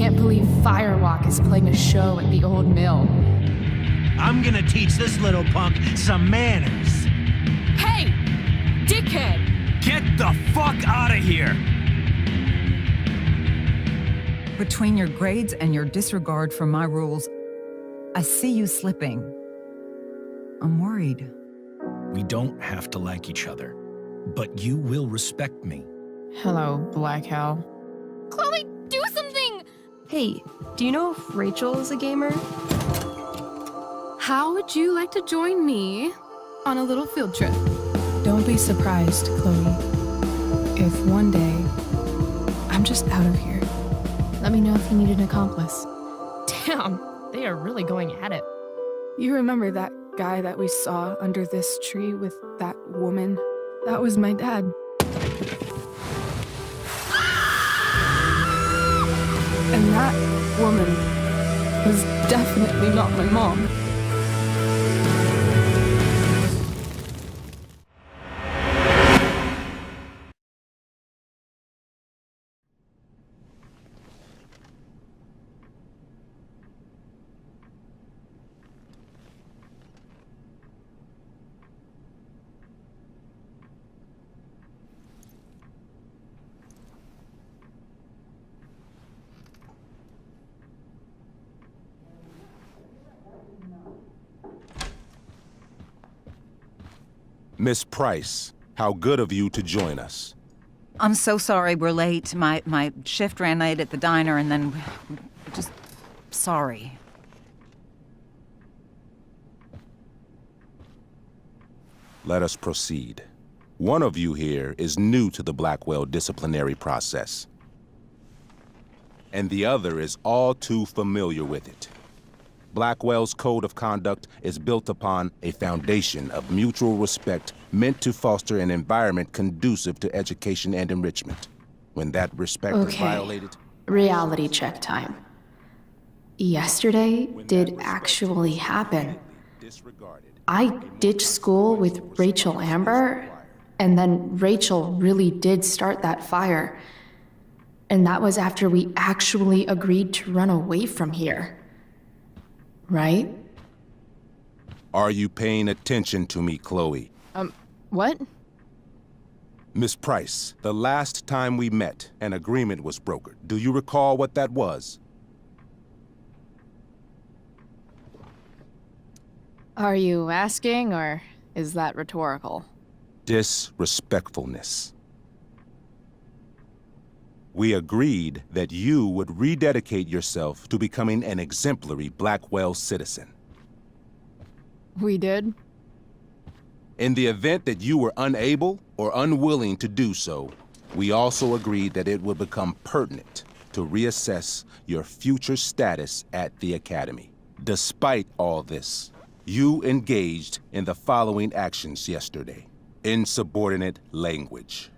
can't believe Firewalk is playing a show at the old mill. I'm gonna teach this little punk some manners. Hey! Dickhead! Get the fuck out of here! Between your grades and your disregard for my rules, I see you slipping. I'm worried. We don't have to like each other, but you will respect me. Hello, Black Hell. Chloe, do something! Hey, do you know if Rachel is a gamer? How would you like to join me on a little field trip? Don't be surprised, Chloe, if one day I'm just out of here. Let me know if you need an accomplice. Damn, they are really going at it. You remember that guy that we saw under this tree with that woman? That was my dad. And that woman was definitely not my mom. Miss Price, how good of you to join us. I'm so sorry we're late. My shift ran late at the diner and then... just... sorry. Let us proceed. One of you here is new to the Blackwell disciplinary process, and the other is all too familiar with it. Blackwell's code of conduct is built upon a foundation of mutual respect meant to foster an environment conducive to education and enrichment. When that respect is violated... Reality check time. Yesterday did actually happen. I ditched school with Rachel Amber, and then Rachel really did start that fire. And that was after we actually agreed to run away from here. Right? Are you paying attention to me, Chloe? What? Miss Price, the last time we met, an agreement was brokered. Do you recall what that was? Are you asking, or is that rhetorical? Disrespectfulness. We agreed that you would rededicate yourself to becoming an exemplary Blackwell citizen. We did? In the event that you were unable or unwilling to do so, we also agreed that it would become pertinent to reassess your future status at the Academy. Despite all this, you engaged in the following actions yesterday. Insubordinate language.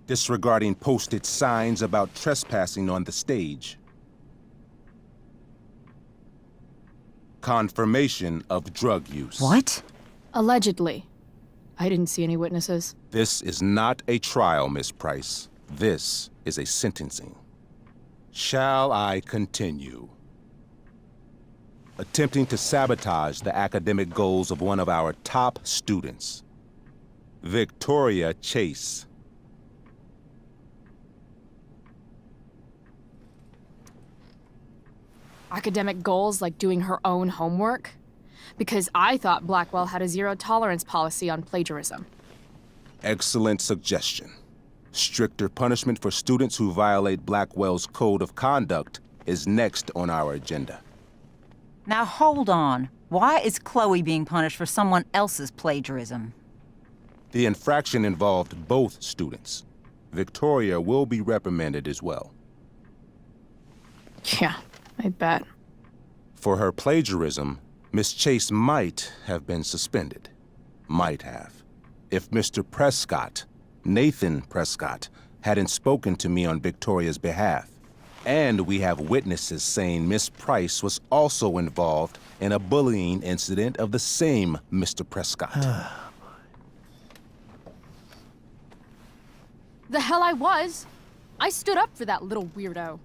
Disregarding posted signs about trespassing on the stage. Confirmation of drug use. What? Allegedly. I didn't see any witnesses. This is not a trial, Miss Price. This is a sentencing. Shall I continue? Attempting to sabotage the academic goals of one of our top students, Victoria Chase. Academic goals like doing her own homework? Because I thought Blackwell had a zero-tolerance policy on plagiarism. Excellent suggestion. Stricter punishment for students who violate Blackwell's code of conduct is next on our agenda. Now hold on. Why is Chloe being punished for someone else's plagiarism? The infraction involved both students. Victoria will be reprimanded as well. Yeah, I bet. For her plagiarism, Miss Chase might have been suspended. Might have. If Mr. Prescott, Nathan Prescott, hadn't spoken to me on Victoria's behalf. And we have witnesses saying Miss Price was also involved in a bullying incident of the same Mr. Prescott. The hell I was! I stood up for that little weirdo.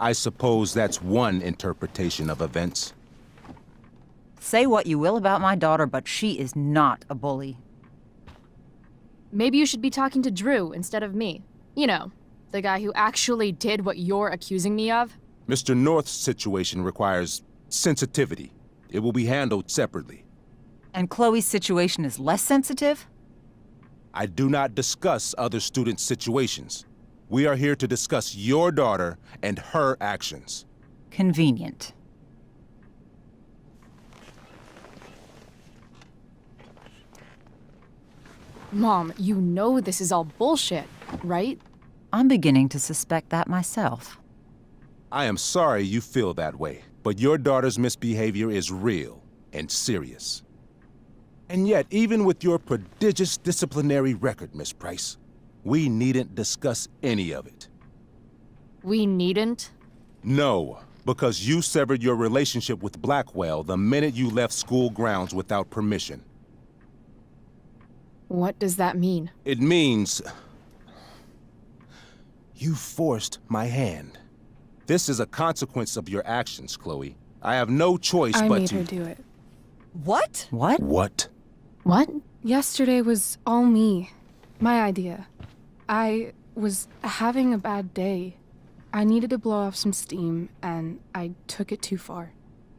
I suppose that's one interpretation of events. Say what you will about my daughter, but she is not a bully. Maybe you should be talking to Drew instead of me. You know, the guy who actually did what you're accusing me of. Mr. North's situation requires sensitivity. It will be handled separately. And Chloe's situation is less sensitive? I do not discuss other students' situations. We are here to discuss your daughter and her actions. Convenient. Mom, you know this is all bullshit, right? I'm beginning to suspect that myself. I am sorry you feel that way, but your daughter's misbehavior is real and serious. And yet, even with your prodigious disciplinary record, Miss Price, we needn't discuss any of it. We needn't? No, because you severed your relationship with Blackwell the minute you left school grounds without permission. What does that mean? It means you forced my hand. This is a consequence of your actions, Chloe. I have no choice I but made to... her do it. What? What? What? What? Yesterday was all me. My idea. I was having a bad day. I needed to blow off some steam, and I took it too far.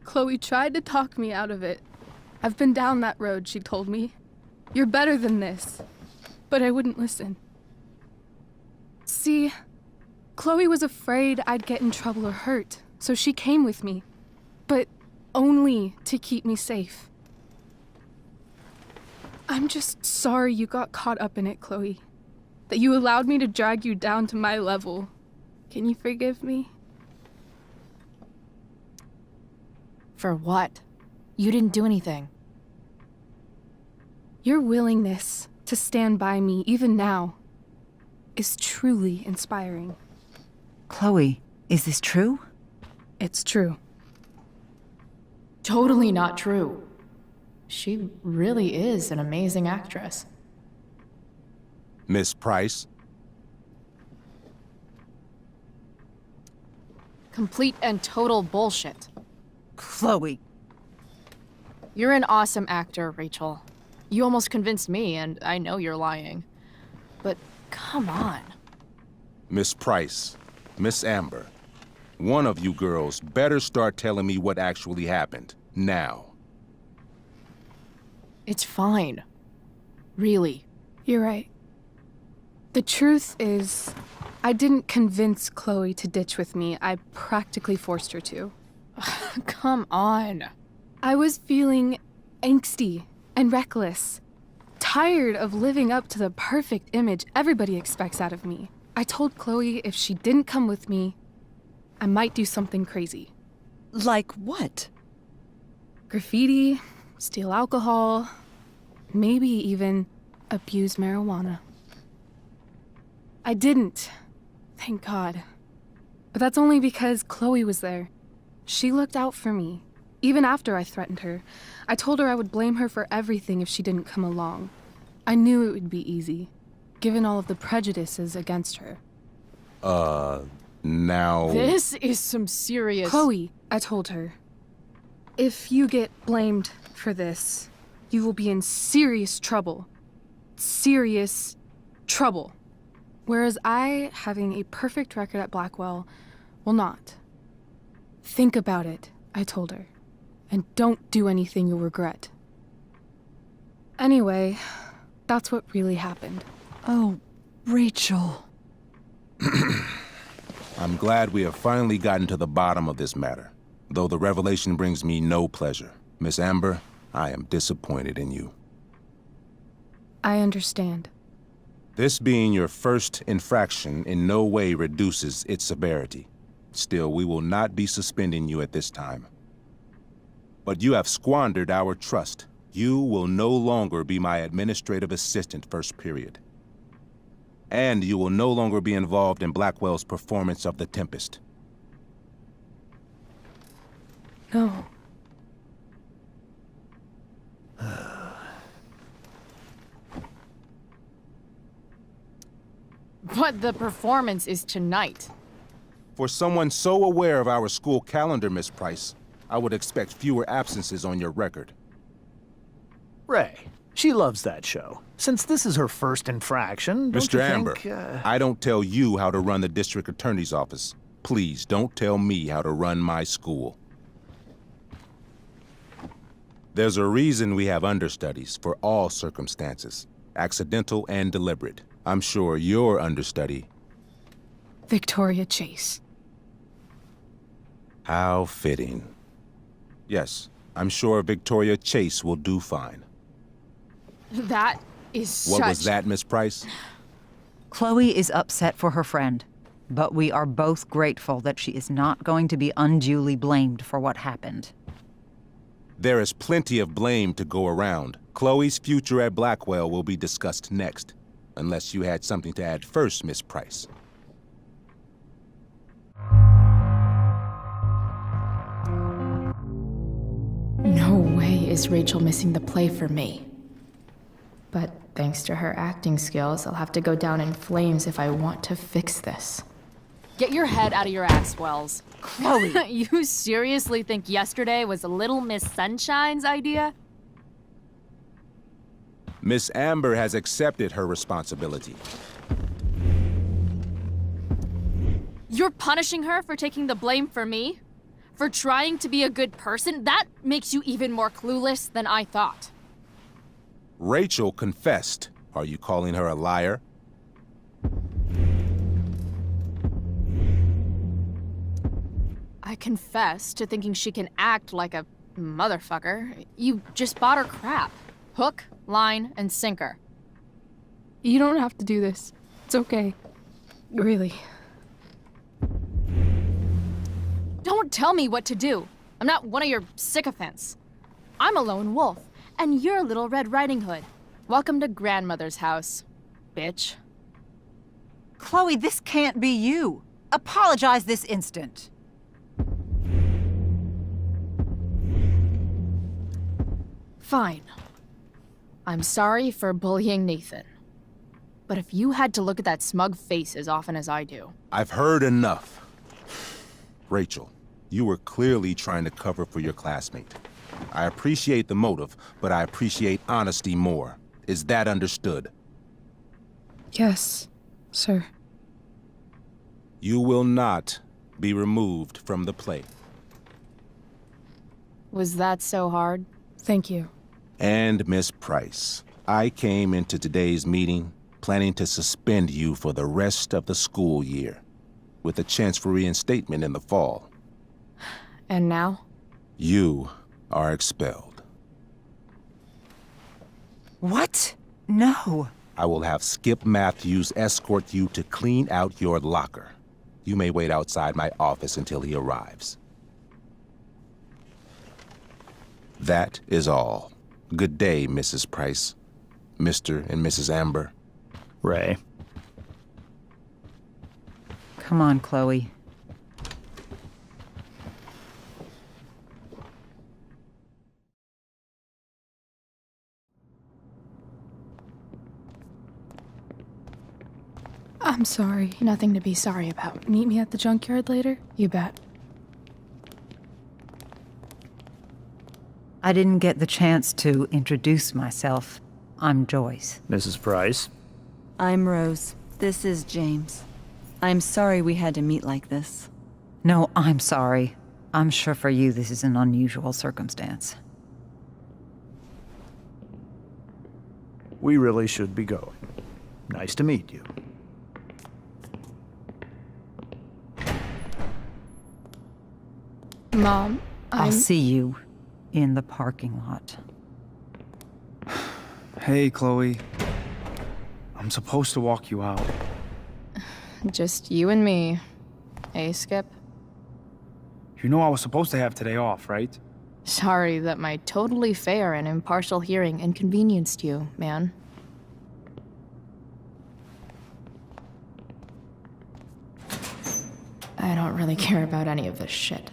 Chloe tried to talk me out of it. I've been down that road, she told me. You're better than this. But I wouldn't listen. See, Chloe was afraid I'd get in trouble or hurt, so she came with me. But only to keep me safe. I'm just sorry you got caught up in it, Chloe. That you allowed me to drag you down to my level. Can you forgive me? For what? You didn't do anything. Your willingness to stand by me, even now, is truly inspiring. Chloe, is this true? It's true. Totally not true. She really is an amazing actress. Miss Price? Complete and total bullshit. Chloe. You're an awesome actor, Rachel. You almost convinced me, and I know you're lying. But come on. Miss Price, Miss Amber, one of you girls better start telling me what actually happened, now. It's fine. Really. You're right. The truth is, I didn't convince Chloe to ditch with me. I practically forced her to. Come on. I was feeling angsty and reckless. Tired of living up to the perfect image everybody expects out of me. I told Chloe if she didn't come with me, I might do something crazy. Like what? Graffiti, steal alcohol, maybe even abuse marijuana. I didn't, thank God. But that's only because Chloe was there. She looked out for me, even after I threatened her. I told her I would blame her for everything if she didn't come along. I knew it would be easy, given all of the prejudices against her. Now... This is some serious... Chloe, I told her, if you get blamed for this, you will be in serious trouble. Serious trouble. Whereas I, having a perfect record at Blackwell, will not. Think about it, I told her, and don't do anything you'll regret. Anyway, that's what really happened. Oh, Rachel. I'm glad we have finally gotten to the bottom of this matter, though the revelation brings me no pleasure. Miss Amber, I am disappointed in you. I understand. This being your first infraction in no way reduces its severity. Still, we will not be suspending you at this time. But you have squandered our trust. You will no longer be my administrative assistant first period. And you will no longer be involved in Blackwell's performance of The Tempest. No. But the performance is tonight. For someone so aware of our school calendar, Miss Price, I would expect fewer absences on your record. Ray, she loves that show. Since this is her first infraction, don't Mr. you Amber, think, I don't tell you how to run the district attorney's office. Please don't tell me how to run my school. There's a reason we have understudies for all circumstances, accidental and deliberate. I'm sure your understudy. Victoria Chase. How fitting. Yes, I'm sure Victoria Chase will do fine. That is What was that, Miss Price? Chloe is upset for her friend, but we are both grateful that she is not going to be unduly blamed for what happened. There is plenty of blame to go around. Chloe's future at Blackwell will be discussed next. Unless you had something to add first, Miss Price. No way is Rachel missing the play for me. But thanks to her acting skills, I'll have to go down in flames if I want to fix this. Get your head out of your ass, Wells. Chloe! You seriously think yesterday was Little Miss Sunshine's idea? Miss Amber has accepted her responsibility. You're punishing her for taking the blame for me? For trying to be a good person? That makes you even more clueless than I thought. Rachel confessed. Are you calling her a liar? I confess to thinking she can act like a motherfucker. You just bought her crap. Hook, line, and sinker. You don't have to do this. It's okay. Really. Don't tell me what to do. I'm not one of your sycophants. I'm a lone wolf, and you're Little Red Riding Hood. Welcome to grandmother's house, bitch. Chloe, this can't be you. Apologize this instant. Fine. I'm sorry for bullying Nathan. But if you had to look at that smug face as often as I do... I've heard enough. Rachel, you were clearly trying to cover for your classmate. I appreciate the motive, but I appreciate honesty more. Is that understood? Yes, sir. You will not be removed from the play. Was that so hard? Thank you. And Miss Price, I came into today's meeting planning to suspend you for the rest of the school year, with a chance for reinstatement in the fall. And now? You are expelled. What? No. I will have Skip Matthews escort you to clean out your locker. You may wait outside my office until he arrives. That is all. Good day, Mrs. Price. Mr. and Mrs. Amber. Ray? Come on, Chloe. I'm sorry. Nothing to be sorry about. Meet me at the junkyard later? You bet. I didn't get the chance to introduce myself. I'm Joyce. Mrs. Price? I'm Rose. This is James. I'm sorry we had to meet like this. No, I'm sorry. I'm sure for you this is an unusual circumstance. We really should be going. Nice to meet you. Mom, I'll see you in the parking lot. Hey, Chloe. I'm supposed to walk you out. Just you and me. Hey, Skip? You know I was supposed to have today off, right? Sorry that my totally fair and impartial hearing inconvenienced you, man. I don't really care about any of this shit.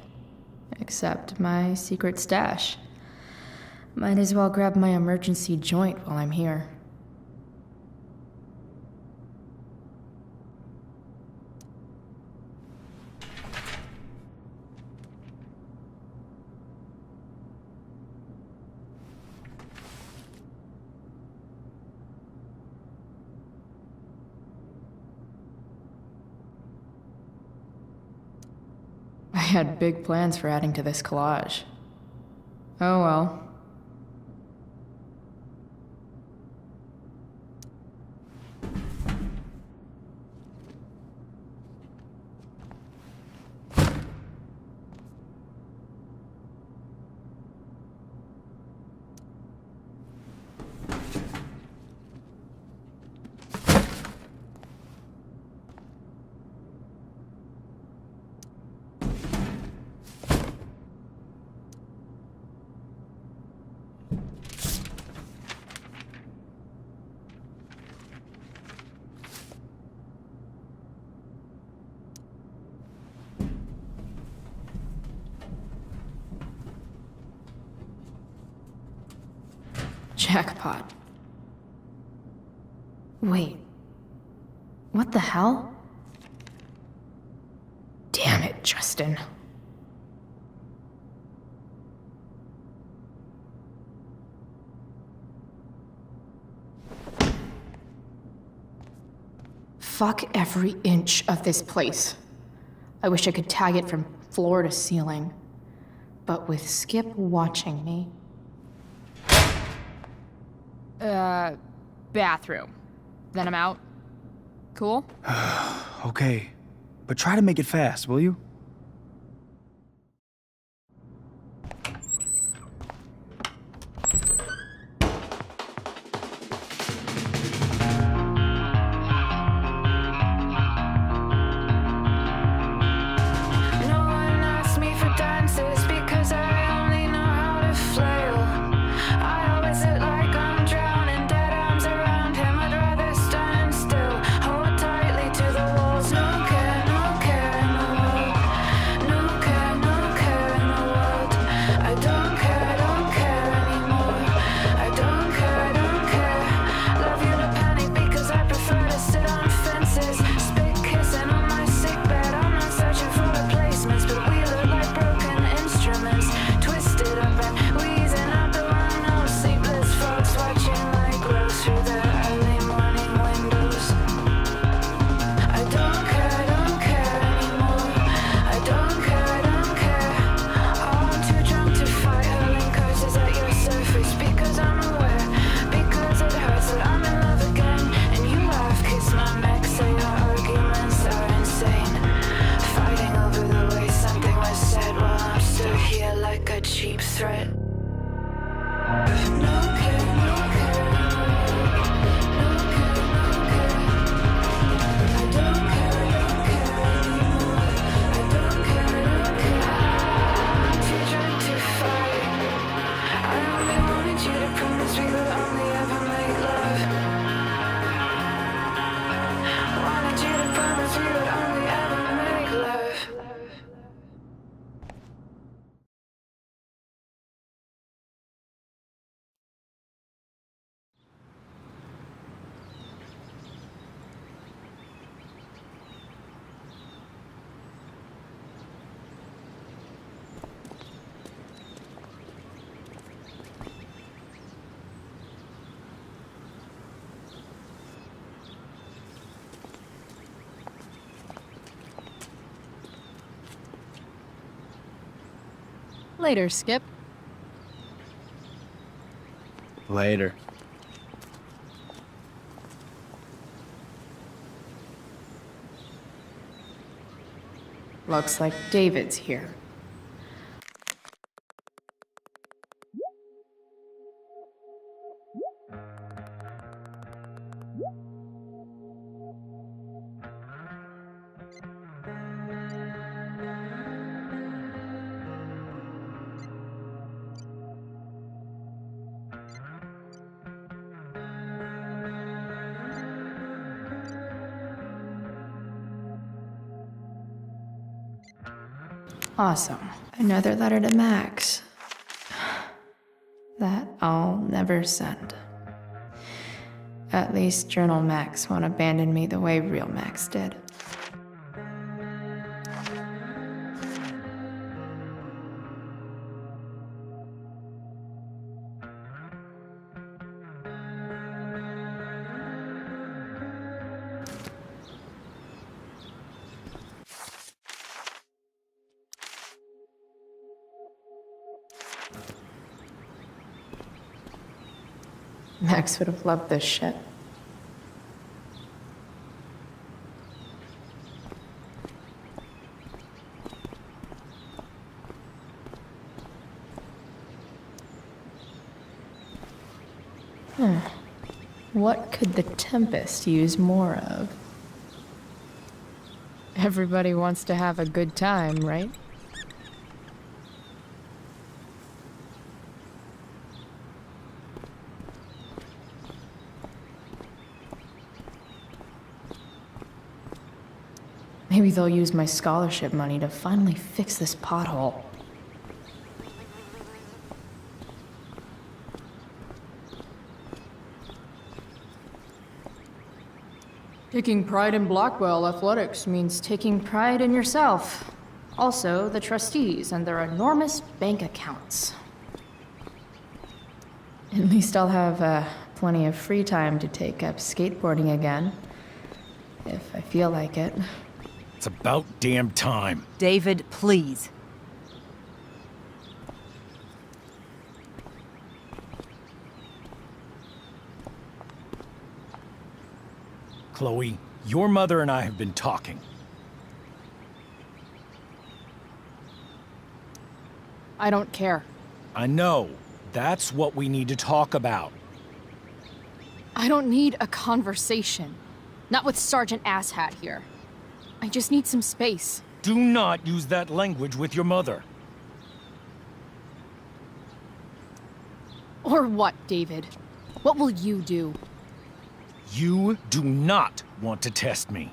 Except my secret stash. Might as well grab my emergency joint while I'm here. had big plans for adding to this collage. Oh well. Jackpot. Wait. What the hell? Damn it, Justin. Fuck every inch of this place. I wish I could tag it from floor to ceiling. But with Skip watching me... Bathroom. Then I'm out. Cool? Okay. But try to make it fast, will you? Later, Skip. Later. Looks like David's here. Awesome. Another letter to Max. That I'll never send. At least Journal Max won't abandon me the way real Max did. Max would have loved this shit. What could the Tempest use more of? Everybody wants to have a good time, right? Maybe they'll use my scholarship money to finally fix this pothole. Taking pride in Blackwell athletics means taking pride in yourself. Also, the trustees and their enormous bank accounts. At least I'll have plenty of free time to take up skateboarding again. If I feel like it. It's about damn time. David, please. Chloe, your mother and I have been talking. I don't care. I know. That's what we need to talk about. I don't need a conversation. Not with Sergeant Asshat here. I just need some space. Do not use that language with your mother. Or what, David? What will you do? You do not want to test me.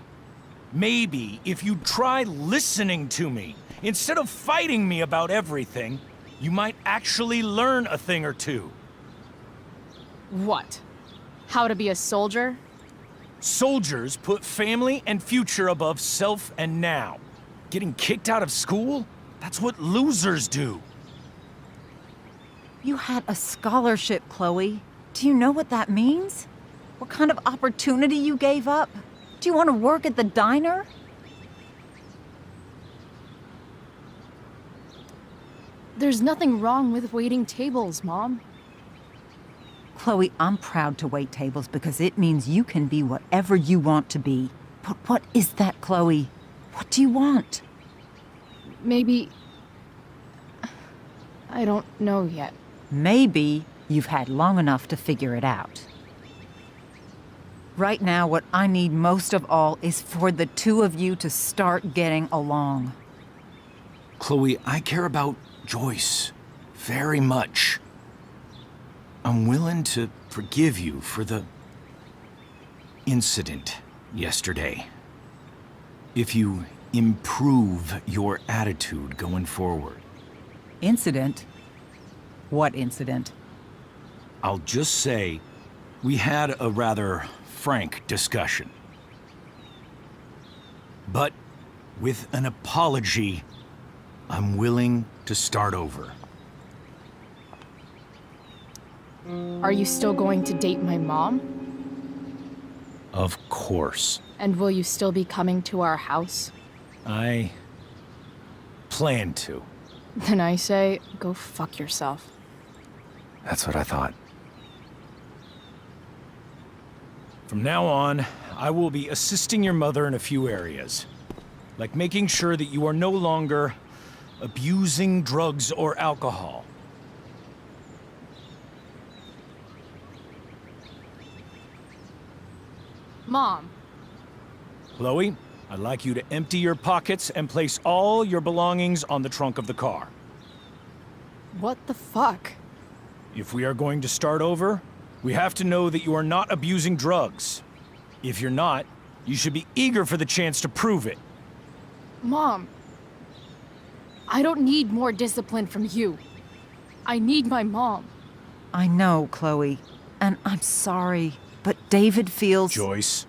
Maybe if you try listening to me, instead of fighting me about everything, you might actually learn a thing or two. What? How to be a soldier? Soldiers put family and future above self and now. Getting kicked out of school? That's what losers do. You had a scholarship, Chloe. Do you know what that means? What kind of opportunity you gave up? Do you want to work at the diner? There's nothing wrong with waiting tables, Mom. Chloe, I'm proud to wait tables because it means you can be whatever you want to be. But what is that, Chloe? What do you want? Maybe... I don't know yet. Maybe you've had long enough to figure it out. Right now, what I need most of all is for the two of you to start getting along. Chloe, I care about Joyce very much. I'm willing to forgive you for the incident yesterday. If you improve your attitude going forward. Incident? What incident? I'll just say, we had a rather frank discussion. But with an apology, I'm willing to start over. Are you still going to date my mom? Of course. And will you still be coming to our house? I plan to. Then I say, go fuck yourself. That's what I thought. From now on, I will be assisting your mother in a few areas. Like making sure that you are no longer abusing drugs or alcohol. Mom. Chloe, I'd like you to empty your pockets and place all your belongings on the trunk of the car. What the fuck? If we are going to start over, we have to know that you are not abusing drugs. If you're not, you should be eager for the chance to prove it. Mom. I don't need more discipline from you. I need my mom. I know, Chloe, and I'm sorry, but David feels... Joyce.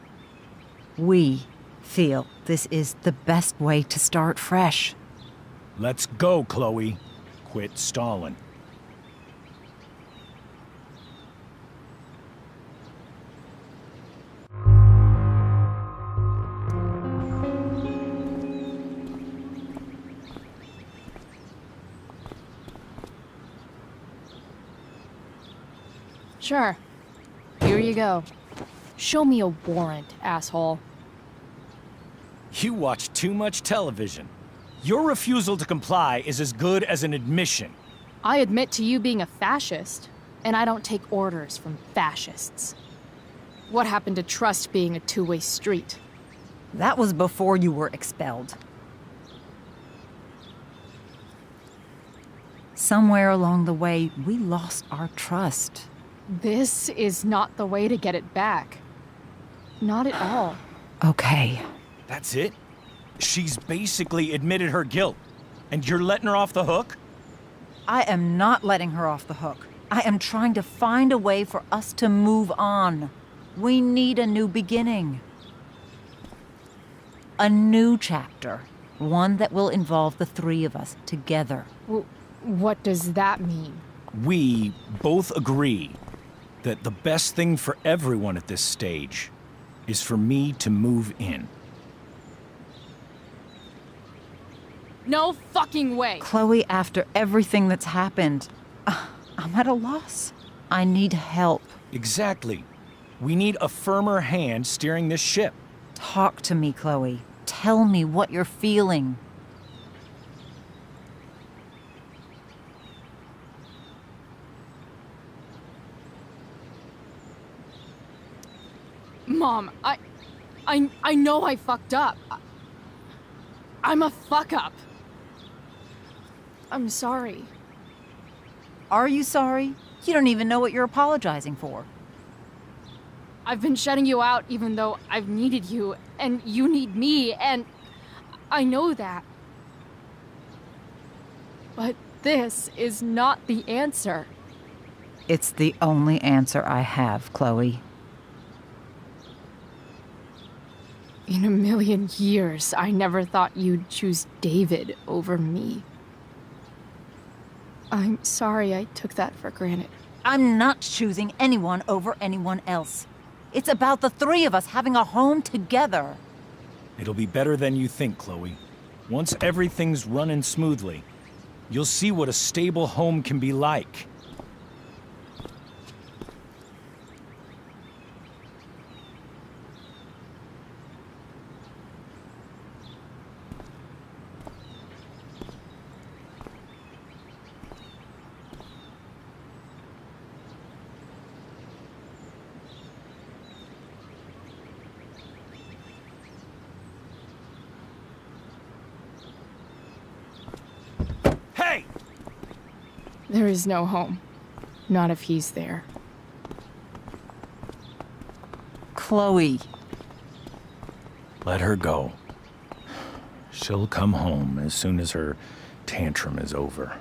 We feel this is the best way to start fresh. Let's go, Chloe. Quit stalling. Sure. Here you go. Show me a warrant, asshole. You watch too much television. Your refusal to comply is as good as an admission. I admit to you being a fascist, and I don't take orders from fascists. What happened to trust being a two-way street? That was before you were expelled. Somewhere along the way, we lost our trust. This is not the way to get it back. Not at all. Okay. That's it? She's basically admitted her guilt, and you're letting her off the hook? I am not letting her off the hook. I am trying to find a way for us to move on. We need a new beginning. A new chapter. One that will involve the three of us together. What does that mean? We both agree that the best thing for everyone at this stage is for me to move in. No fucking way! Chloe, after everything that's happened, I'm at a loss. I need help. Exactly. We need a firmer hand steering this ship. Talk to me, Chloe. Tell me what you're feeling. Mom, I know I fucked up. I'm a fuck up. I'm sorry. Are you sorry? You don't even know what you're apologizing for. I've been shutting you out even though I've needed you, and you need me, and I know that. But this is not the answer. It's the only answer I have, Chloe. In a million years, I never thought you'd choose David over me. I'm sorry I took that for granted. I'm not choosing anyone over anyone else. It's about the three of us having a home together. It'll be better than you think, Chloe. Once everything's running smoothly, you'll see what a stable home can be like. There is no home. Not if he's there. Chloe. Let her go. She'll come home as soon as her tantrum is over.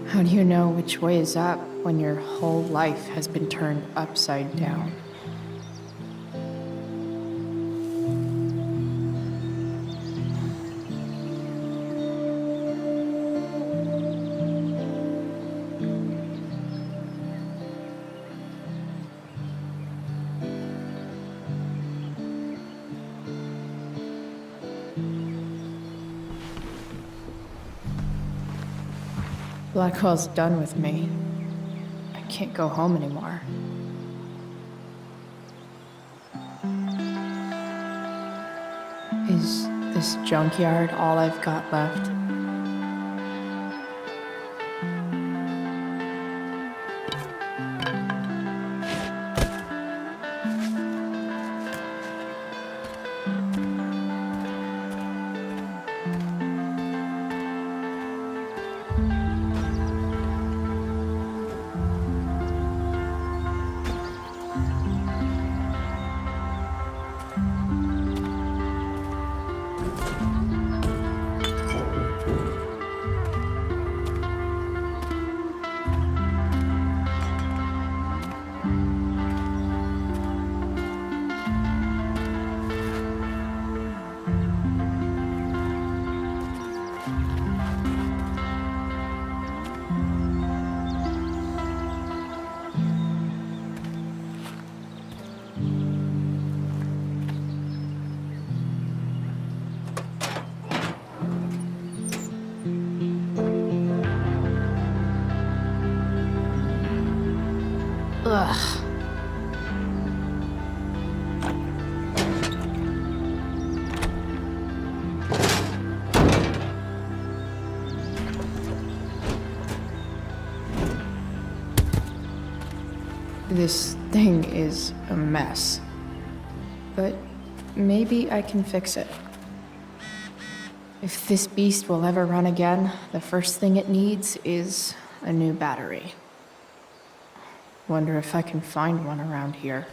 How do you know which way is up when your whole life has been turned upside down? Blackwell's done with me. I can't go home anymore. Is this junkyard all I've got left? Ugh. This thing is a mess. But maybe I can fix it. If this beast will ever run again, the first thing it needs is a new battery. Wonder if I can find one around here.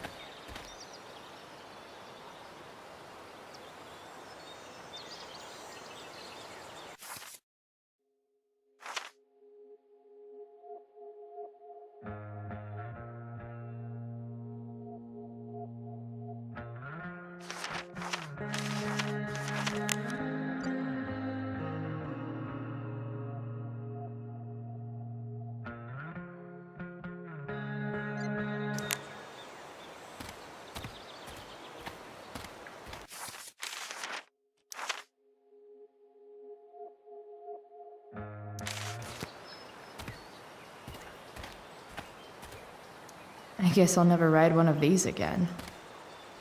I guess I'll never ride one of these again.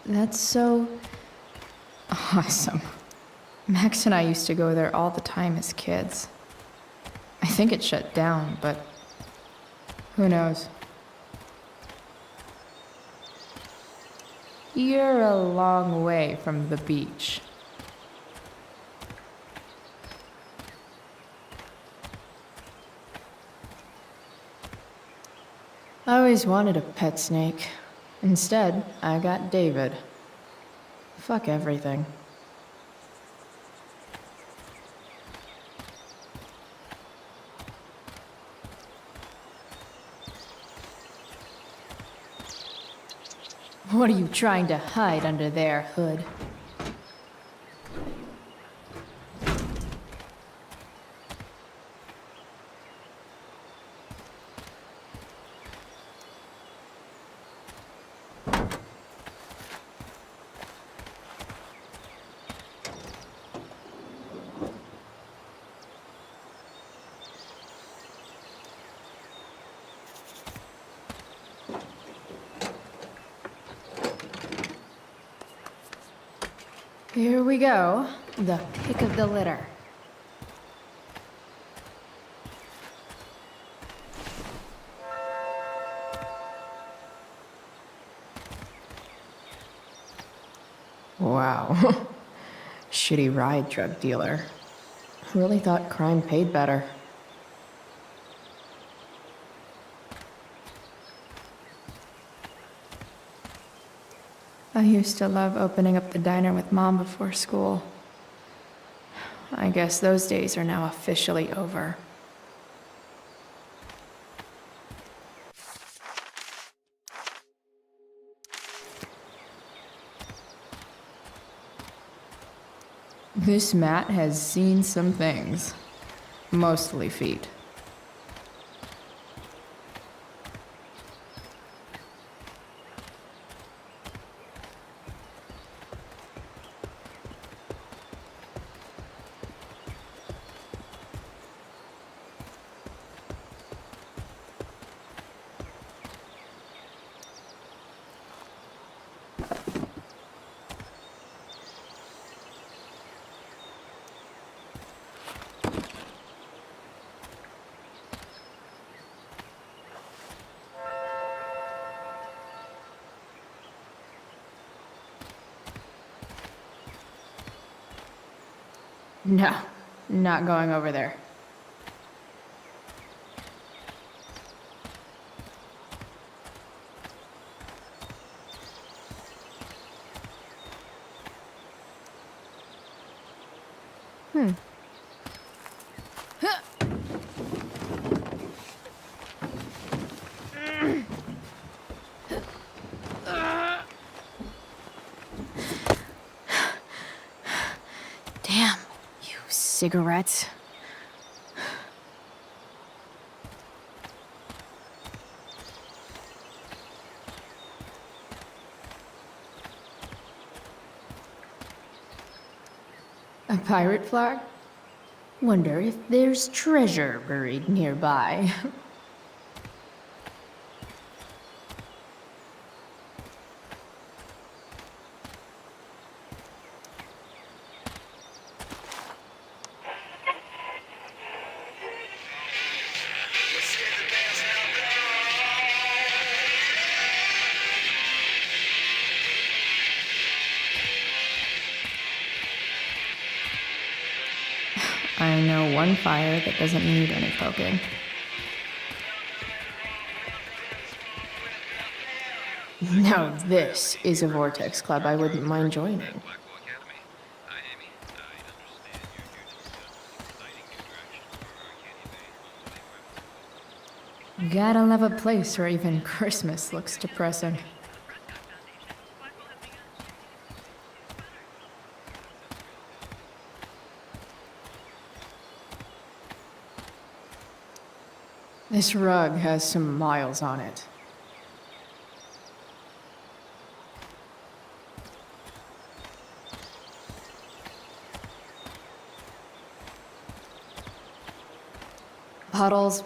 That's so awesome. Max and I used to go there all the time as kids. I think it shut down, but who knows? You're a long way from the beach. I always wanted a pet snake. Instead, I got David. Fuck everything. What are you trying to hide under there, Hood? Here we go. The pick of the litter. Wow. Shitty ride drug dealer. Really thought crime paid better. I used to love opening up the diner with Mom before school. I guess those days are now officially over. This mat has seen some things. Mostly feet. No, not going over there. Damn, you cigarettes. A pirate flag? Wonder if there's treasure buried nearby. I know one fire that doesn't need any poking. Now this is a Vortex Club I wouldn't mind joining. Gotta love a place where even Christmas looks depressing. This rug has some miles on it.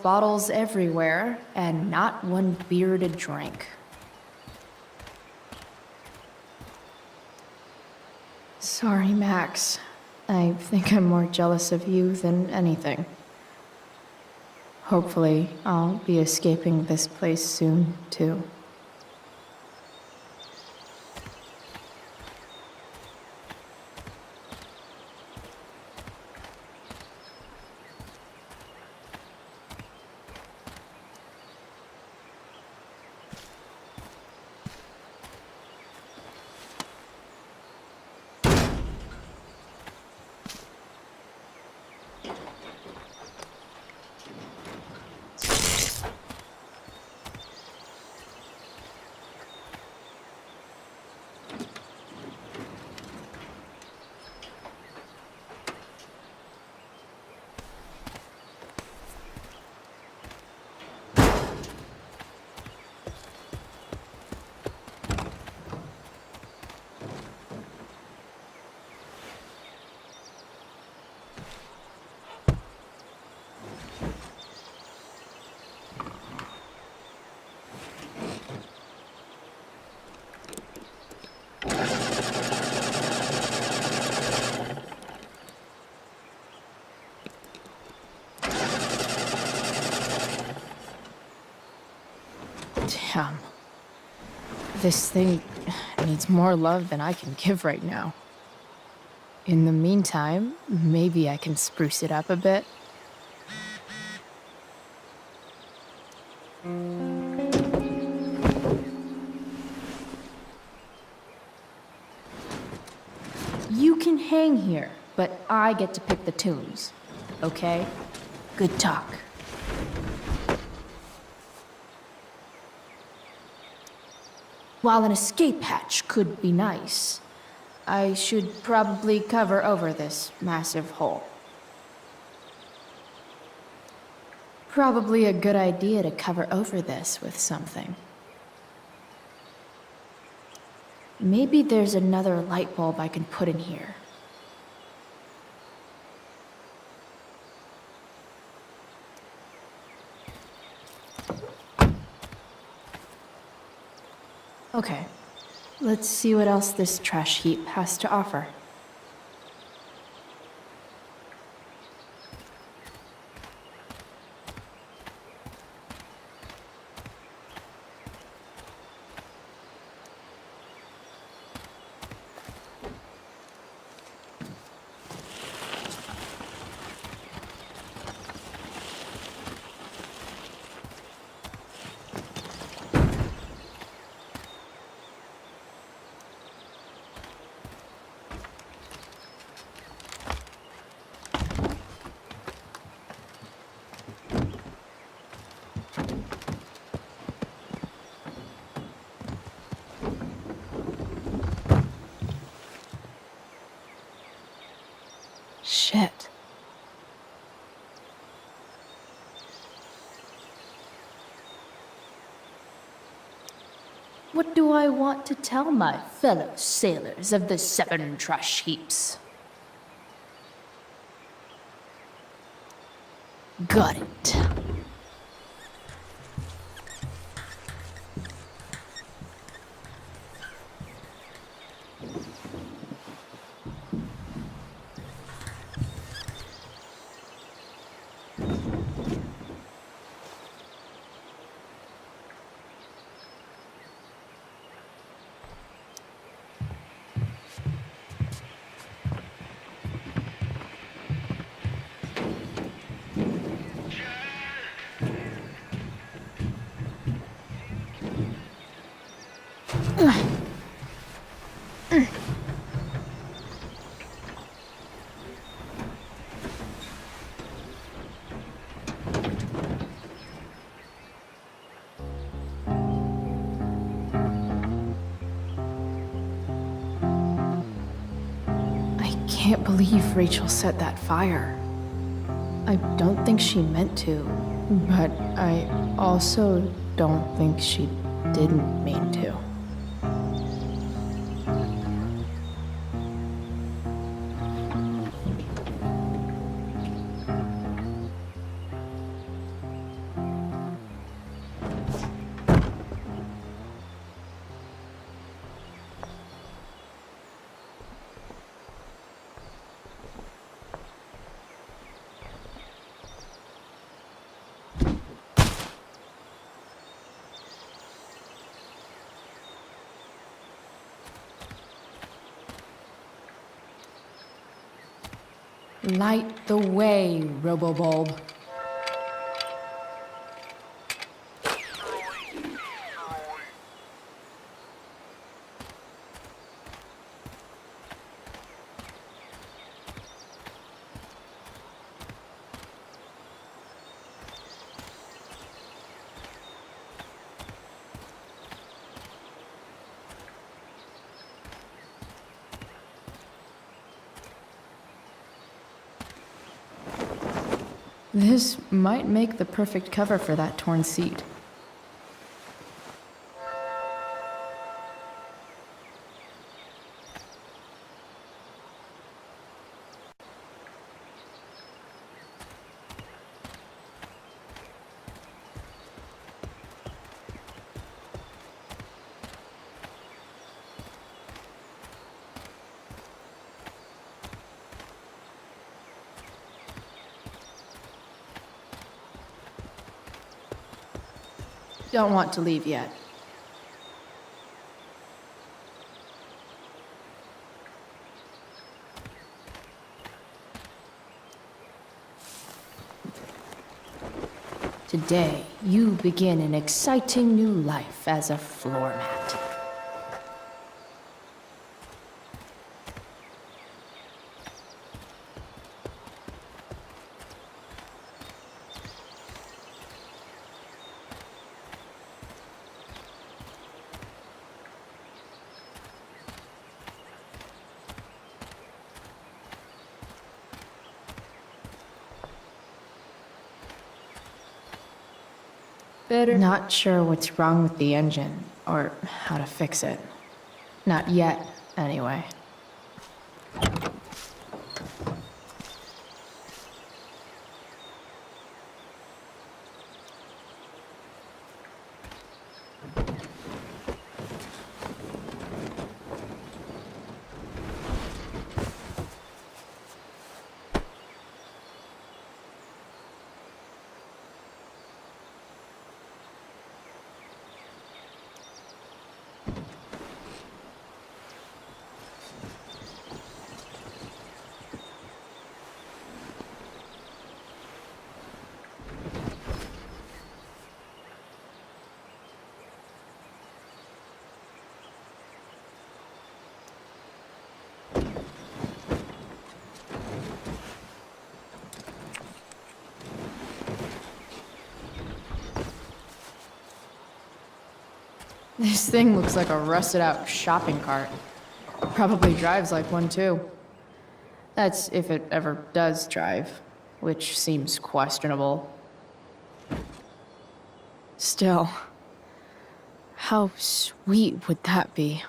Bottles everywhere, and not one beer to drink. Sorry, Max. I think I'm more jealous of you than anything. Hopefully, I'll be escaping this place soon, too. Damn. This thing needs more love than I can give right now. In the meantime, maybe I can spruce it up a bit. You can hang here, but I get to pick the tunes. Okay? Good talk. While an escape hatch could be nice, I should probably cover over this massive hole. Probably a good idea to cover over this with something. Maybe there's another light bulb I can put in here. Okay, let's see what else this trash heap has to offer. Shit. What do I want to tell my fellow sailors of the 7 trash heaps? Got it. can't believe Rachel set that fire. I don't think she meant to, but I also don't think she didn't mean to. Light the way, Robobulb. This might make the perfect cover for that torn seat. Don't want to leave yet. Today, you begin an exciting new life as a floor mat. Not sure what's wrong with the engine, or how to fix it. Not yet, anyway. This thing looks like a rusted out shopping cart. Probably drives like one too. That's if it ever does drive, which seems questionable. Still, how sweet would that be?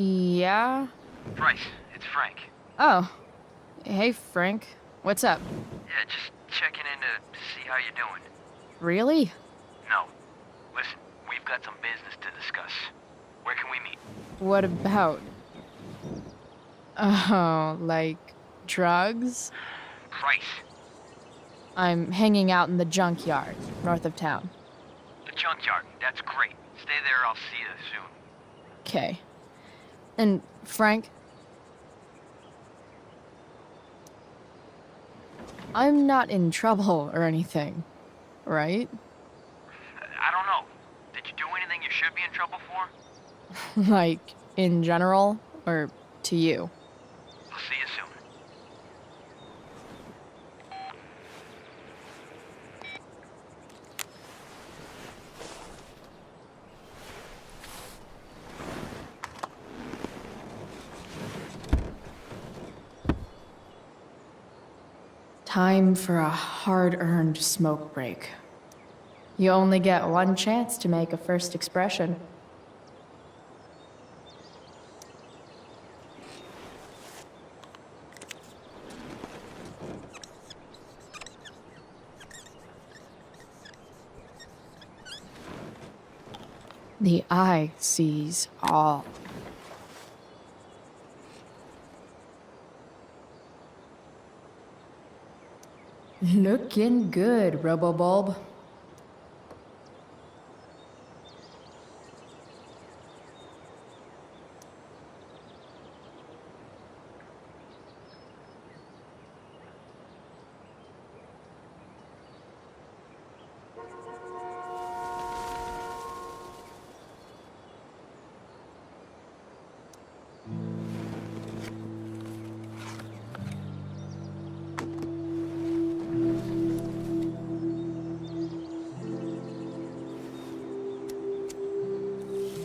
Yeah? Bryce, it's Frank. Oh. Hey, Frank. What's up? Yeah, just checking in to see how you're doing. Really? No. Listen, we've got some business to discuss. Where can we meet? What about? Oh, like drugs? Bryce. I'm hanging out in the junkyard, north of town. The junkyard. That's great. Stay there, I'll see you soon. Okay. And, Frank? I'm not in trouble or anything, right? I don't know. Did you do anything you should be in trouble for? Like, in general, or to you? I'll see you soon. Time for a hard-earned smoke break. You only get one chance to make a first expression. The eye sees all. Looking good, Robobulb.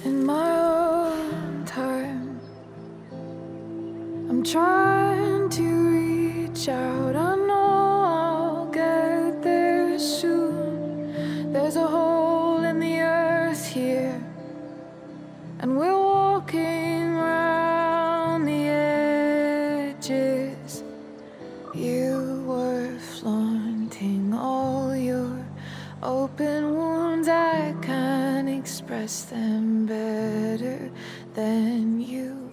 In my own time, I'm trying to reach out. I know I'll get there soon. There's a hole in the earth here, and we're walking around the edges. You were flaunting all your open wounds. I can't express them better than you.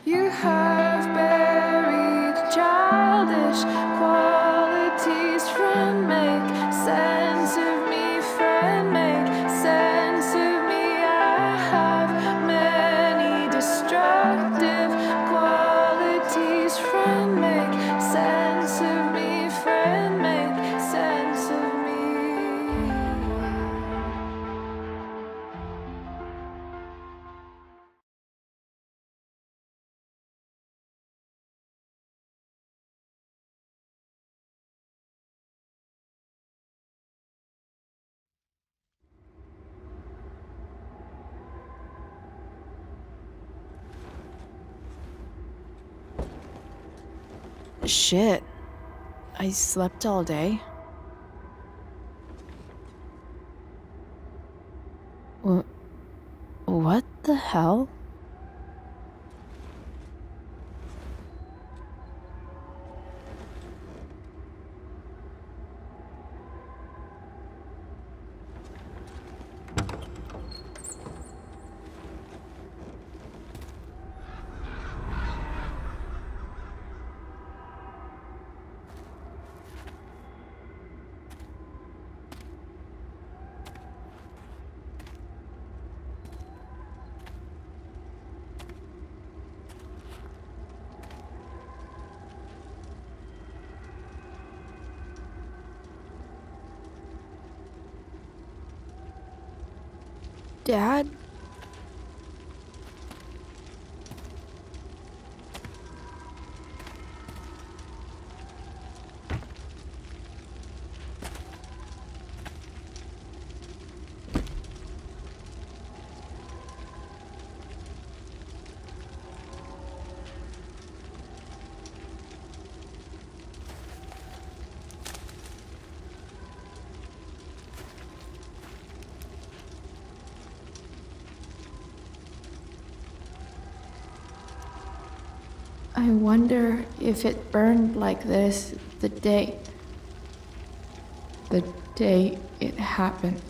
You have buried childish qualities. Friend, make sense of me. Friend, make sense of me. I have many destructive qualities. Friend, make sense of me. Friend, make sense of me. Shit. I slept all day. What the hell? Dad? I wonder if it burned like this the day it happened.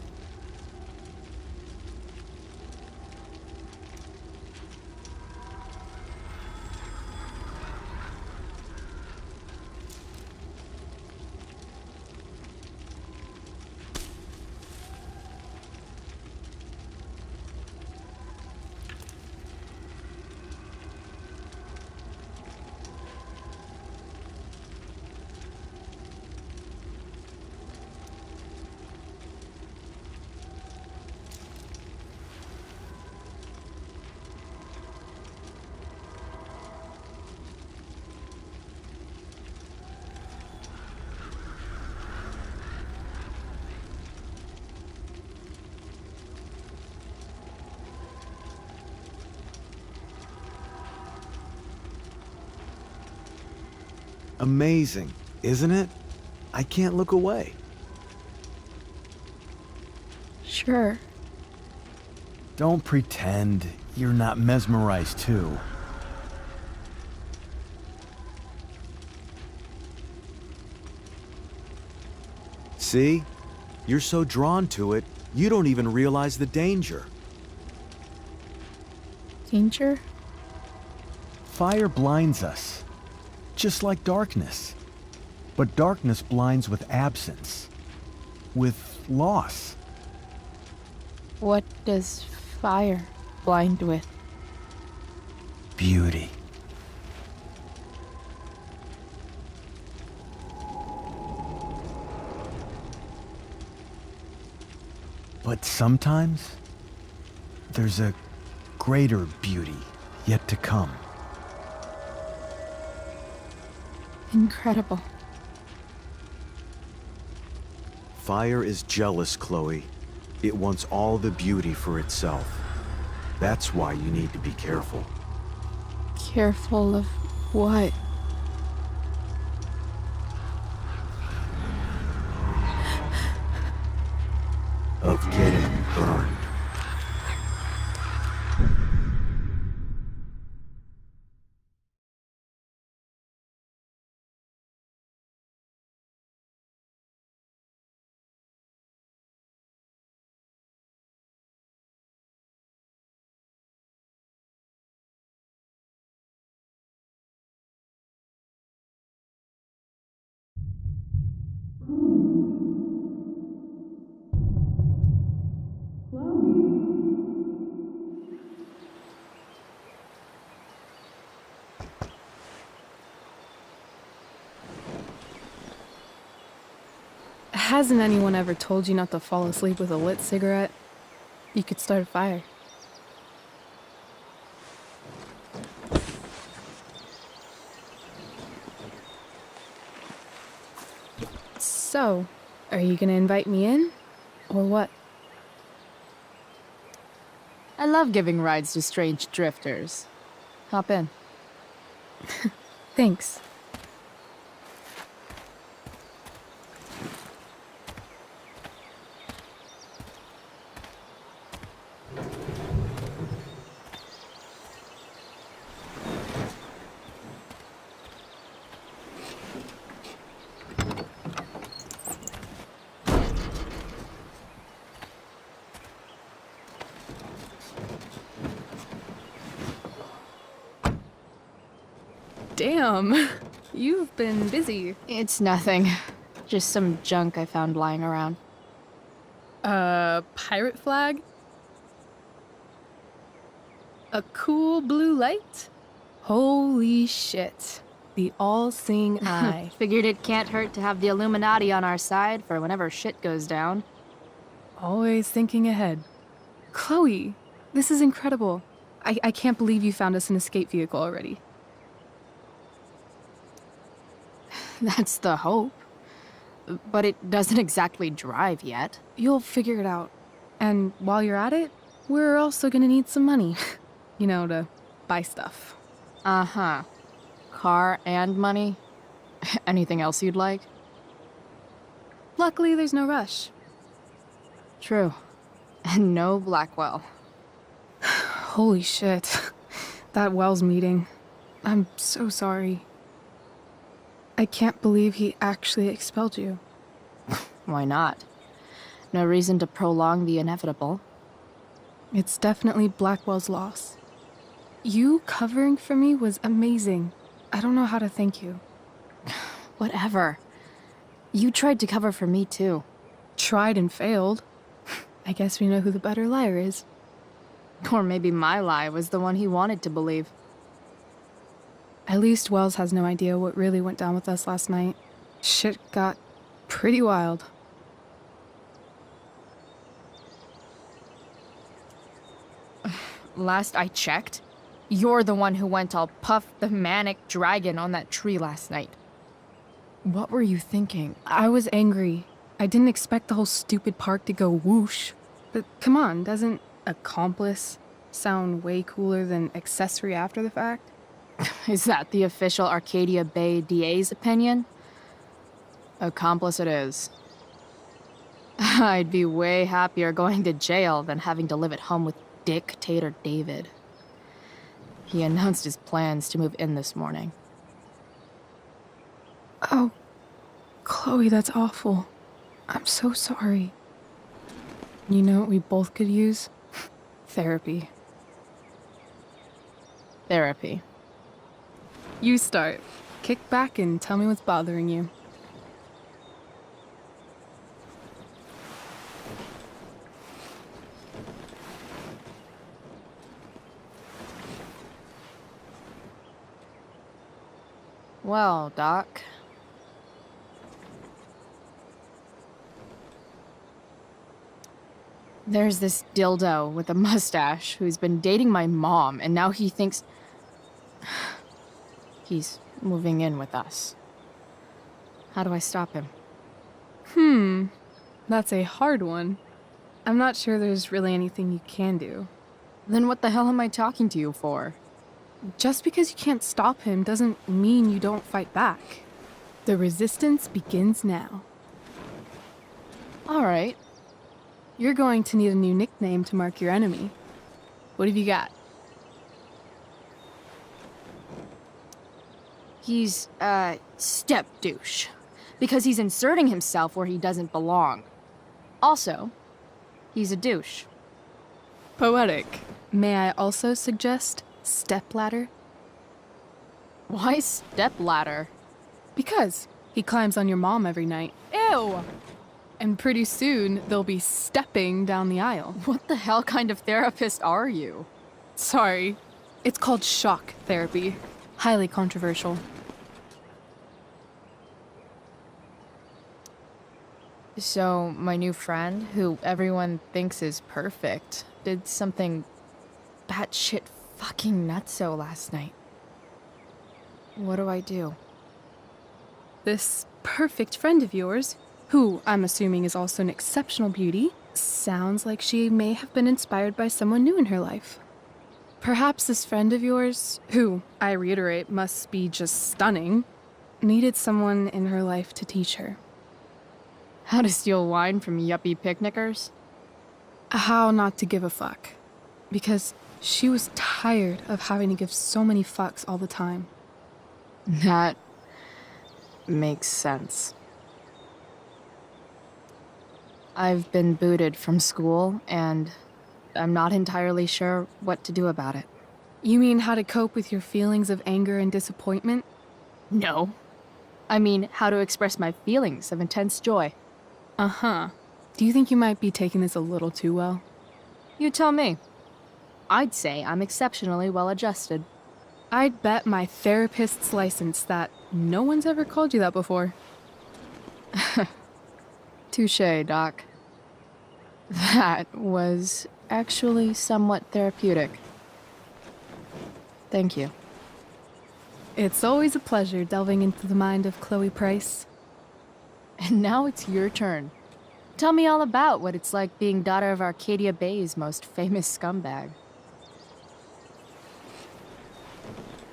Amazing, isn't it? I can't look away. Sure. Don't pretend you're not mesmerized too. See? You're so drawn to it, you don't even realize the danger. Danger? Fire blinds us, just like darkness. But darkness blinds with absence, with loss. What does fire blind with? Beauty. But sometimes, there's a greater beauty yet to come. Incredible. Fire is jealous, Chloe. It wants all the beauty for itself. That's why you need to be careful. Careful of what? Of getting burned. Hasn't anyone ever told you not to fall asleep with a lit cigarette? You could start a fire. So, are you gonna invite me in? Or what? I love giving rides to strange drifters. Hop in. Thanks. Damn, you've been busy. It's nothing. Just some junk I found lying around. Pirate flag? A cool blue light? Holy shit. The all-seeing eye. Figured it can't hurt to have the Illuminati on our side for whenever shit goes down. Always thinking ahead. Chloe, this is incredible. I can't believe you found us an escape vehicle already. That's the hope. But it doesn't exactly drive yet. You'll figure it out. And while you're at it, we're also gonna need some money. You know, to buy stuff. Uh-huh. Car and money? Anything else you'd like? Luckily, there's no rush. True. And no Blackwell. Holy shit. That Wells meeting. I'm so sorry. I can't believe he actually expelled you. Why not? No reason to prolong the inevitable. It's definitely Blackwell's loss. You covering for me was amazing. I don't know how to thank you. Whatever. You tried to cover for me, too. Tried and failed. I guess we know who the better liar is. Or maybe my lie was the one he wanted to believe. At least Wells has no idea what really went down with us last night. Shit got pretty wild. Last I checked, you're the one who went all Puff the Manic Dragon on that tree last night. What were you thinking? I was angry. I didn't expect the whole stupid park to go whoosh. But come on, doesn't accomplice sound way cooler than accessory after the fact? Is that the official Arcadia Bay DA's opinion? Accomplice it is. I'd be way happier going to jail than having to live at home with Dictator David. He announced his plans to move in this morning. Oh, Chloe, that's awful. I'm so sorry. You know what we both could use? Therapy. Therapy. You start. Kick back and tell me what's bothering you. Well, Doc. There's this dildo with a mustache who's been dating my mom, and now he thinks he's moving in with us. How do I stop him? That's a hard one. I'm not sure there's really anything you can do. Then what the hell am I talking to you for? Just because you can't stop him doesn't mean you don't fight back. The resistance begins now. All right. You're going to need a new nickname to mark your enemy. What have you got? He's, step douche. Because he's inserting himself where he doesn't belong. Also, he's a douche. Poetic. May I also suggest stepladder? Why stepladder? Because he climbs on your mom every night. Ew! And pretty soon, they'll be stepping down the aisle. What the hell kind of therapist are you? Sorry. It's called shock therapy. Highly controversial. So, my new friend, who everyone thinks is perfect, did something batshit fucking nutso last night. What do I do? This perfect friend of yours, who I'm assuming is also an exceptional beauty, sounds like she may have been inspired by someone new in her life. Perhaps this friend of yours, who, I reiterate, must be just stunning, needed someone in her life to teach her. How to steal wine from yuppie picnickers? How not to give a fuck. Because she was tired of having to give so many fucks all the time. That makes sense. I've been booted from school, and I'm not entirely sure what to do about it. You mean how to cope with your feelings of anger and disappointment? No. I mean, how to express my feelings of intense joy. Uh-huh. Do you think you might be taking this a little too well? You tell me. I'd say I'm exceptionally well adjusted. I'd bet my therapist's license that no one's ever called you that before. Touché, Doc. That was actually somewhat therapeutic. Thank you. It's always a pleasure delving into the mind of Chloe Price. And now it's your turn. Tell me all about what it's like being daughter of Arcadia Bay's most famous scumbag.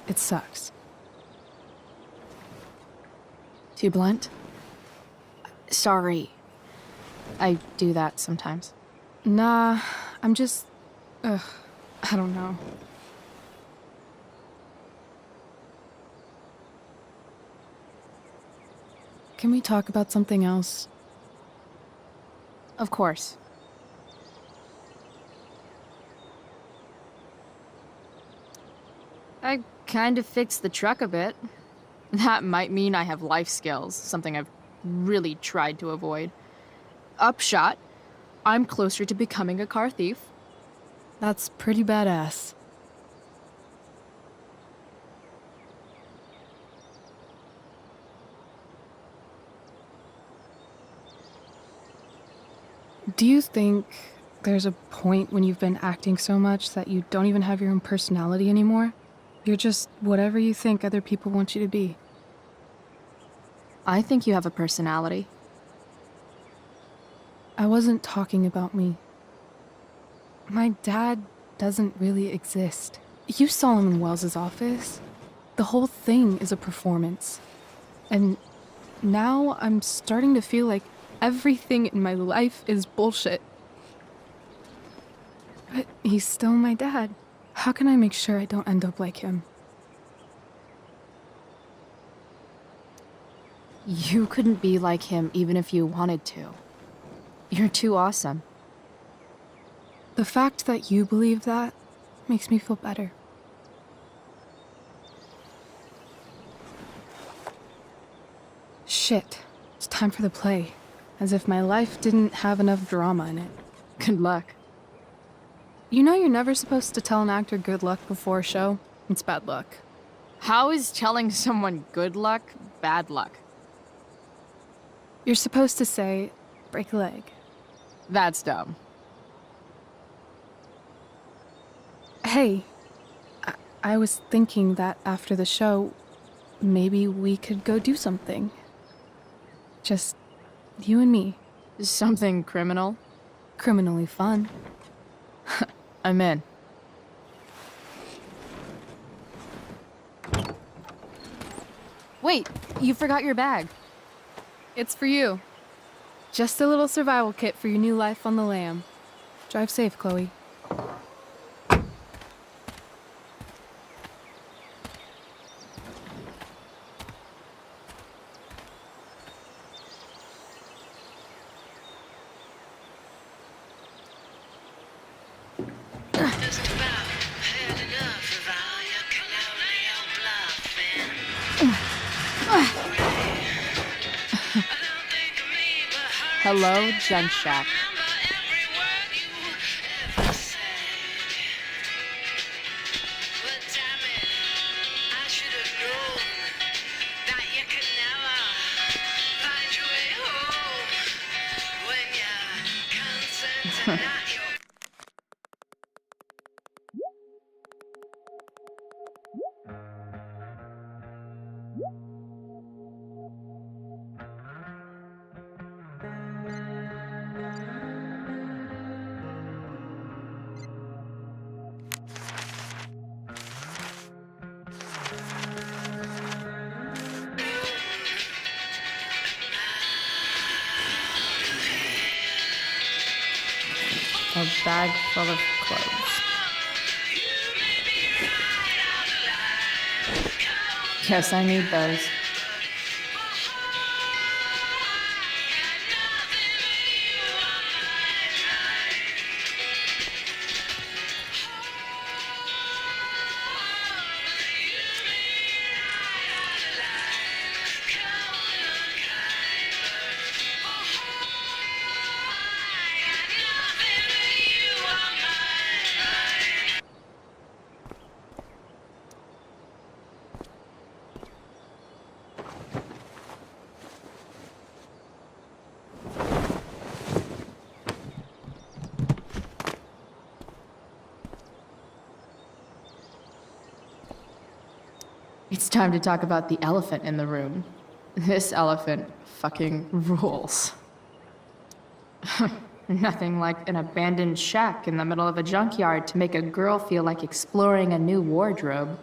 It sucks. Too blunt? Sorry. I do that sometimes. Nah, I'm just... I don't know. Can we talk about something else? Of course. I kind of fixed the truck a bit. That might mean I have life skills, something I've really tried to avoid. Upshot, I'm closer to becoming a car thief. That's pretty badass. Do you think there's a point when you've been acting so much that you don't even have your own personality anymore? You're just whatever you think other people want you to be. I think you have a personality. I wasn't talking about me. My dad doesn't really exist. You saw him in Wells's office. The whole thing is a performance. And now I'm starting to feel like everything in my life is bullshit. But he's still my dad. How can I make sure I don't end up like him? You couldn't be like him even if you wanted to. You're too awesome. The fact that you believe that makes me feel better. Shit, it's time for the play. As if my life didn't have enough drama in it. Good luck. You know you're never supposed to tell an actor good luck before a show? It's bad luck. How is telling someone good luck bad luck? You're supposed to say, break a leg. That's dumb. Hey, I was thinking that after the show, maybe we could go do something. Just you and me. Something criminal? Criminally fun. I'm in. Wait, you forgot your bag. It's for you. Just a little survival kit for your new life on the lam. Drive safe, Chloe. Hello, Junk Shack. A bag full of clothes. Yes, I need those. It's time to talk about the elephant in the room. This elephant fucking rules. Nothing like an abandoned shack in the middle of a junkyard to make a girl feel like exploring a new wardrobe.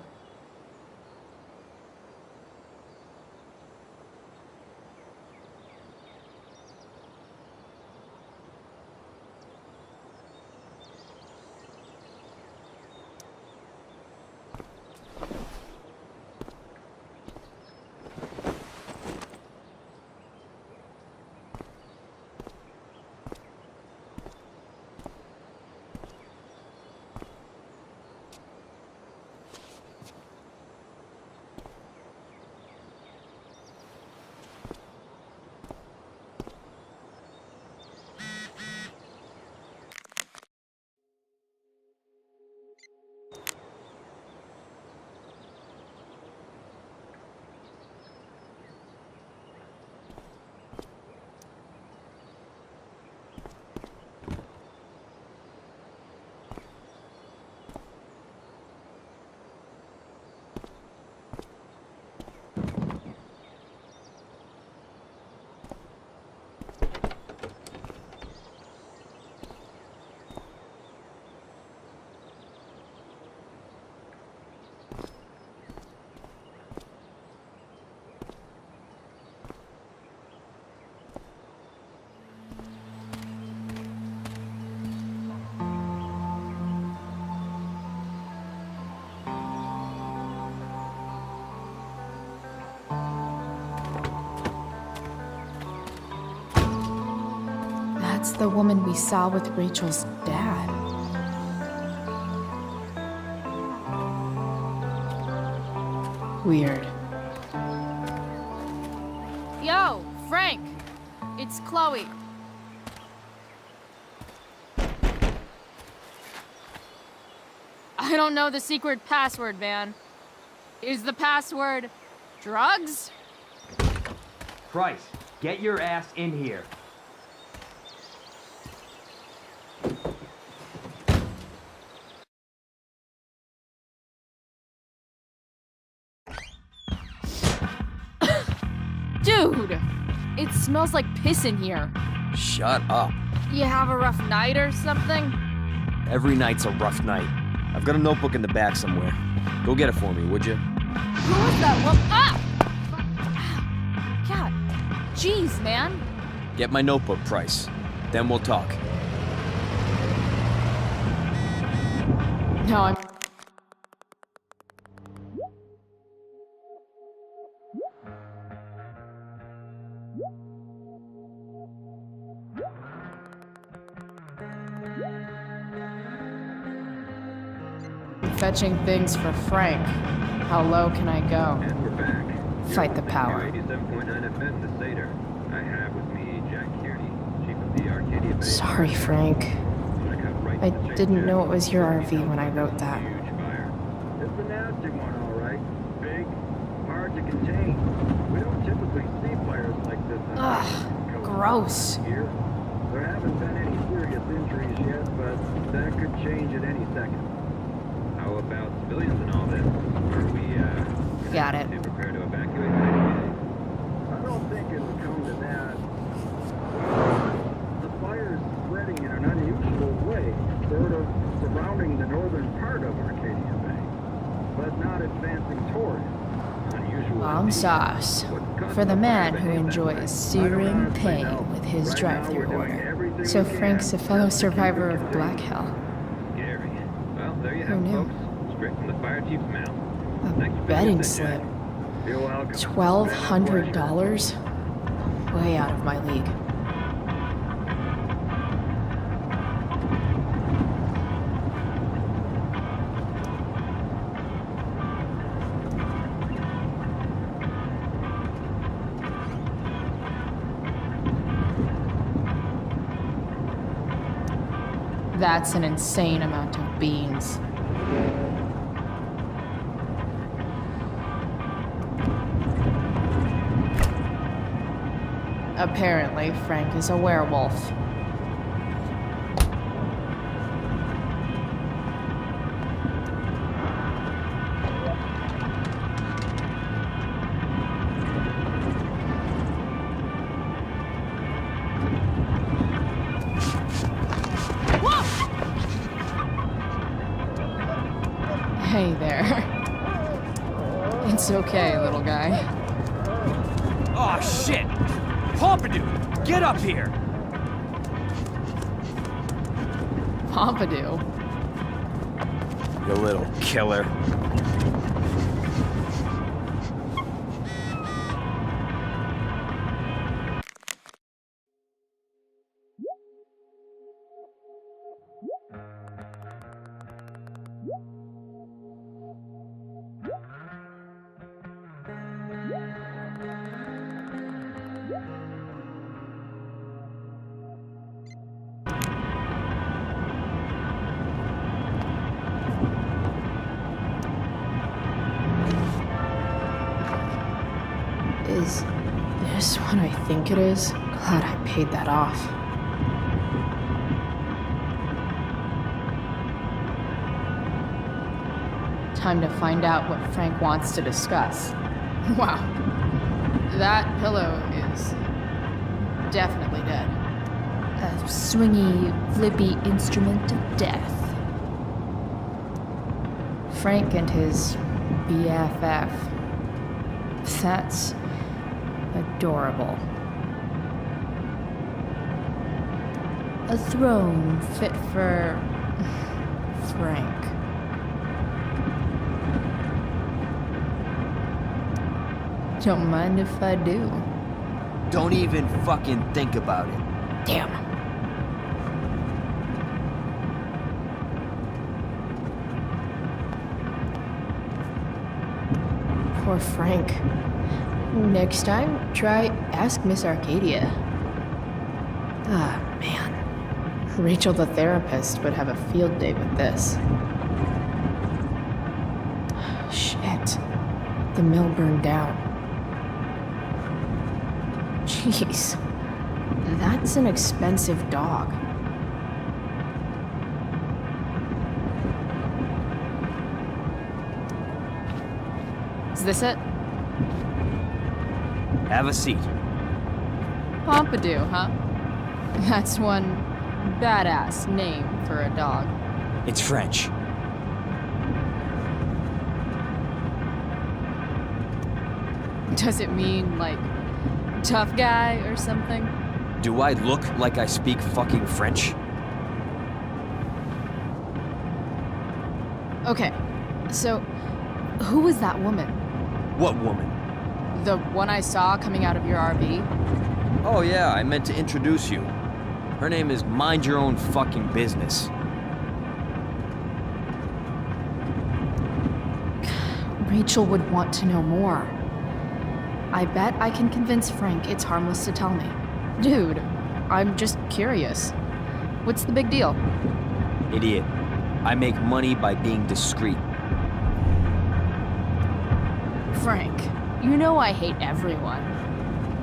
That's the woman we saw with Rachel's dad. Weird. Yo, Frank! It's Chloe. I don't know the secret password, man. Is the password drugs? Price, get your ass in here. Dude! It smells like piss in here. Shut up. You have a rough night or something? Every night's a rough night. I've got a notebook in the back somewhere. Go get it for me, would you? Who was that? Well, God. Jeez, man. Get my notebook, Price. Then we'll talk. No, I'm... Fetching things for Frank. How low can I go? And we're back. Fight the power. 87.9 FM, the Seder. I have with me Jack Kearney, chief of the Arcadia Bay. Sorry, Frank. I didn't know it was your RV when I wrote that. Huge fire. It's a nasty one, all right. Big, hard to contain. We don't typically see fires like this. Ugh, gross. Here. There haven't been any serious injuries yet, but that could change at any second. How about civilians and all this? Are we, Got it. prepare to evacuate 90 days? I don't think it'll come to that. The fire's spreading in an unusual way, sort of surrounding the northern part of Arcadia Bay, but not advancing toward it. Unusual. Bomb sauce. For the man who enjoys searing pain with his drive-thru order. So Frank's a fellow survivor of Black Hell. Scary. Well, there you Who have it, knew? folks. Straight from the fire chief's mouth. A betting slip. You're welcome. $1,200? Way out of my league. That's an insane amount of beans. Apparently, Frank is a werewolf. Hey there. It's okay, little guy. Aw, shit! Pompidou, get up here! Pompidou? You little killer. Is this what I think it is? Glad I paid that off. Time to find out what Frank wants to discuss. Wow. That pillow is definitely dead. A swingy, flippy instrument of death. Frank and his BFF. That's adorable. A throne fit for Frank. Don't mind if I do. Don't even fucking think about it. Damn. Poor Frank. Next time, try ask Miss Arcadia. Ah, man. Rachel the therapist would have a field day with this. Shit. The mill burned down. Jeez. That's an expensive dog. Is this it? Have a seat. Pompidou, huh? That's one badass name for a dog. It's French. Does it mean, like, tough guy or something? Do I look like I speak fucking French? Okay, so who was that woman? What woman? The one I saw coming out of your RV? Oh yeah, I meant to introduce you. Her name is Mind Your Own Fucking Business. Rachel would want to know more. I bet I can convince Frank it's harmless to tell me. Dude, I'm just curious. What's the big deal? Idiot. I make money by being discreet. Frank, you know I hate everyone.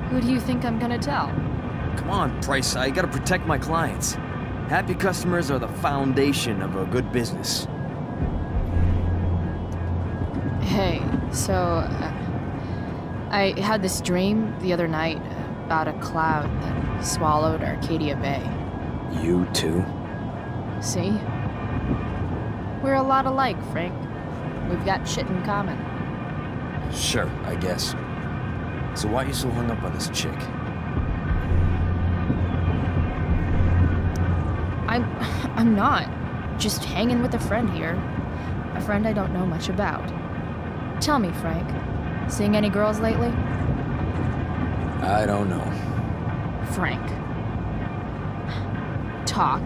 Who do you think I'm gonna tell? Come on, Price, I gotta protect my clients. Happy customers are the foundation of a good business. Hey, so, I had this dream the other night about a cloud that swallowed Arcadia Bay. You too? See? We're a lot alike, Frank. We've got shit in common. Sure, I guess. So why are you so hung up on this chick? I'm not. Just hanging with a friend here. A friend I don't know much about. Tell me, Frank. Seeing any girls lately? I don't know. Frank. Talk,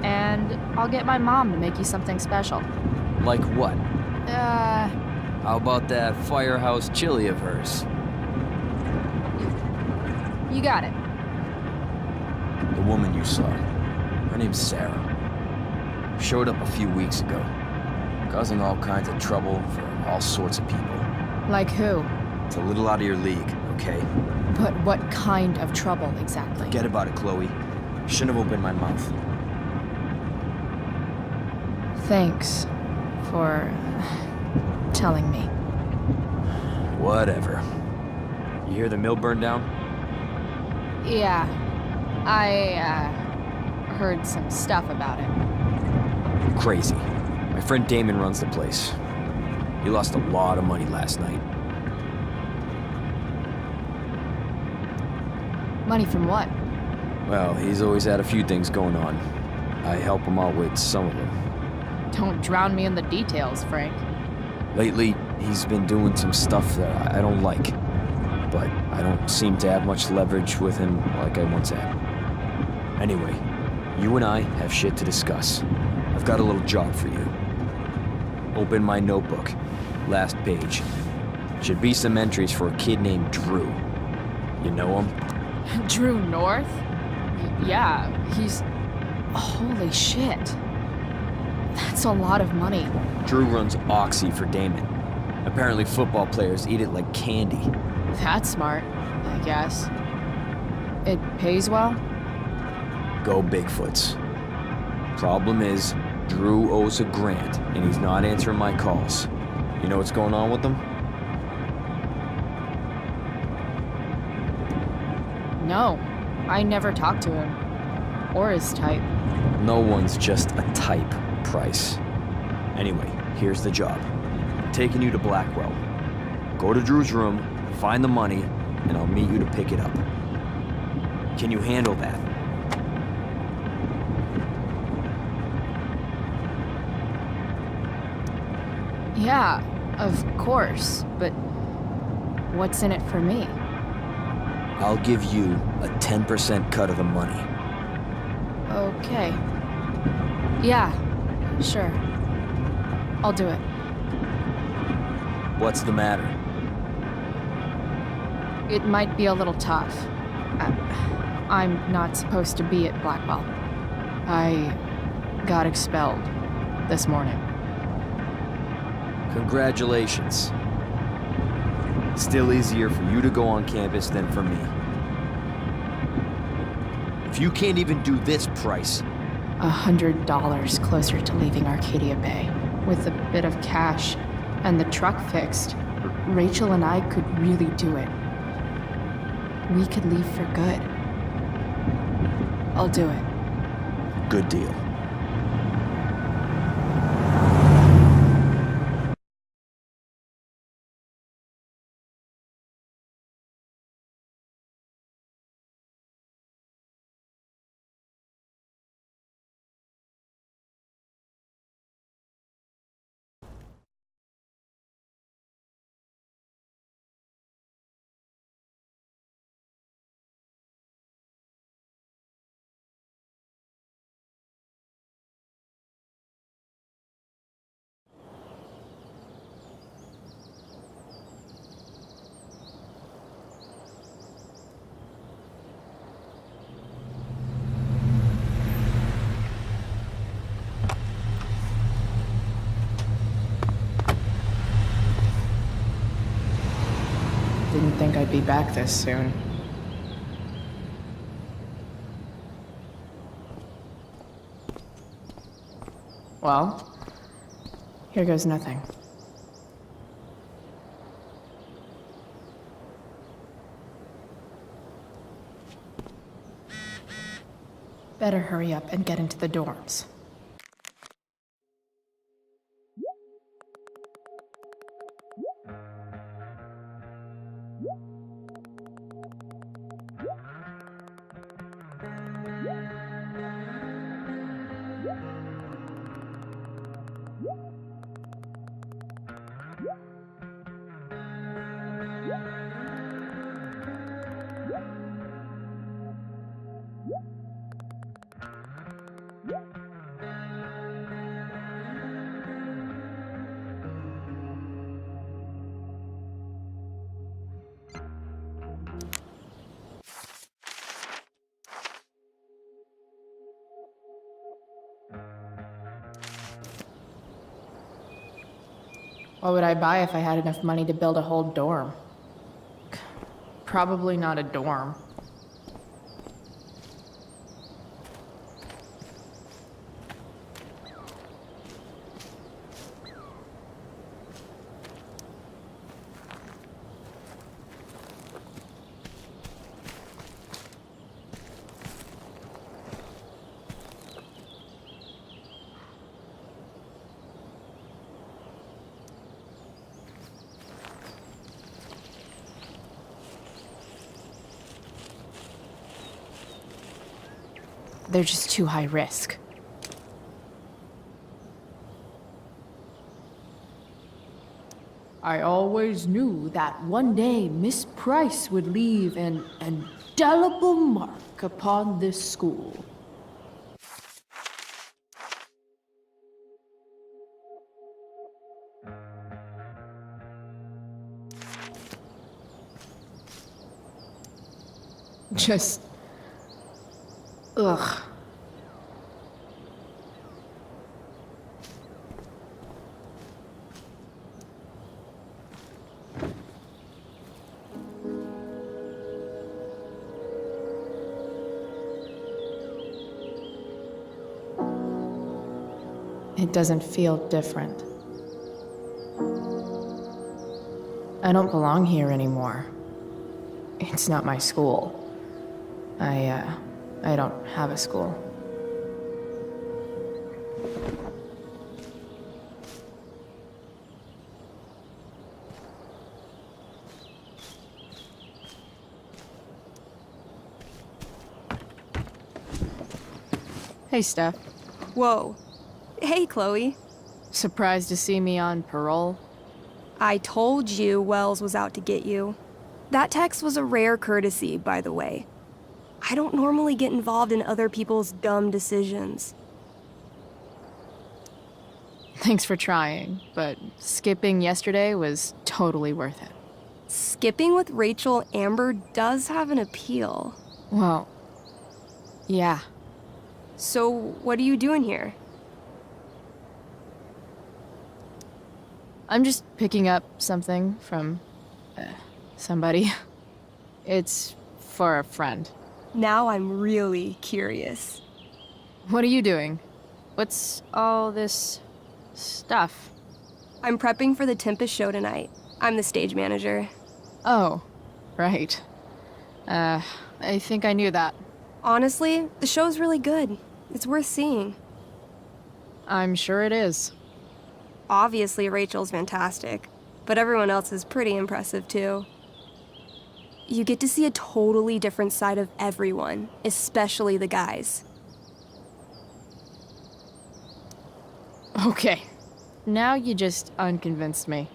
and I'll get my mom to make you something special. Like what? How about that firehouse chili of hers? You got it. The woman you saw. Her name's Sarah. Showed up a few weeks ago, causing all kinds of trouble for all sorts of people. Like who? It's a little out of your league, okay? But what kind of trouble exactly? Forget about it, Chloe. Shouldn't have opened my mouth. Thanks for telling me. Whatever. You hear the mill burned down? Yeah. I, heard some stuff about it. Crazy. My friend Damon runs the place. He lost a lot of money last night. Money from what? Well, he's always had a few things going on. I help him out with some of them. Don't drown me in the details, Frank. Lately, he's been doing some stuff that I don't like. But I don't seem to have much leverage with him like I once had. Anyway, you and I have shit to discuss. I've got a little job for you. Open my notebook. Last page. Should be some entries for a kid named Drew. You know him? Drew North? Yeah, he's... Holy shit. That's a lot of money. Drew runs Oxy for Damon. Apparently football players eat it like candy. That's smart, I guess. It pays well? Go Bigfoots. Problem is, Drew owes a grant, and he's not answering my calls. You know what's going on with him? No, I never talked to him. Or his type. No one's just a type, Price. Anyway, here's the job. I'm taking you to Blackwell. Go to Drew's room, find the money, and I'll meet you to pick it up. Can you handle that? Yeah, of course, but what's in it for me? I'll give you a 10% cut of the money. Okay. Yeah, sure. I'll do it. What's the matter? It might be a little tough. I'm not supposed to be at Blackwell. I got expelled this morning. Congratulations. Still easier for you to go on campus than for me. If you can't even do this, Price... $100 closer to leaving Arcadia Bay. With a bit of cash and the truck fixed, Rachel and I could really do it. We could leave for good. I'll do it. Good deal. Didn't think I'd be back this soon. Well, here goes nothing. Better hurry up and get into the dorms. What would I buy if I had enough money to build a whole dorm? Probably not a dorm. They're just too high risk. I always knew that one day Miss Price would leave an indelible mark upon this school. Just... ugh. It doesn't feel different. I don't belong here anymore. It's not my school. I don't have a school. Hey, Steph. Whoa. Hey, Chloe. Surprised to see me on parole? I told you Wells was out to get you. That text was a rare courtesy, by the way. I don't normally get involved in other people's dumb decisions. Thanks for trying, but skipping yesterday was totally worth it. skipping with Rachel Amber does have an appeal. Well, yeah. So, what are you doing here? I'm just picking up something from somebody. It's for a friend. Now I'm really curious. What are you doing? What's all this stuff? I'm prepping for the Tempest show tonight. I'm the stage manager. Oh, right. I think I knew that. Honestly, the show's really good. It's worth seeing. I'm sure it is. Obviously, Rachel's fantastic, but everyone else is pretty impressive too. You get to see a totally different side of everyone, especially the guys. Okay. Now you just unconvinced me.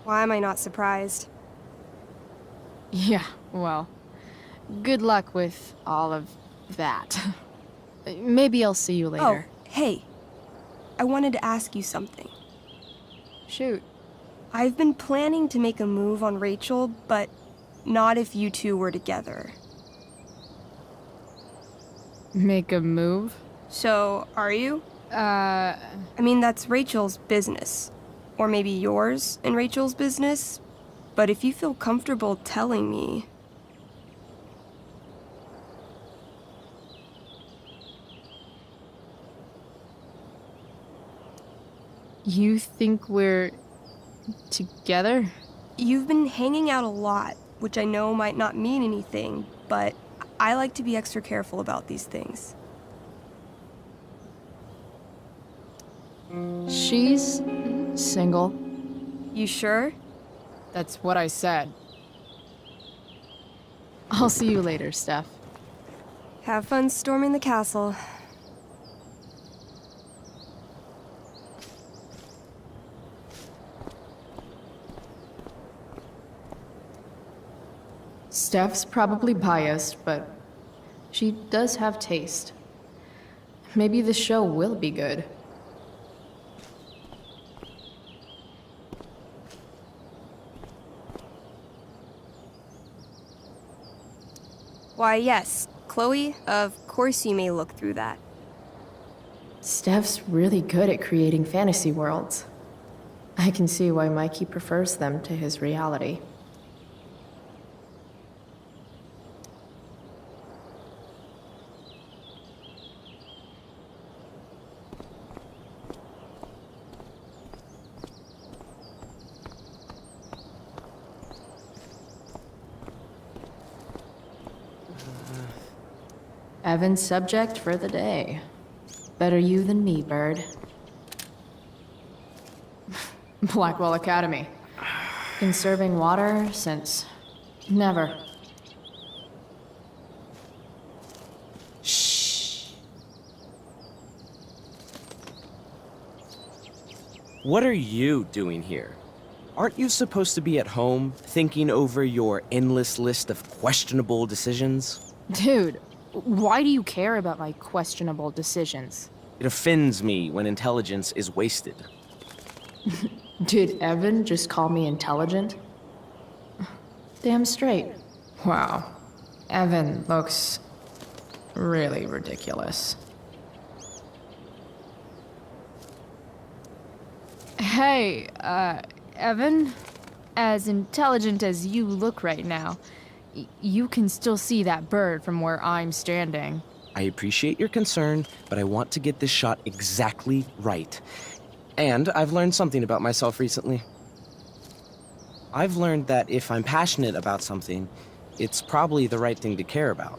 Why am I not surprised? Yeah, well, good luck with all of that. Maybe I'll see you later. Oh, hey. I wanted to ask you something. Shoot. I've been planning to make a move on Rachel, but not if you two were together. Make a move? So, are you? I mean, that's Rachel's business. Or maybe yours and Rachel's business. But if you feel comfortable telling me... You think we're together? You've been hanging out a lot, which I know might not mean anything, but I like to be extra careful about these things. She's single. You sure? That's what I said. I'll see you later, Steph. Have fun storming the castle. Steph's probably biased, but she does have taste. Maybe the show will be good. Why, yes. Chloe, of course you may look through that. Steph's really good at creating fantasy worlds. I can see why Mikey prefers them to his reality. Evan's subject for the day. Better you than me, Bird. Blackwell Academy. Conserving water since never. Shh. What are you doing here? Aren't you supposed to be at home, thinking over your endless list of questionable decisions? Dude, why do you care about my questionable decisions? It offends me when intelligence is wasted. Did Evan just call me intelligent? Damn straight. Wow. Evan looks really ridiculous. Hey, Evan? As intelligent as you look right now, you can still see that bird from where I'm standing. I appreciate your concern, but I want to get this shot exactly right. And I've learned something about myself recently. I've learned that if I'm passionate about something, it's probably the right thing to care about.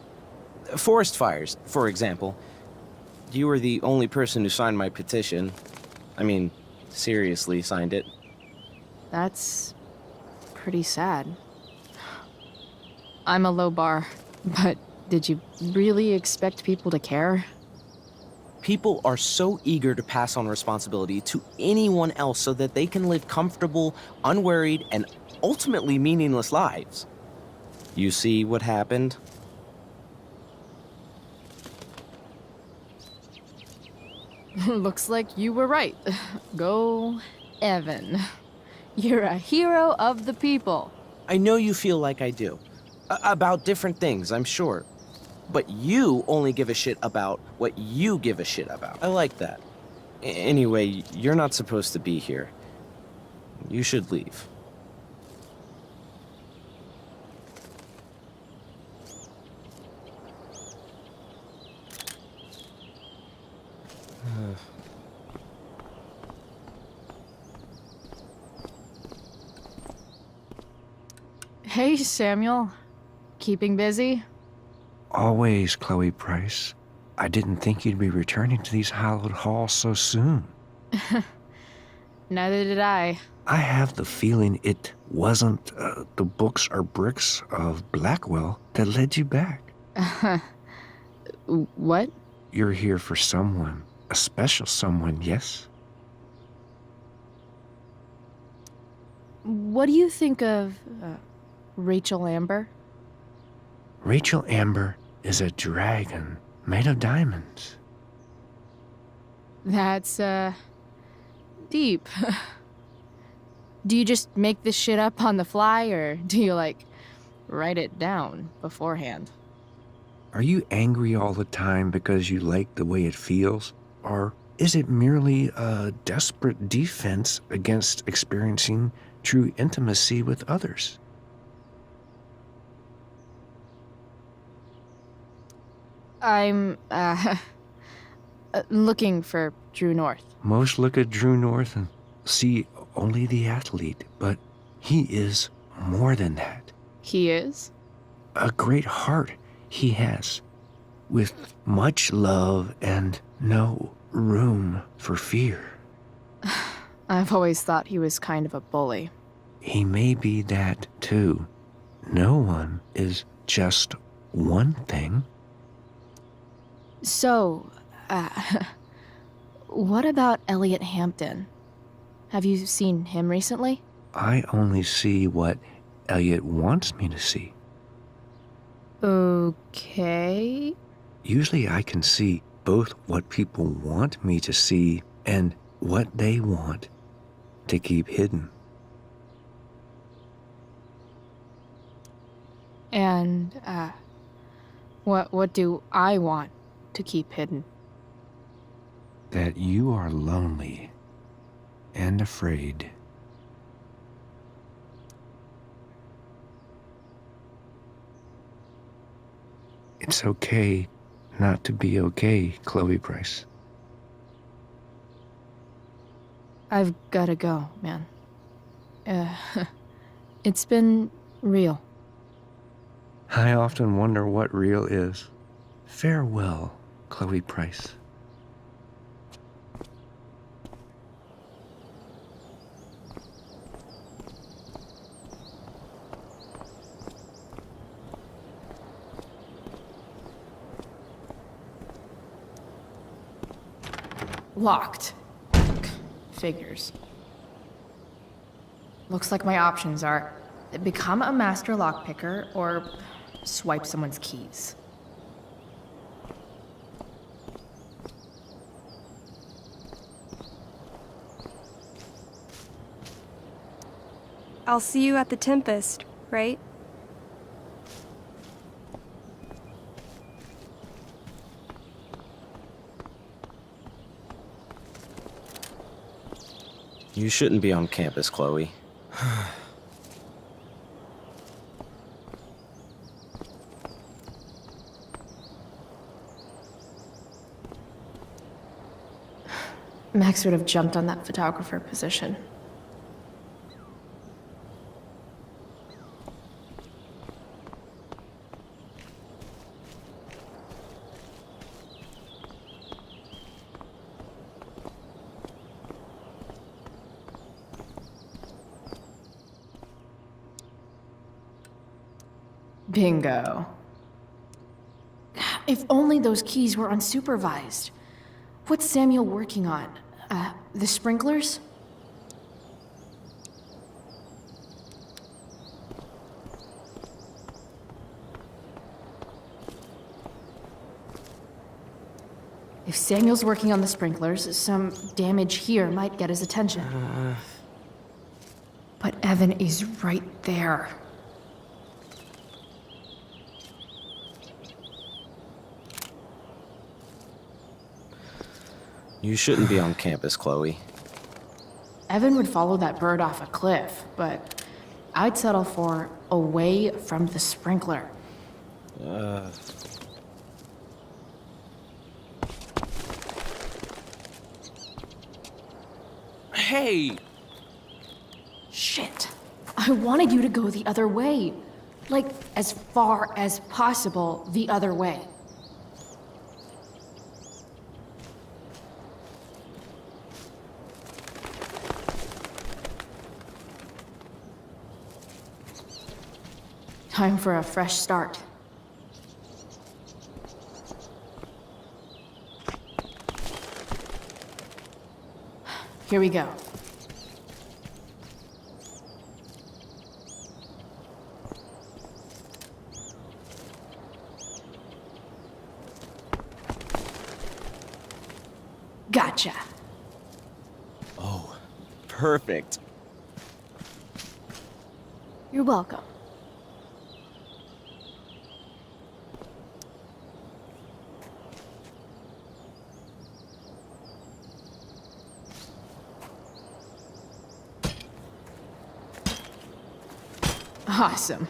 Forest fires, for example. You were the only person who signed my petition. I mean, seriously signed it. That's pretty sad. I'm a low bar, but did you really expect people to care? People are so eager to pass on responsibility to anyone else so that they can live comfortable, unworried, and ultimately meaningless lives. You see what happened? Looks like you were right. Go, Evan. You're a hero of the people. I know you feel like I do. About different things, I'm sure. But you only give a shit about what you give a shit about. I like that. Anyway, you're not supposed to be here. You should leave. Hey, Samuel. Keeping busy? Always, Chloe Price. I didn't think you'd be returning to these hallowed halls so soon. Neither did I. I have the feeling it wasn't the books or bricks of Blackwell that led you back. What? You're here for someone, a special someone, yes? What do you think of Rachel Amber? Rachel Amber is a dragon made of diamonds. That's, deep. Do you just make this shit up on the fly, or do you, like, write it down beforehand? Are you angry all the time because you like the way it feels? Or is it merely a desperate defense against experiencing true intimacy with others? I'm, looking for Drew North. Most look at Drew North and see only the athlete, but he is more than that. He is? A great heart he has, with much love and no room for fear. I've always thought he was kind of a bully. He may be that too. No one is just one thing. So, what about Elliot Hampton? Have you seen him recently? I only see what Elliot wants me to see. Okay. Usually I can see both what people want me to see and what they want to keep hidden. And, what do I want to keep hidden? That you are lonely and afraid. It's okay not to be okay, Chloe Price. I've gotta go, man. It's been real. I often wonder what real is. Farewell, Chloe Price. Locked. Figures. Looks like my options are become a master lockpicker or swipe someone's keys. I'll see you at the Tempest, right? You shouldn't be on campus, Chloe. Max would have jumped on that photographer position. Bingo. If only those keys were unsupervised. What's Samuel working on? The sprinklers? If Samuel's working on the sprinklers, some damage here might get his attention. But Evan is right there. You shouldn't be on campus, Chloe. Evan would follow that bird off a cliff, but I'd settle for away from the sprinkler. Hey! Shit. I wanted you to go the other way. Like, as far as possible the other way. Time for a fresh start. Here we go. Gotcha. Oh, perfect. You're welcome. Awesome.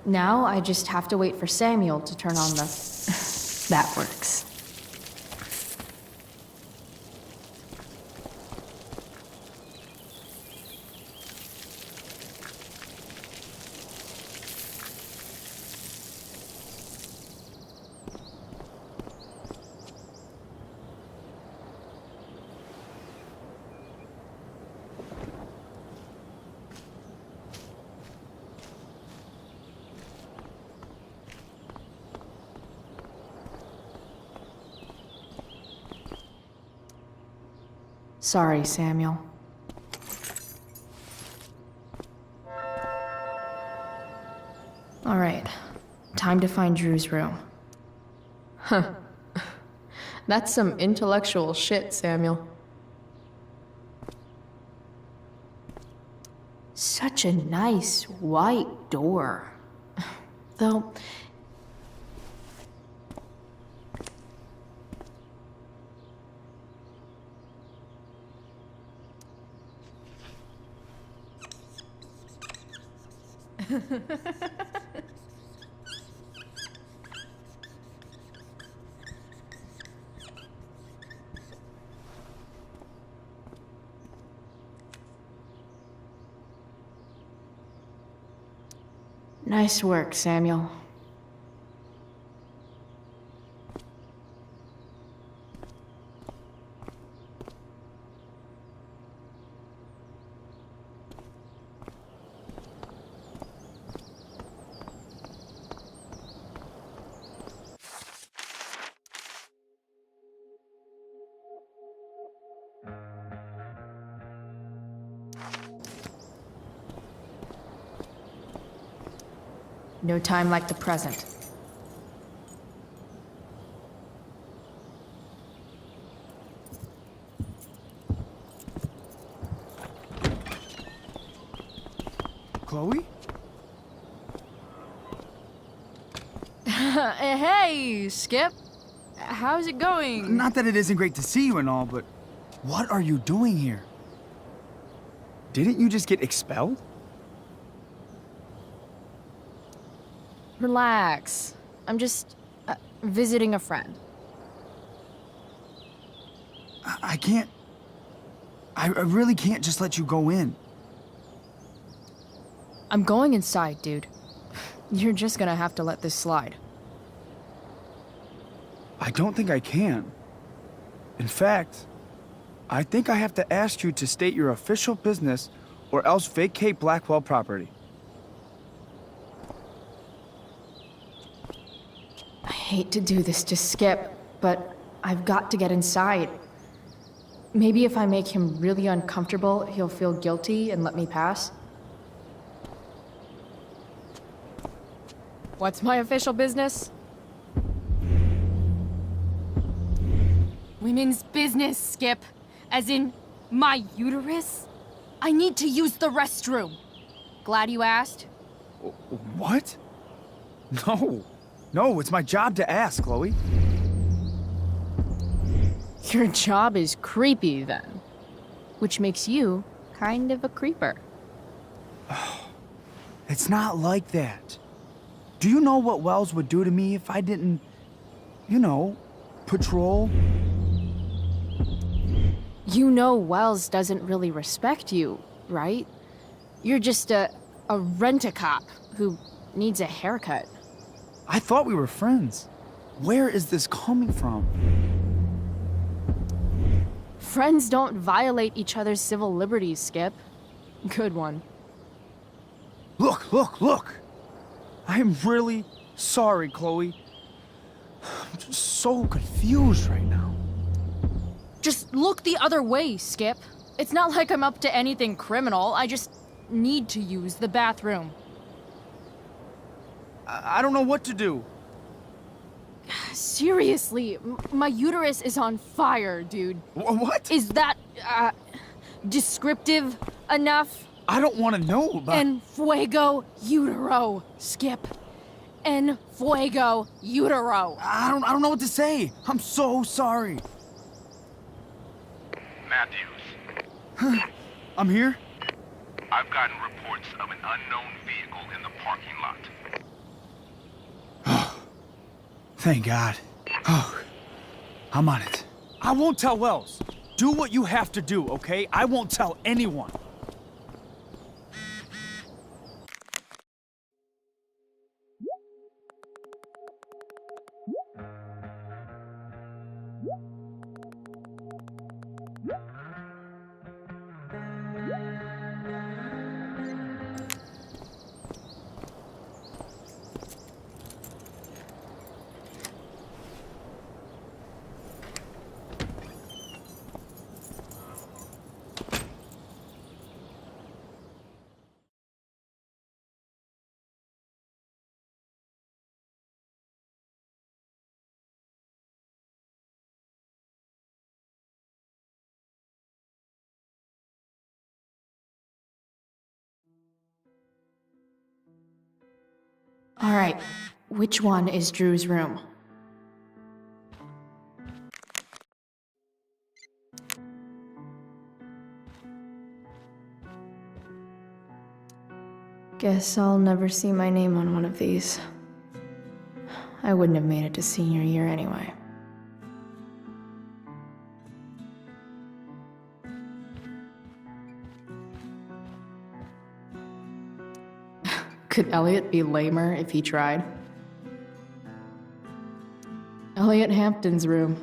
Now I just have to wait for Samuel to turn on the... That works. Sorry, Samuel. All right, time to find Drew's room. Huh. That's some intellectual shit, Samuel. Such a nice white door. Though... Nice work, Samuel. No time like the present. Chloe? Hey, Skip. How's it going? Not that it isn't great to see you and all, but what are you doing here? Didn't you just get expelled? Relax. I'm just visiting a friend. I can't... I really can't just let you go in. I'm going inside, dude. You're just gonna have to let this slide. I don't think I can. In fact, I think I have to ask you to state your official business or else vacate Blackwell property. I hate to do this to Skip, but I've got to get inside. Maybe if I make him really uncomfortable, he'll feel guilty and let me pass. What's my official business? Women's business, Skip. As in, my uterus? I need to use the restroom. Glad you asked. What? No. No, it's my job to ask, Chloe. Your job is creepy then. Which makes you kind of a creeper. It's not like that. Do you know what Wells would do to me if I didn't, you know, patrol? You know Wells doesn't really respect you, right? You're just a rent-a-cop who needs a haircut. I thought we were friends. Where is this coming from? Friends don't violate each other's civil liberties, Skip. Good one. Look! I am really sorry, Chloe. I'm just so confused right now. Just look the other way, Skip. It's not like I'm up to anything criminal. I just need to use the bathroom. I don't know what to do. Seriously, my uterus is on fire, dude. What? Is that, descriptive enough? I don't want to know about... En fuego utero, Skip. En fuego utero. I don't know what to say. I'm so sorry. Matthews. I'm here? I've gotten reports of an unknown vehicle in the parking lot. Thank God. Oh, I'm on it. I won't tell Wells. Do what you have to do, okay? I won't tell anyone. All right, which one is Drew's room? Guess I'll never see my name on one of these. I wouldn't have made it to senior year anyway. Could Elliot be lamer if he tried? Elliot Hampton's room.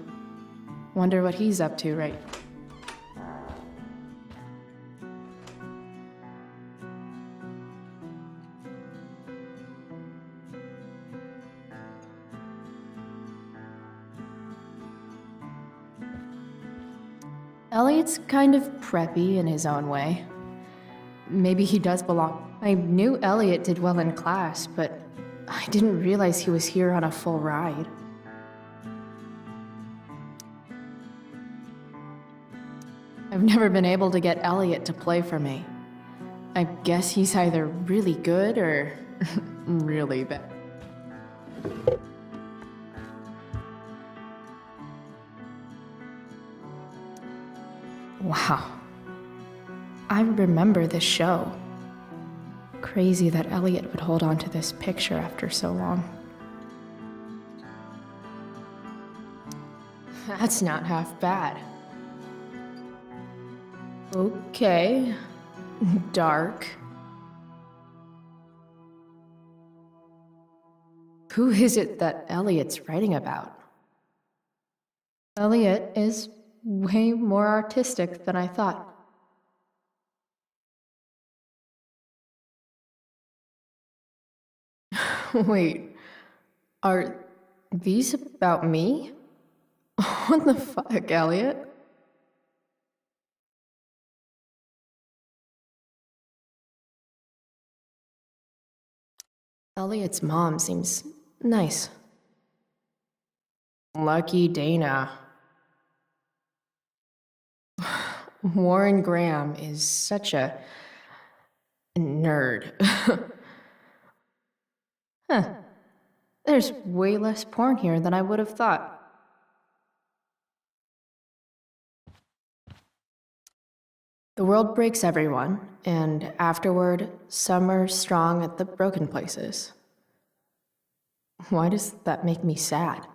Wonder what he's up to right. Elliot's kind of preppy in his own way. Maybe he does belong. I knew Elliot did well in class, but I didn't realize he was here on a full ride. I've never been able to get Elliot to play for me. I guess he's either really good or really bad. Wow. I remember this show. Crazy that Elliot would hold on to this picture after so long. That's not half bad. Okay. Dark. Who is it that Elliot's writing about? Elliot is way more artistic than I thought. Wait, are these about me? What the fuck, Elliot? Elliot's mom seems nice. Lucky Dana. Warren Graham is such a nerd. Huh. There's way less porn here than I would have thought. world breaks everyone, and afterward, some are strong at the broken places. Why does that make me sad?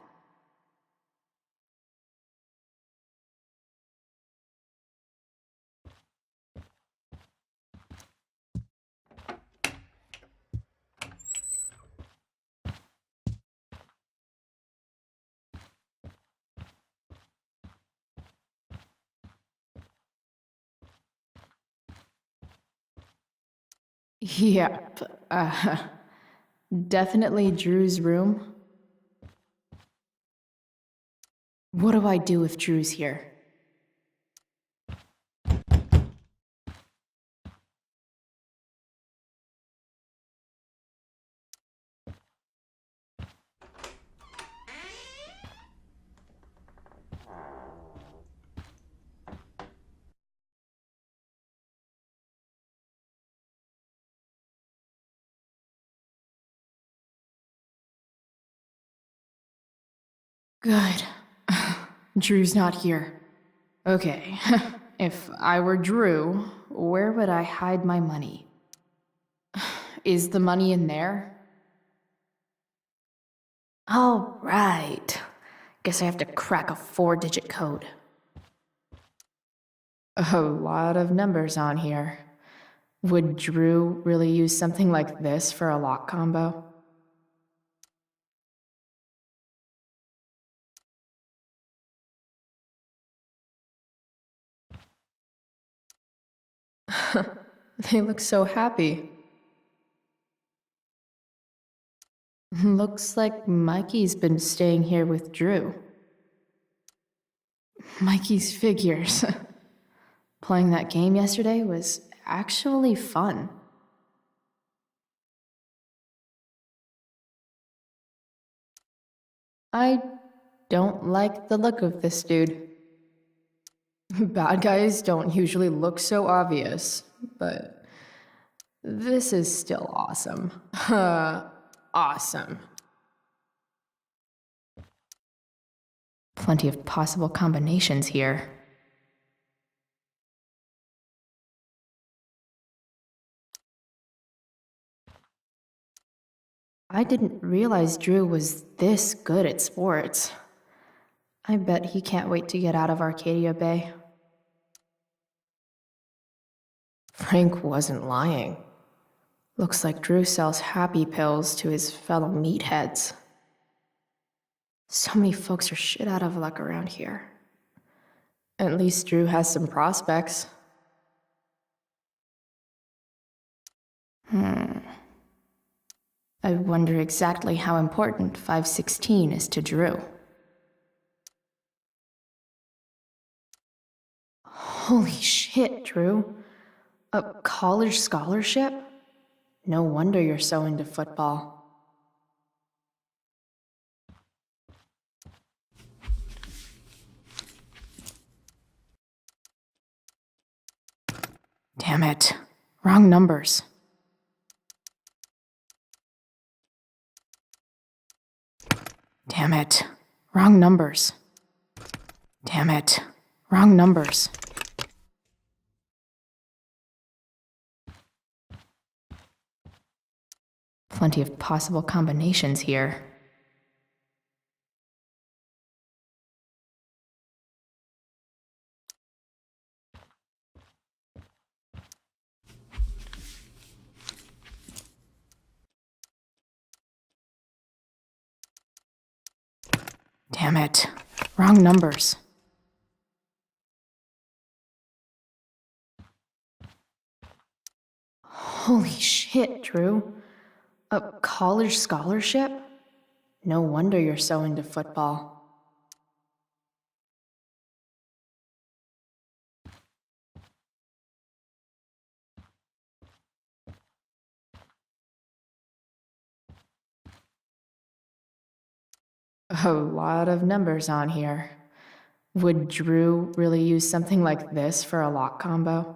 Yep, definitely Drew's room. What do I do if Drew's here? Good. Drew's not here. Okay, if I were Drew, where would I hide my money? Is the money in there? Oh, right. Guess I have to crack a 4-digit code. A lot of numbers on here. Would Drew really use something like this for a lock combo? They look so happy. Looks like Mikey's been staying here with Drew. Mikey's figures. Playing that game yesterday was actually fun. I don't like the look of this dude. Bad guys don't usually look so obvious, but this is still awesome. Awesome. Plenty of possible combinations here. I didn't realize Drew was this good at sports. I bet he can't wait to get out of Arcadia Bay. Frank wasn't lying. Looks like Drew sells happy pills to his fellow meatheads. So many folks are shit out of luck around here. At least Drew has some prospects. I wonder exactly how important 516 is to Drew. Holy shit, Drew. A college scholarship? No wonder you're so into football. Damn it. Wrong numbers. Damn it. Wrong numbers. Damn it. Wrong numbers. Plenty of possible combinations here. Damn it. Wrong numbers. Holy shit, Drew. A college scholarship? No wonder you're so into football. A lot of numbers on here. Would Drew really use something like this for a lock combo?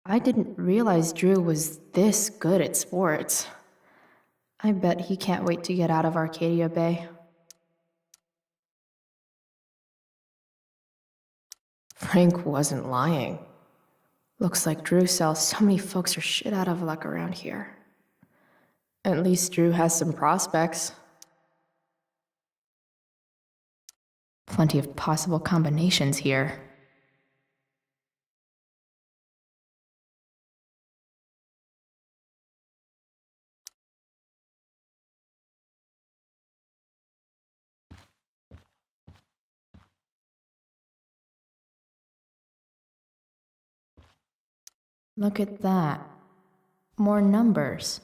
I didn't realize Drew was this good at sports. I bet he can't wait to get out of Arcadia Bay. Frank wasn't lying. Looks like Drew sells so many folks are shit out of luck around here. At least Drew has some prospects. Plenty of possible combinations here. Look at that. More numbers.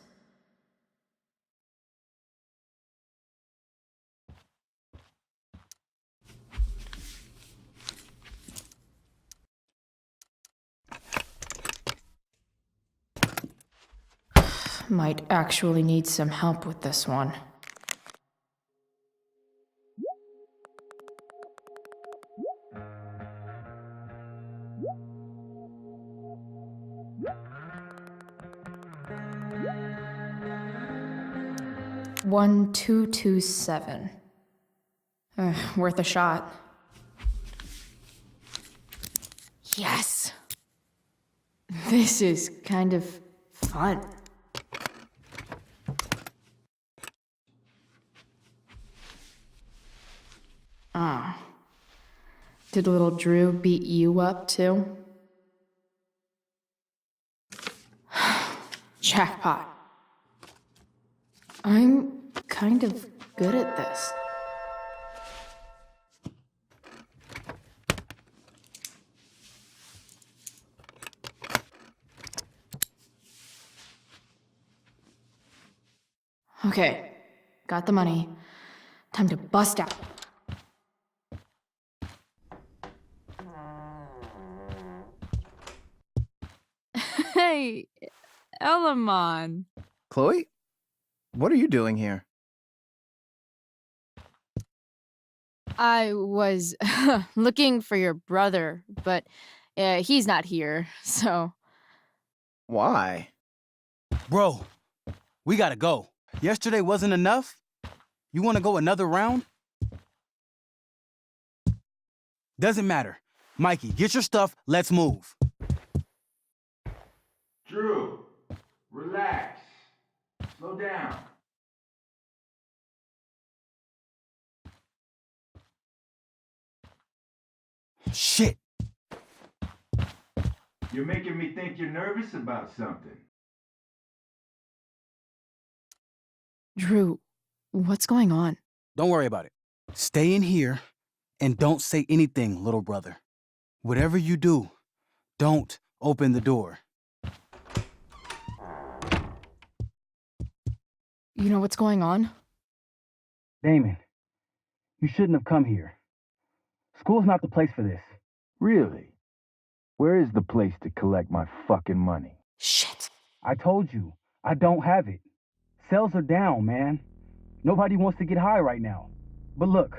Might actually need some help with this one. One, 227. Worth a shot. Yes! This is kind of fun. Ah. Did little Drew beat you up too? Jackpot. I'm kind of good at this. Okay, got the money. Time to bust out. Hey, Elamon. Chloe? What are you doing here? I was looking for your brother, but he's not here, so... Why? Bro, we gotta go. Yesterday wasn't enough? You wanna go another round? Doesn't matter. Mikey, get your stuff, let's move. Drew, relax. Slow down. Shit. You're making me think you're nervous about something. Drew, what's going on? Don't worry about it. Stay in here and don't say anything, little brother. Whatever you do, don't open the door. You know what's going on? Damon, you shouldn't have come here. School's not the place for this. Really? Where is the place to collect my fucking money? Shit. I told you, I don't have it. Sales are down, man. Nobody wants to get high right now. But look,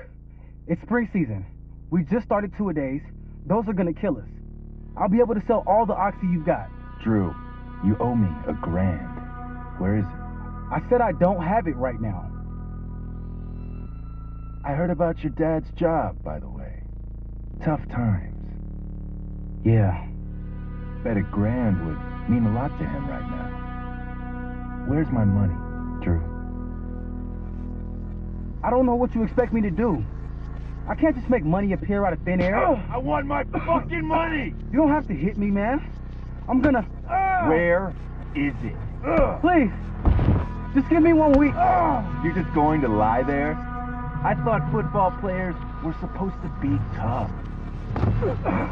it's spring season. We just started 2-a-days. Those are gonna kill us. I'll be able to sell all the oxy you've got. Drew, you owe me $1,000. Where is it? I said I don't have it right now. I heard about your dad's job, by the way. Tough times. Yeah. Bet $1,000 would mean a lot to him right now. Where's my money, Drew? I don't know what you expect me to do. I can't just make money appear out of thin air. I want my fucking money! You don't have to hit me, man. I'm gonna... Where is it? Please, just give me 1 week. You're just going to lie there? I thought football players were supposed to be tough.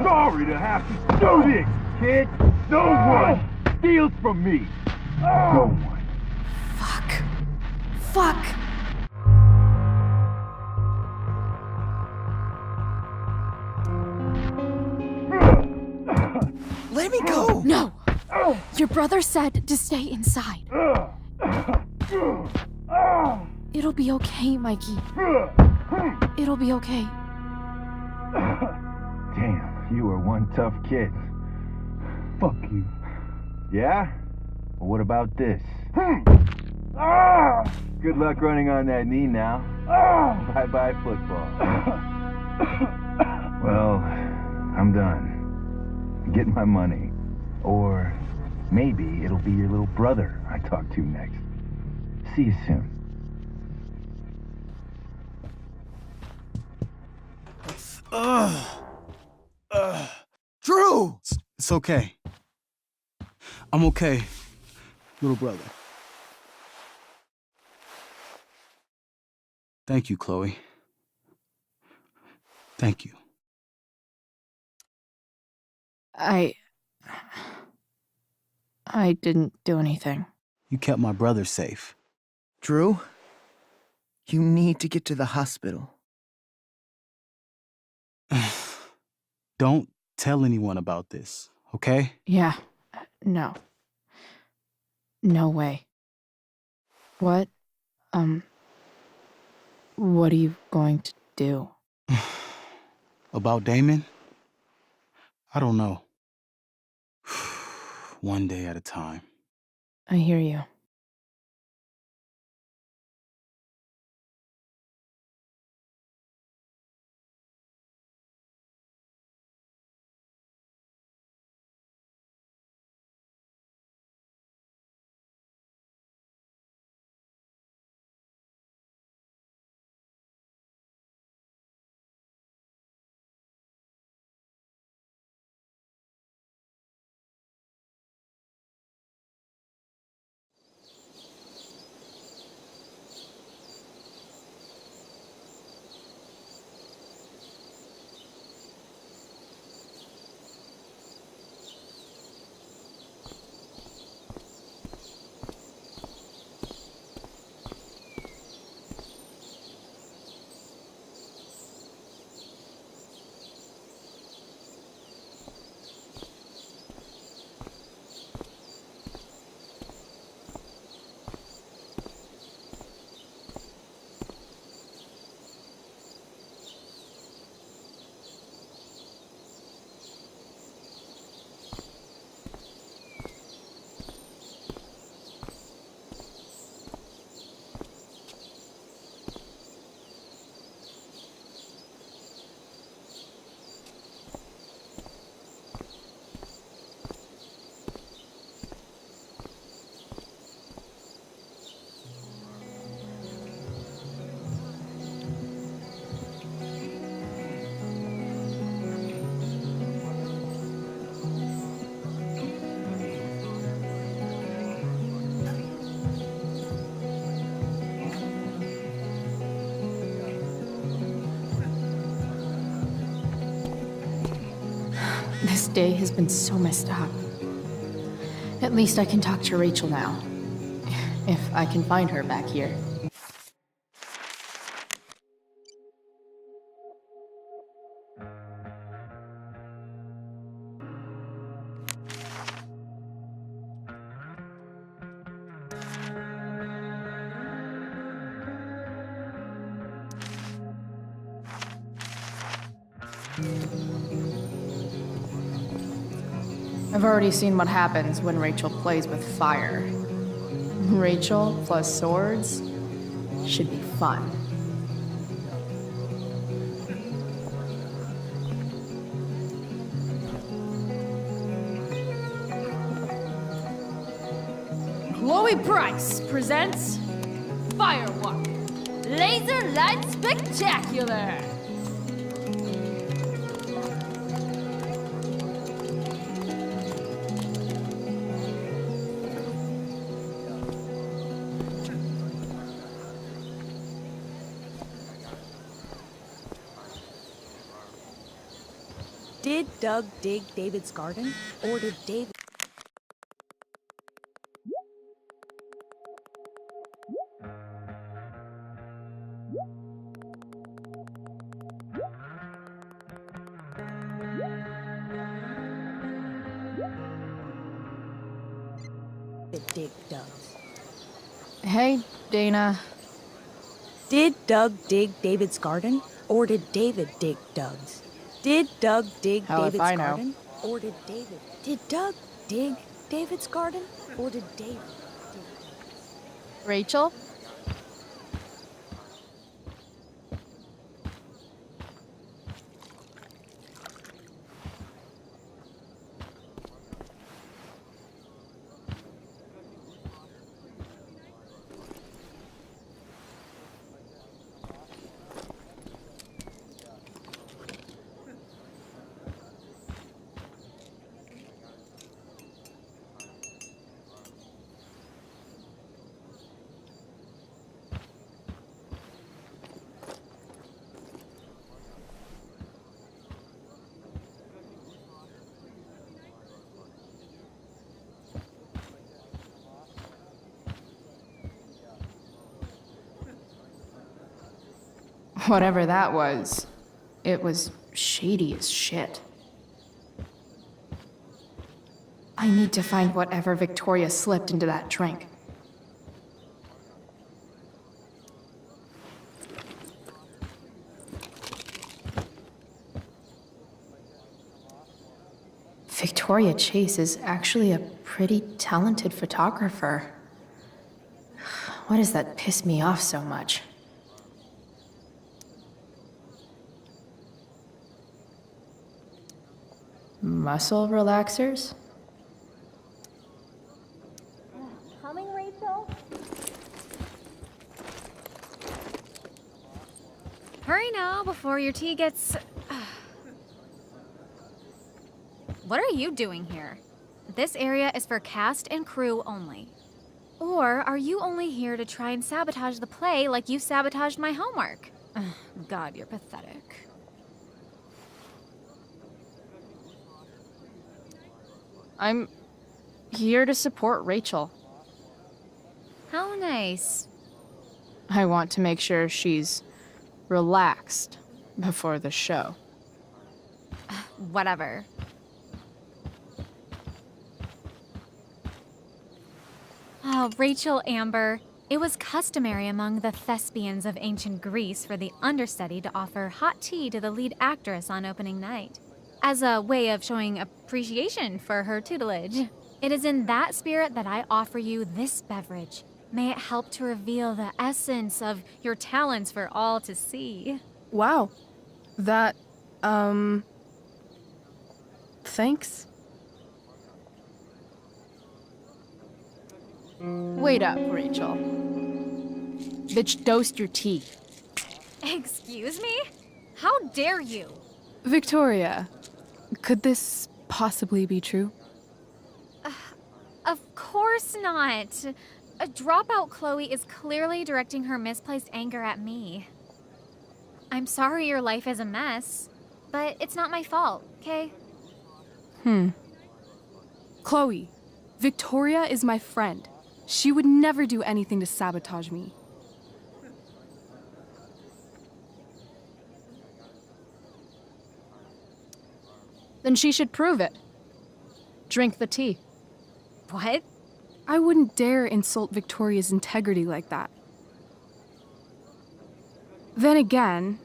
Sorry to have to do this, kid. No one steals from me. No one. Fuck. Fuck! Let me go! No! Your brother said to stay inside. It'll be okay, Mikey. It'll be okay. Damn, you are one tough kid. Fuck you. Yeah? Well, what about this? Good luck running on that knee now. Bye-bye football. Well, I'm done. Get my money. Or maybe it'll be your little brother I talk to next. See you soon. Drew! It's okay. I'm okay, little brother. Thank you, Chloe. Thank you. I didn't do anything. You kept my brother safe. Drew, you need to get to the hospital. Don't tell anyone about this, okay? Yeah. No. No way. What are you going to do? About Damon? I don't know. One day at a time. I hear you. This day has been so messed up. At least I can talk to Rachel now. If I can find her back here. I've already seen what happens when Rachel plays with fire. Rachel plus swords should be fun. Chloe Price presents Firewalk Laser Light Spectacular! Did Doug dig David's garden? Or did David... dig Doug's? Hey, Dana. Did Doug dig David's garden? Or did David dig Doug's? Did Doug dig Hell if David's I know. garden? Or did David... Did Doug dig David's garden? Or did David... Rachel? Whatever that was, it was shady as shit. I need to find whatever Victoria slipped into that drink. Victoria Chase is actually a pretty talented photographer. Why does that piss me off so much? Muscle relaxers? Coming, Rachel? Hurry now before your tea gets... What are you doing here? This area is for cast and crew only. Or are you only here to try and sabotage the play like you sabotaged my homework? God, you're pathetic. I'm here to support Rachel. How nice. I want to make sure she's relaxed before the show. Whatever. Oh, Rachel Amber. It was customary among the thespians of ancient Greece for the understudy to offer hot tea to the lead actress on opening night, as a way of showing appreciation for her tutelage. It is in that spirit that I offer you this beverage. May it help to reveal the essence of your talents for all to see. Wow. That, thanks. Wait up, Rachel. Bitch, dosed your tea. Excuse me? How dare you? Victoria, could this possibly be true? Of course not. A dropout Chloe is clearly directing her misplaced anger at me. I'm sorry your life is a mess, but it's not my fault, okay? Chloe, Victoria is my friend. She would never do anything to sabotage me. Then she should prove it. Drink the tea. What? I wouldn't dare insult Victoria's integrity like that. Then again,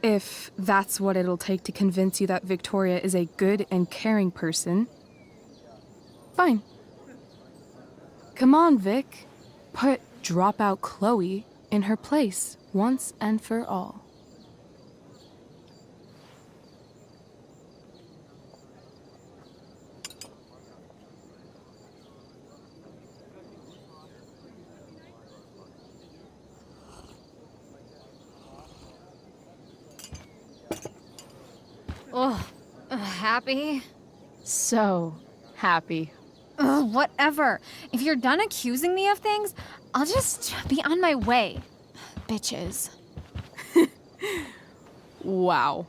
if that's what it'll take to convince you that Victoria is a good and caring person, fine. Come on, Vic. Put dropout Chloe in her place once and for all. Ugh. Happy? So happy. Ugh, whatever. If you're done accusing me of things, I'll just be on my way. Bitches. Wow.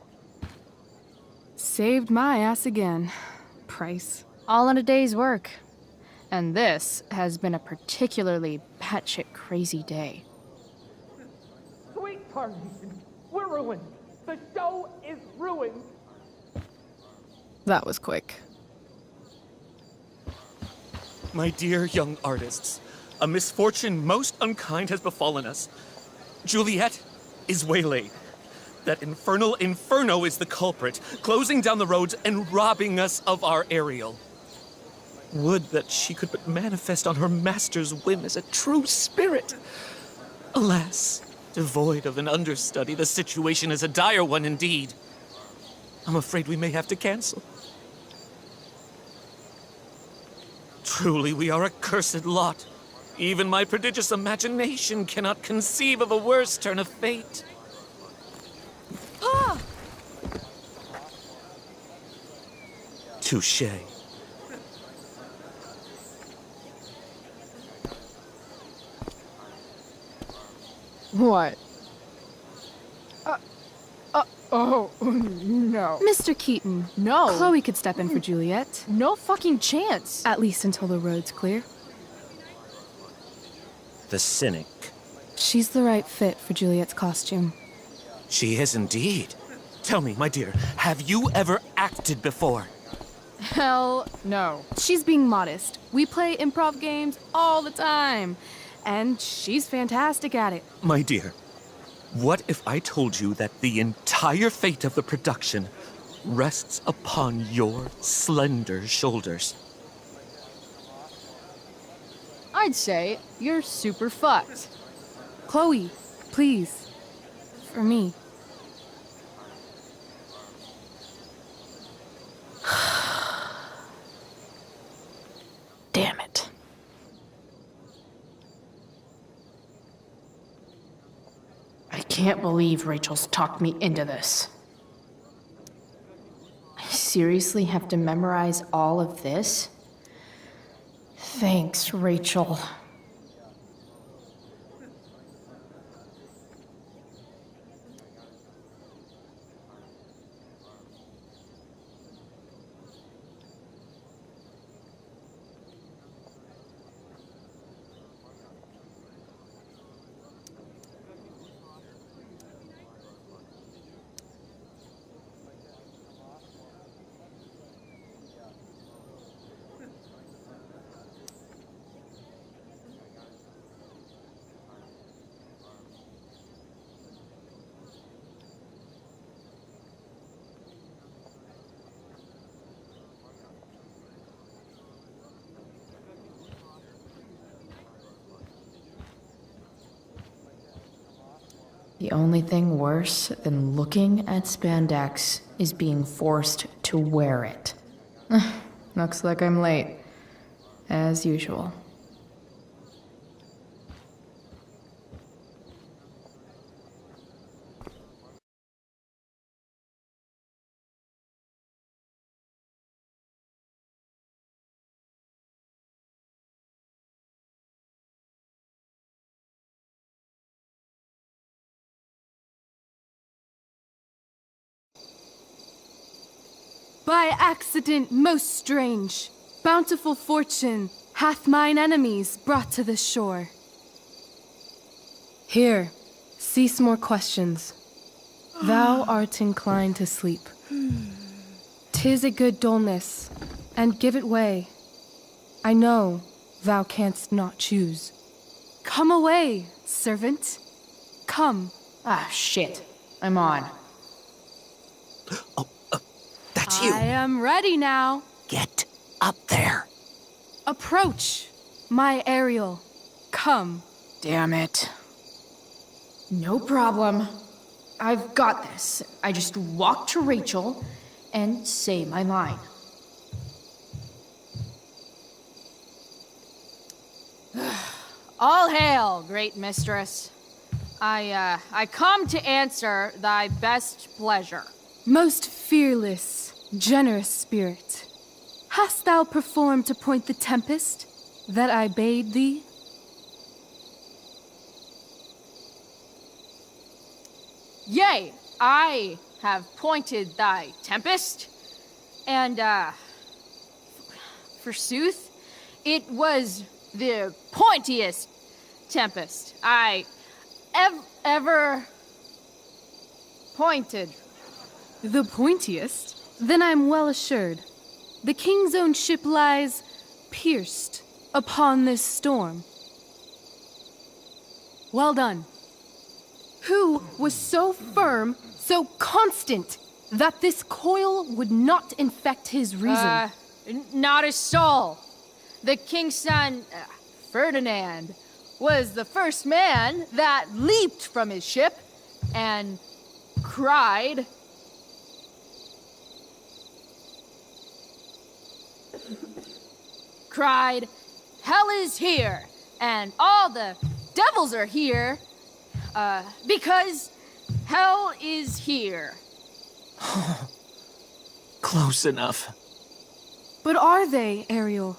Saved my ass again. Price. All in a day's work. And this has been a particularly batshit crazy day. Sweet tarnation, we're ruined. The show is ruined. That was quick. My dear young artists, a misfortune most unkind has befallen us. Juliet is waylaid. That infernal Inferno is the culprit, closing down the roads and robbing us of our Ariel. Would that she could but manifest on her master's whim as a true spirit. Alas, devoid of an understudy, the situation is a dire one indeed. I'm afraid we may have to cancel. Truly, we are a cursed lot. Even my prodigious imagination cannot conceive of a worse turn of fate. Ah! Touché. What? Oh, no. Mr. Keaton. No. Chloe could step in for Juliet. No fucking chance. At least until the road's clear. The cynic. She's the right fit for Juliet's costume. She is indeed. Tell me, my dear, have you ever acted before? Hell no. She's being modest. We play improv games all the time, and she's fantastic at it. My dear, what if I told you that the entire fate of the production rests upon your slender shoulders? I'd say you're super fucked. Chloe, please. For me. Damn it. I can't believe Rachel's talked me into this. I seriously have to memorize all of this? Thanks, Rachel. The only thing worse than looking at spandex is being forced to wear it. Looks like I'm late, as usual. By accident most strange, bountiful fortune hath mine enemies brought to this shore. Here, cease more questions. Thou art inclined to sleep. 'Tis a good dullness, and give it way. I know thou canst not choose. Come away, servant. Come. Ah, shit. I'm on. That's you. I am ready now. Get up there. Approach, my Ariel. Come. Damn it. No problem. I've got this. I just walk to Rachel and say my line. All hail, great mistress. I come to answer thy best pleasure. Most fearless, generous spirit, hast thou performed to point the tempest that I bade thee? Yea, I have pointed thy tempest, and, forsooth, it was the pointiest tempest I ever pointed. The pointiest? Then I'm well assured. The king's own ship lies pierced upon this storm. Well done. Who was so firm, so constant, that this coil would not infect his reason? Not a soul. The king's son, Ferdinand, was the first man that leaped from his ship and cried, "Hell is here, and all the devils are here, because hell is here." Close enough. But are they, Ariel?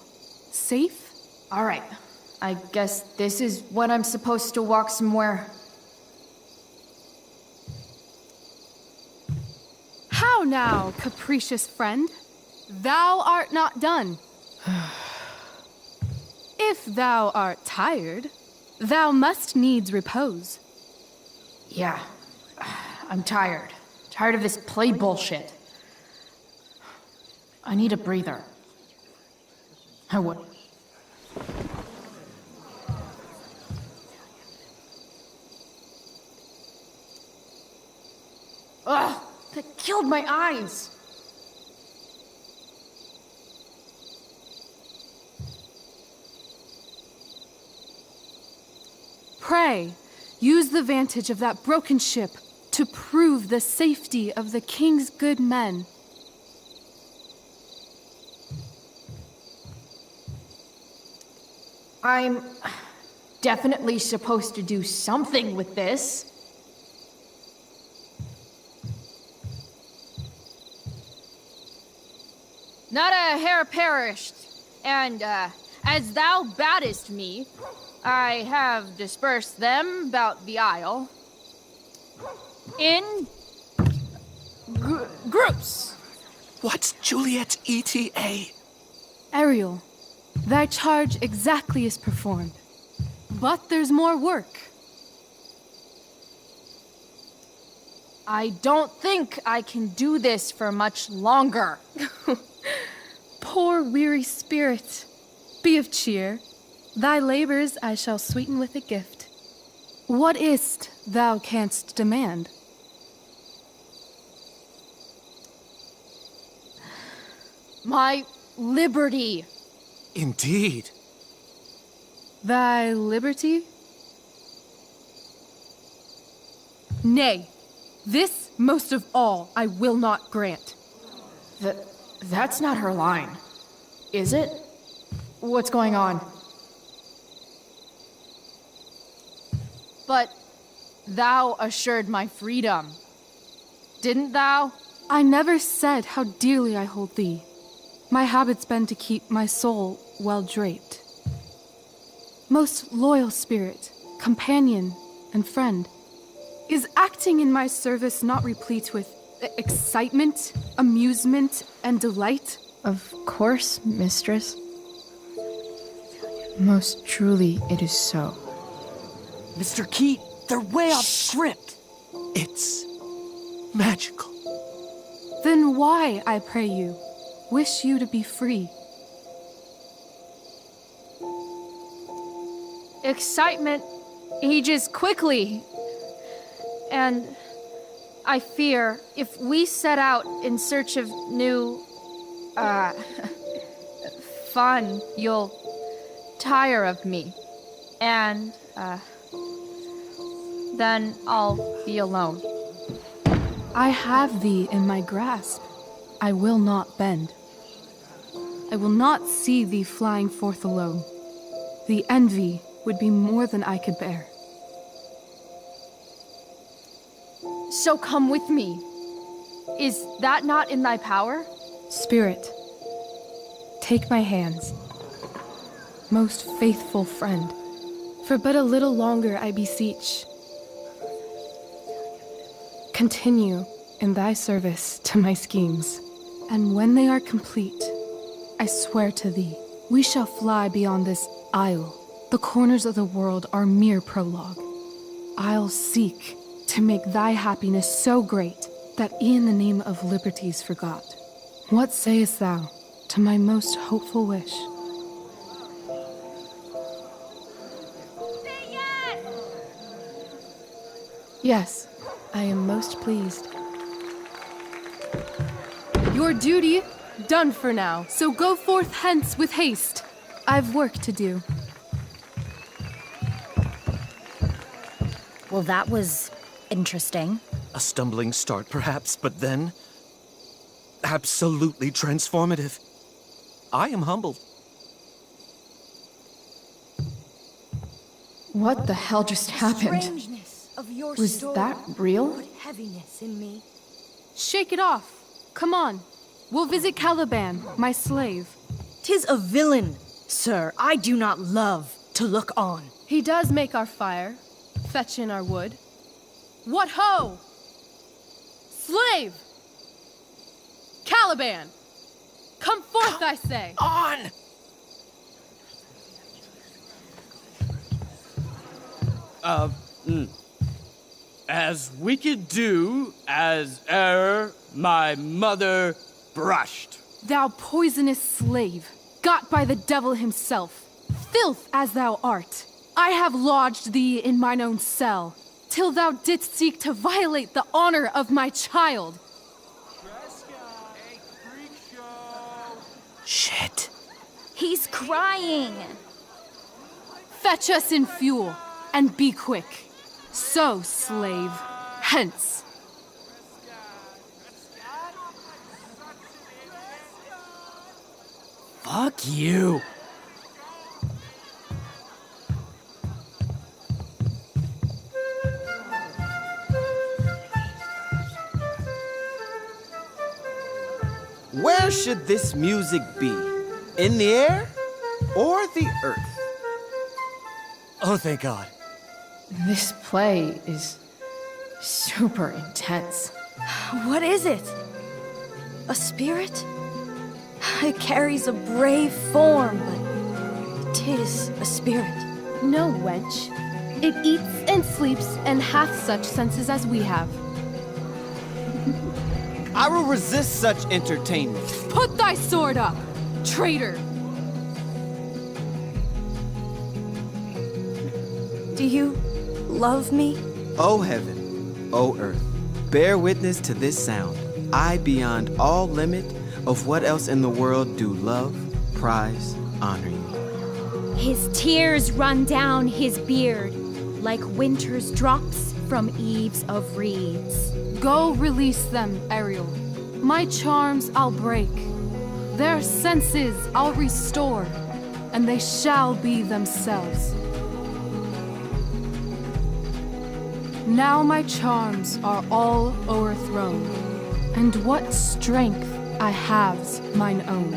Safe? All right. I guess this is when I'm supposed to walk somewhere. How now, capricious friend? Thou art not done. If thou art tired, thou must needs repose. Yeah. I'm tired. Tired of this play bullshit. I need a breather. I would. Ugh, that killed my eyes. Pray, use the vantage of that broken ship to prove the safety of the king's good men. I'm definitely supposed to do something with this. Not a hair perished, and as thou battest me, I have dispersed them about the isle in groups. What's Juliet's ETA? Ariel, thy charge exactly is performed. But there's more work. I don't think I can do this for much longer. Poor weary spirit, be of cheer. Thy labors I shall sweeten with a gift. What is't thou canst demand? My liberty. Indeed. Thy liberty? Nay, this most of all I will not grant. That's not her line, is it? What's going on? But thou assured my freedom, didn't thou? I never said how dearly I hold thee. My habit's been to keep my soul well draped. Most loyal spirit, companion, and friend, is acting in my service not replete with excitement, amusement, and delight? Of course, mistress. Most truly it is so. Mr. Keat, they're way off script. It's magical. Then why, I pray you, wish you to be free? Excitement ages quickly. And I fear if we set out in search of new, fun, you'll tire of me. And, then I'll be alone. I have thee in my grasp. I will not bend. I will not see thee flying forth alone. The envy would be more than I could bear. So come with me. Is that not in thy power? Spirit, take my hands. Most faithful friend, for but a little longer I beseech. Continue in thy service to my schemes, and when they are complete, I swear to thee, we shall fly beyond this isle. The corners of the world are mere prologue. I'll seek to make thy happiness so great that e'en the name of liberty's forgot. What sayest thou to my most hopeful wish? Yes, I am most pleased. Your duty done for now, so go forth hence with haste. I've work to do. Well, that was interesting. A stumbling start, perhaps, but then absolutely transformative. I am humbled. What the hell just happened? Strangeness of your Was story that real? put heaviness in me. Shake it off. Come on. We'll visit Caliban, my slave. 'Tis a villain, sir, I do not love to look on. He does make our fire, fetch in our wood. What ho! Slave! Caliban! Come forth, I say! On! as wicked do as e'er my mother brushed. Thou poisonous slave, got by the devil himself, filth as thou art, I have lodged thee in mine own cell, till thou didst seek to violate the honor of my child. Shit. He's crying. Fetch us in fuel, and be quick. So, slave, hence. Fuck you. Where should this music be? In the air or the earth? Oh, thank God. This play is super intense. What is it? A spirit? It carries a brave form, but 'tis a spirit. No, wench. It eats and sleeps and hath such senses as we have. I will resist such entertainment. Put thy sword up, traitor! Do you love me? O heaven, O earth, bear witness to this sound. I, beyond all limit of what else in the world, do love, prize, honor you. His tears run down his beard like winter's drops from eaves of reeds. Go release them, Ariel. My charms I'll break. Their senses I'll restore, and they shall be themselves. Now my charms are all o'erthrown, and what strength I have's mine own.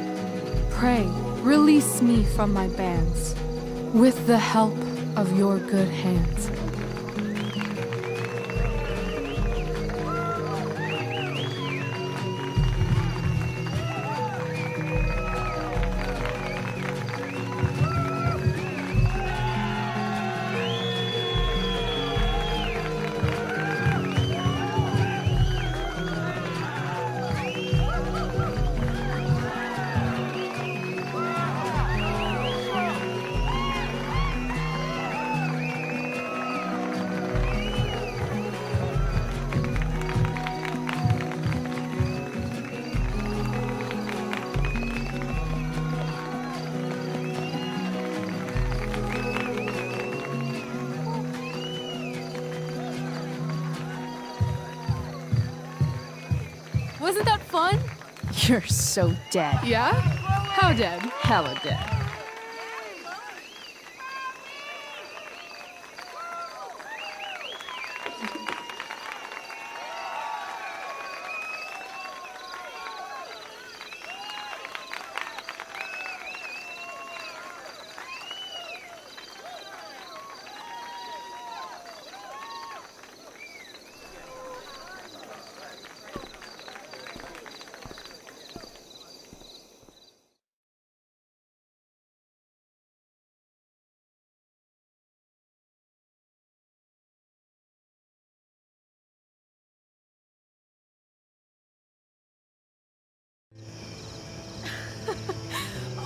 Pray, release me from my bands, with the help of your good hands. Wasn't that fun? You're so dead. Yeah? How dead? Hella dead.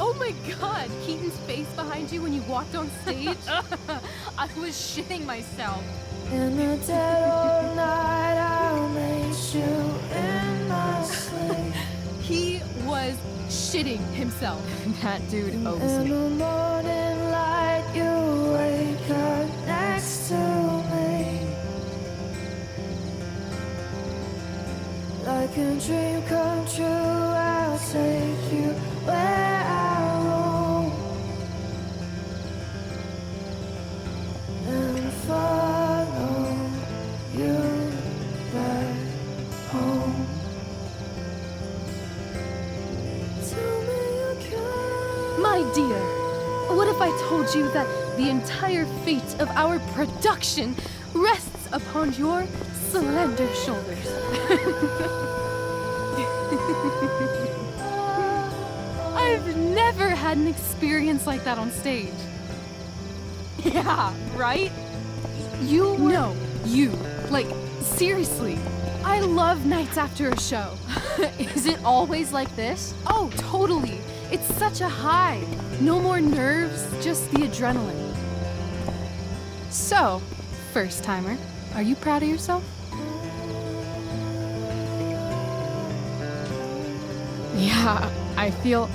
Oh my god, Keaton's face behind you when you walked on stage? I was shitting myself. In the dead of night, I'll meet you in my sleep. He was shitting himself. That dude owes In me. the morning light, you wake up next to me. Like a dream come true, I'll take you where I roam and follow you back home. Tell me you can. My dear, what if I told you that the entire fate of our production rests upon your slender shoulders? I've never had an experience like that on stage. Yeah, right? You were... No, you. Like, seriously, I love nights after a show. Is it always like this? Oh, totally. It's such a high. No more nerves, just the adrenaline. So, first timer, are you proud of yourself? Yeah, I feel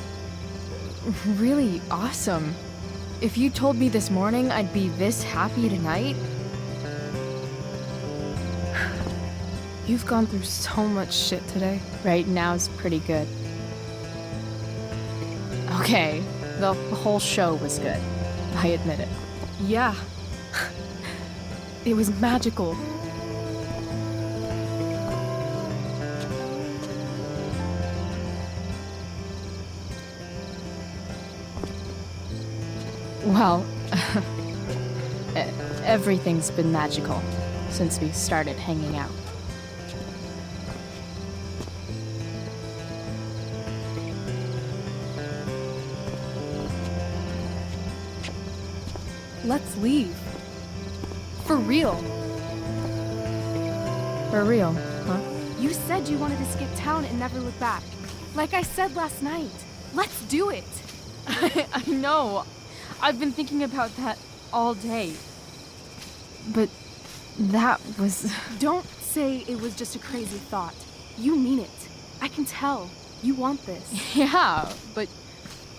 really awesome. If you told me this morning I'd be this happy tonight. You've gone through so much shit today. Right now's pretty good. Okay, the whole show was good. I admit it. Yeah. It was magical. Well, everything's been magical since we started hanging out. Let's leave. For real. For real, huh? You said you wanted to skip town and never look back. Like I said last night. Let's do it. I know. I've been thinking about that all day. But that was... Don't say it was just a crazy thought. You mean it. I can tell. You want this. Yeah, but,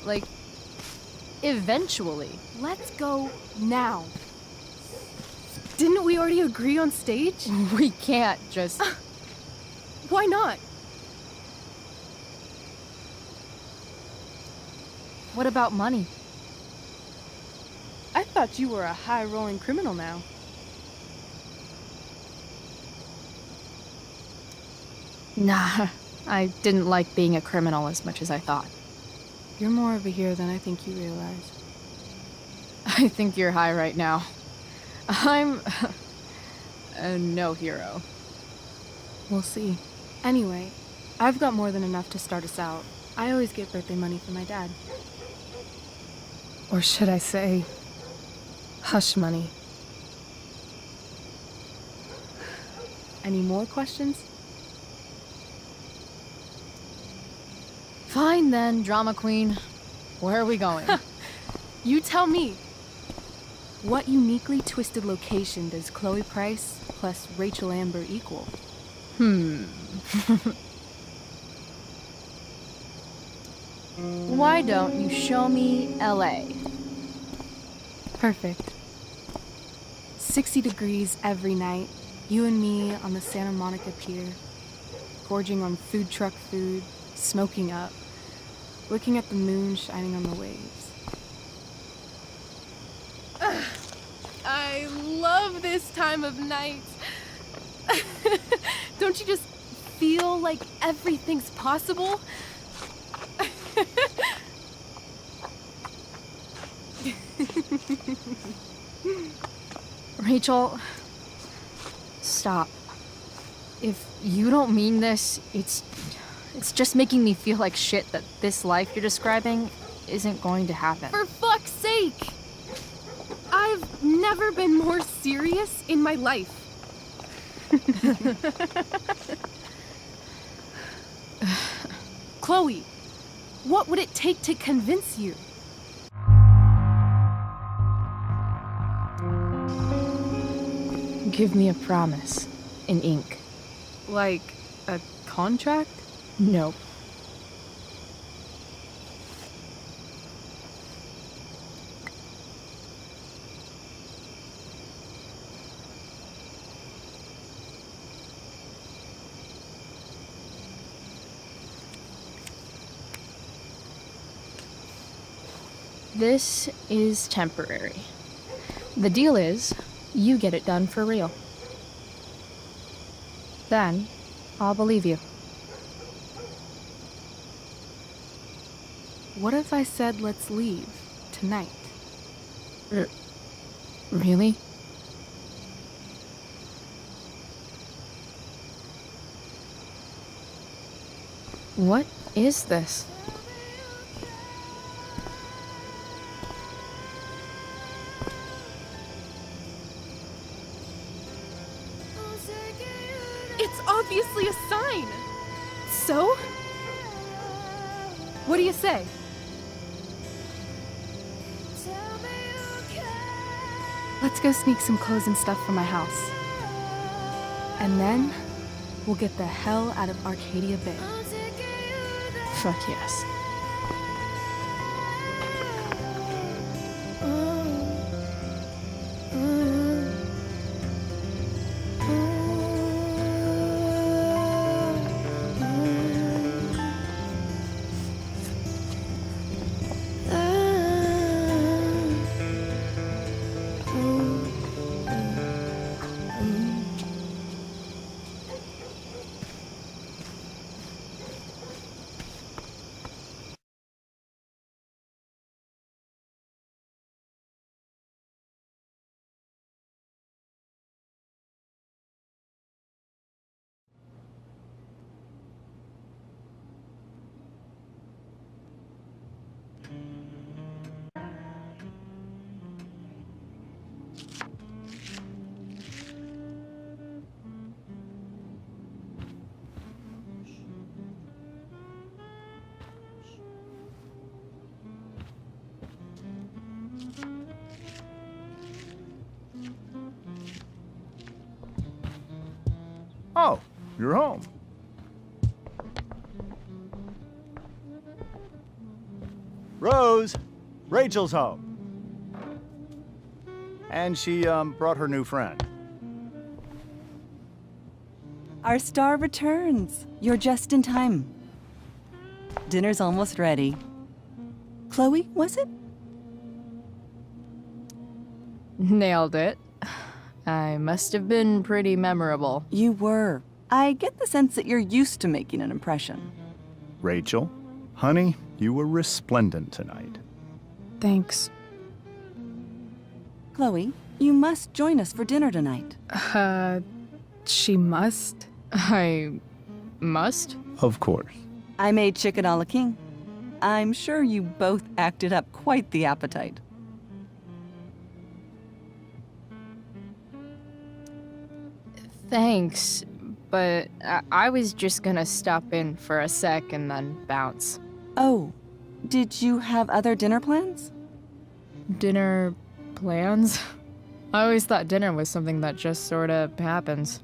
like, eventually. Let's go now. Didn't we already agree on stage? We can't just... Why not? What about money? I thought you were a high-rolling criminal now. Nah, I didn't like being a criminal as much as I thought. You're more of a hero than I think you realize. I think you're high right now. I'm... no hero. We'll see. Anyway, I've got more than enough to start us out. I always get birthday money from my dad. Or should I say, hush money. Any more questions? Fine then, drama queen. Where are we going? You tell me. What uniquely twisted location does Chloe Price plus Rachel Amber equal? Why don't you show me LA? Perfect. 60 degrees every night. You and me on the Santa Monica Pier. Gorging on food truck food. Smoking up. Looking at the moon shining on the waves. I love this time of night. Don't you just feel like everything's possible? Rachel, stop. If you don't mean this, it's just making me feel like shit that this life you're describing isn't going to happen. For fuck's sake! I've never been more serious in my life. Chloe, what would it take to convince you? Give me a promise in ink. Like a contract? Nope. This is temporary. The deal is, you get it done for real. Then, I'll believe you. What if I said let's leave tonight? Really? What is this? obviously a sign. So? What do you say? Let's go sneak some clothes and stuff from my house. And then, we'll get the hell out of Arcadia Bay. Fuck yes. Oh, you're home. Rose, Rachel's home. And she, brought her new friend. Our star returns. You're just in time. Dinner's almost ready. Chloe, was it? Nailed it. I must have been pretty memorable. You were. I get the sense that you're used to making an impression. Rachel, honey, you were resplendent tonight. Thanks. Chloe, you must join us for dinner tonight. She must? I must? Of course. I made chicken a la king. I'm sure you both acted up quite the appetite. Thanks, but I was just gonna stop in for a sec and then bounce. Oh, did you have other dinner plans? Dinner plans? I always thought dinner was something that just sorta happens.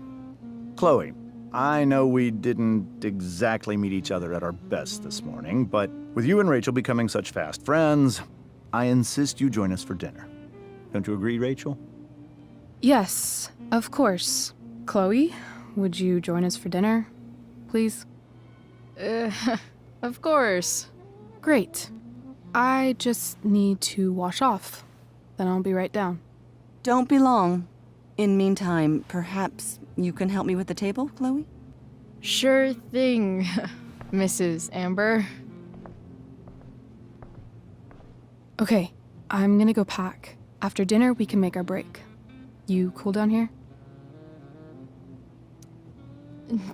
Chloe, I know we didn't exactly meet each other at our best this morning, but with you and Rachel becoming such fast friends, I insist you join us for dinner. Don't you agree, Rachel? Yes, of course. Chloe, would you join us for dinner, please? Of course. Great. I just need to wash off. Then I'll be right down. Don't be long. In meantime, perhaps you can help me with the table, Chloe? Sure thing, Mrs. Amber. Okay, I'm gonna go pack. After dinner, we can make our break. You cool down here?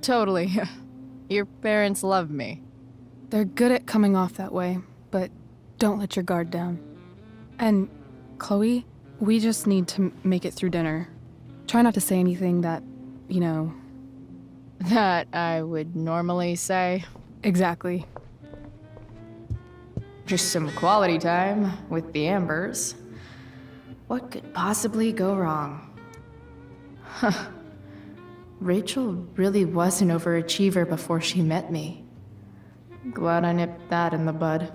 Totally. Your parents love me. They're good at coming off that way, but don't let your guard down. And, Chloe, we just need to make it through dinner. Try not to say anything that, you know... That I would normally say. Exactly. Just some quality time with the Ambers. What could possibly go wrong? Huh. Rachel really was an overachiever before she met me. Glad I nipped that in the bud.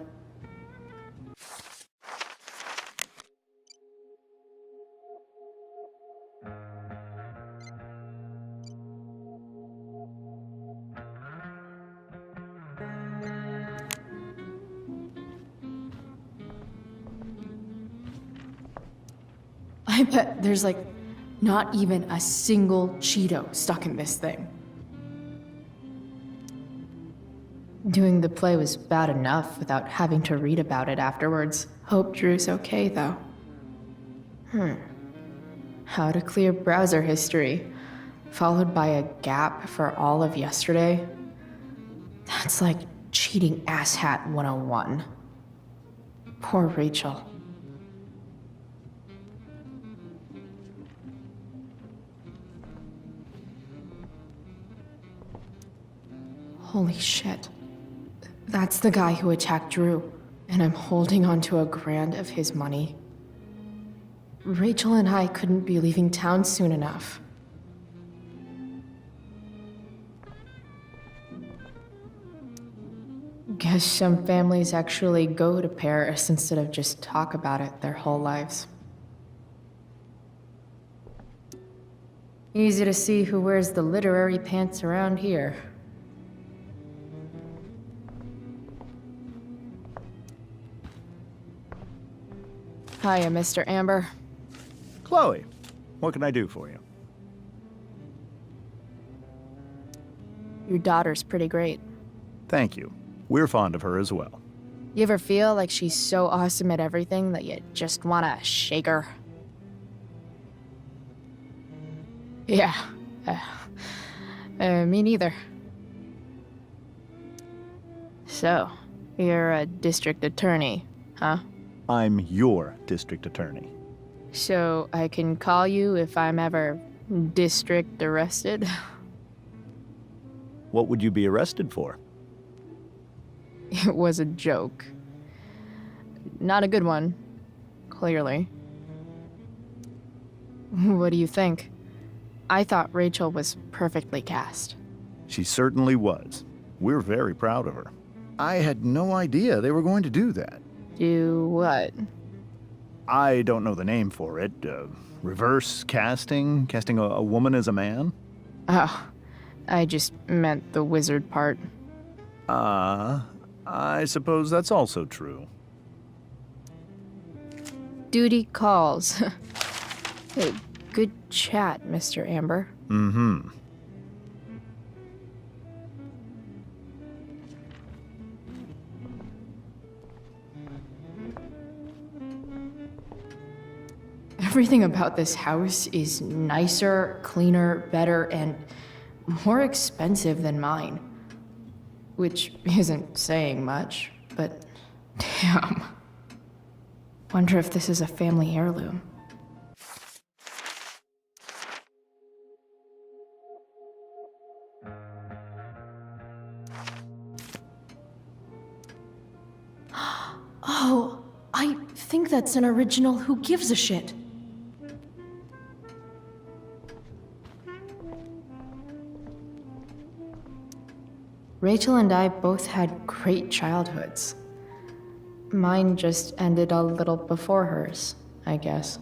I bet there's like not even a single Cheeto stuck in this thing. Doing the play was bad enough without having to read about it afterwards. Hope Drew's okay, though. How to clear browser history, followed by a gap for all of yesterday? That's like cheating asshat 101. Poor Rachel. Holy shit. That's the guy who attacked Drew, and I'm holding onto a grand of his money. Rachel and I couldn't be leaving town soon enough. Guess some families actually go to Paris instead of just talk about it their whole lives. Easy to see who wears the literary pants around here. Hiya, Mr. Amber. Chloe, what can I do for you? Your daughter's pretty great. Thank you. We're fond of her as well. You ever feel like she's so awesome at everything that you just wanna shake her? Yeah. Me neither. So, you're a district attorney, huh? I'm your district attorney. So I can call you if I'm ever district arrested? What would you be arrested for? It was a joke. Not a good one, clearly. What do you think? I thought Rachel was perfectly cast. She certainly was. We're very proud of her. I had no idea they were going to do that. Do what? I don't know the name for it. Reverse casting? Casting a woman as a man? Oh, I just meant the wizard part. I suppose that's also true. Duty calls. Hey, good chat, Mr. Amber. Mm-hmm. Everything about this house is nicer, cleaner, better, and more expensive than mine. Which isn't saying much, but damn. Wonder if this is a family heirloom. Oh, I think that's an original Who Gives a Shit. Rachel and I both had great childhoods. Mine just ended a little before hers, I guess.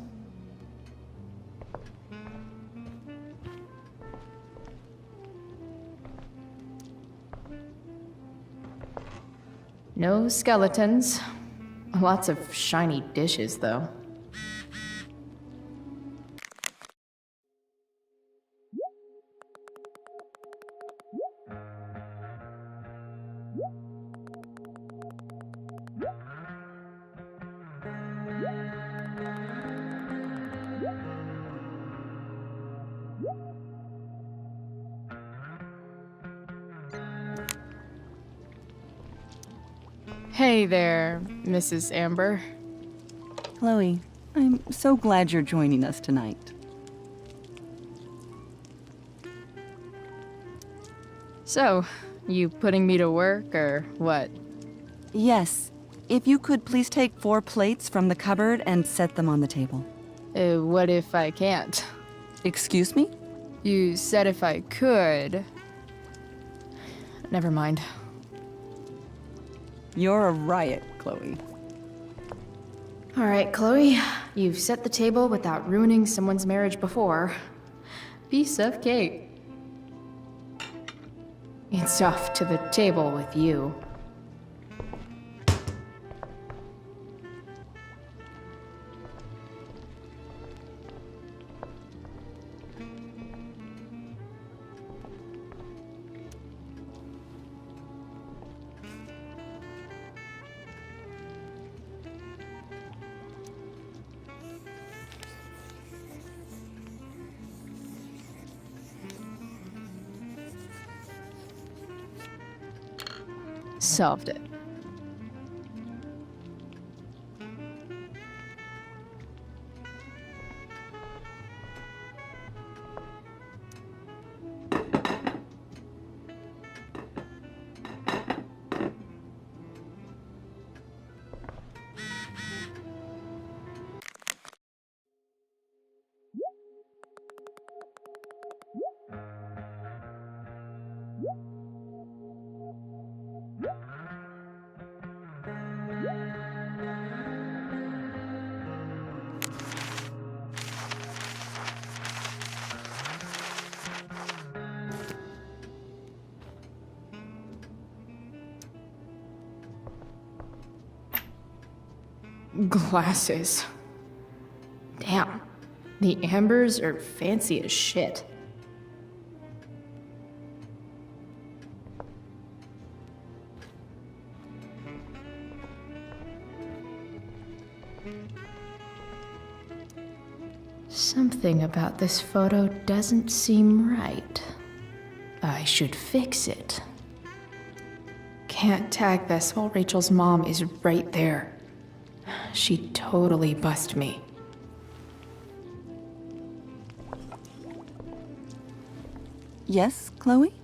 No skeletons. Lots of shiny dishes, though. Hey there, Mrs. Amber. Chloe, I'm so glad you're joining us tonight. So, you putting me to work, or what? Yes. If you could please take 4 plates from the cupboard and set them on the table. What if I can't? Excuse me? You said if I could. Never mind. You're a riot, Chloe. All right, Chloe. You've set the table without ruining someone's marriage before. Piece of cake. It's off to the table with you. Solved it. Glasses. Damn. The ambers are fancy as shit. Something about this photo doesn't seem right. I should fix it. Can't tag this while Rachel's mom is right there. She'd totally bust me. Yes, Chloe?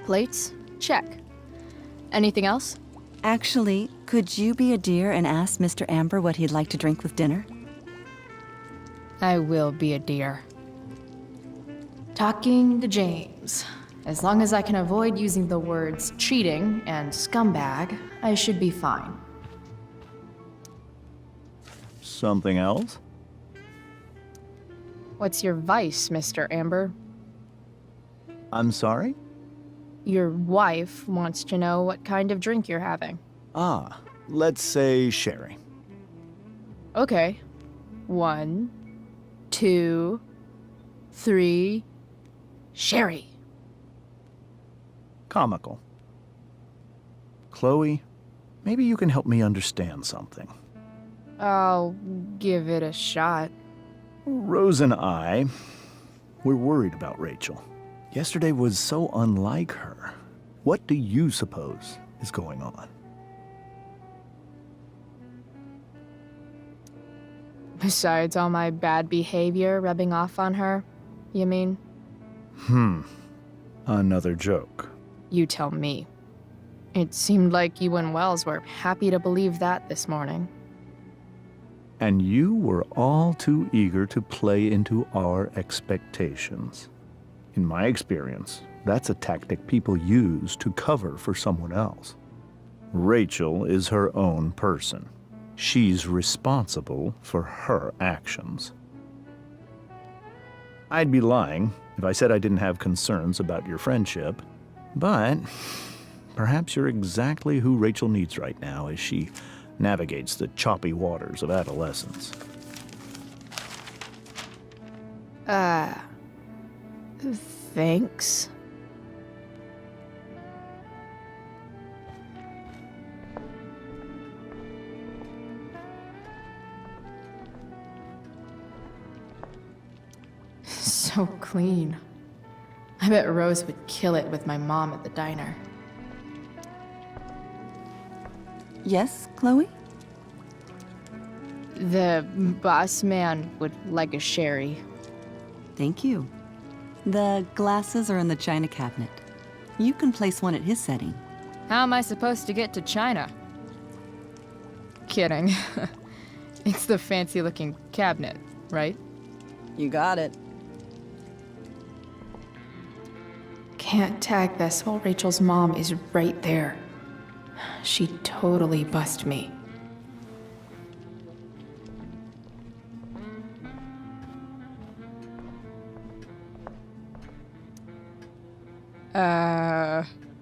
Plates? Check. Anything else? Actually, could you be a dear and ask Mr. Amber what he'd like to drink with dinner? I will be a dear. Talking to James. As long as I can avoid using the words cheating and scumbag, I should be fine. Something else? What's your vice, Mr. Amber? I'm sorry? Your wife wants to know what kind of drink you're having. Ah, let's say sherry. Okay. 1, 2, 3. Sherry. Comical. Chloe, maybe you can help me understand something. I'll give it a shot. Rose and I, we're worried about Rachel. Yesterday was so unlike her. What do you suppose is going on? Besides all my bad behavior rubbing off on her, you mean? Another joke. You tell me. It seemed like you and Wells were happy to believe that this morning. And you were all too eager to play into our expectations. In my experience, that's a tactic people use to cover for someone else. Rachel is her own person. She's responsible for her actions. I'd be lying if I said I didn't have concerns about your friendship, but perhaps you're exactly who Rachel needs right now as she navigates the choppy waters of adolescence. Thanks. So clean. I bet Rose would kill it with my mom at the diner. Yes, Chloe? The boss man would like a sherry. Thank you. The glasses are in the china cabinet. You can place one at his setting. How am I supposed to get to China? Kidding. It's the fancy-looking cabinet, right? You got it. Can't tag this while Rachel's mom is right there. She'd totally bust me.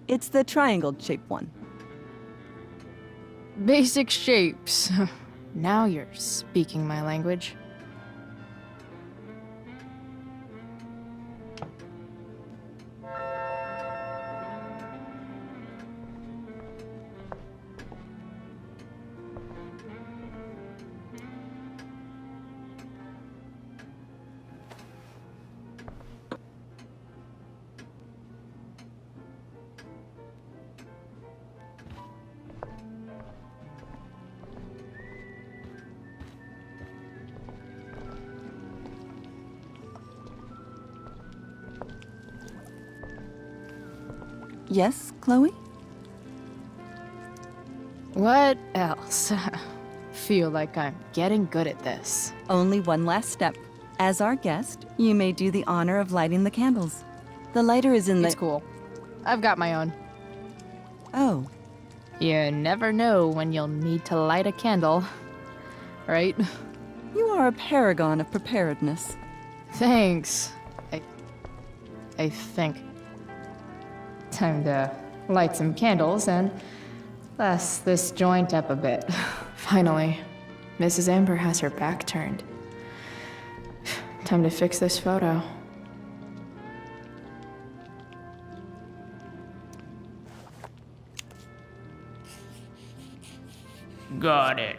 It's the triangle-shaped one. Basic shapes. Now you're speaking my language. Yes, Chloe? What else? Feel like I'm getting good at this. Only one last step. As our guest, you may do the honor of lighting the candles. The lighter is in the... It's cool. I've got my own. Oh. You never know when you'll need to light a candle, right? You are a paragon of preparedness. Thanks. I think. Time to light some candles and Thus, this joint up a bit. Finally, Mrs. Amber has her back turned. Time to fix this photo. Got it.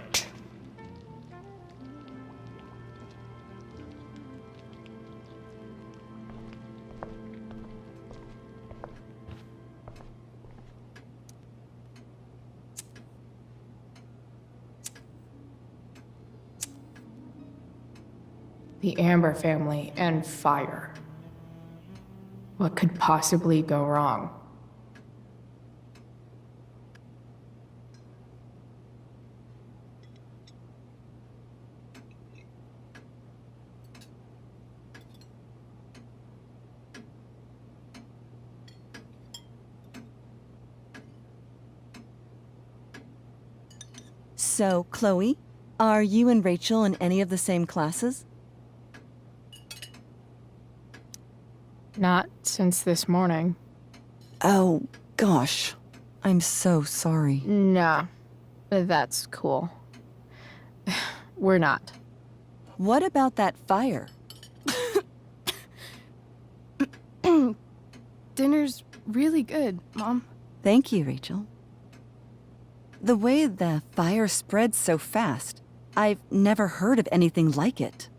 The Amber family and fire. What could possibly go wrong? So, Chloe, are you and Rachel in any of the same classes? Not since this morning. Oh, gosh. I'm so sorry. Nah, that's cool. We're not. What about that fire? Dinner's really good, Mom. Thank you, Rachel. The way the fire spread so fast, I've never heard of anything like it.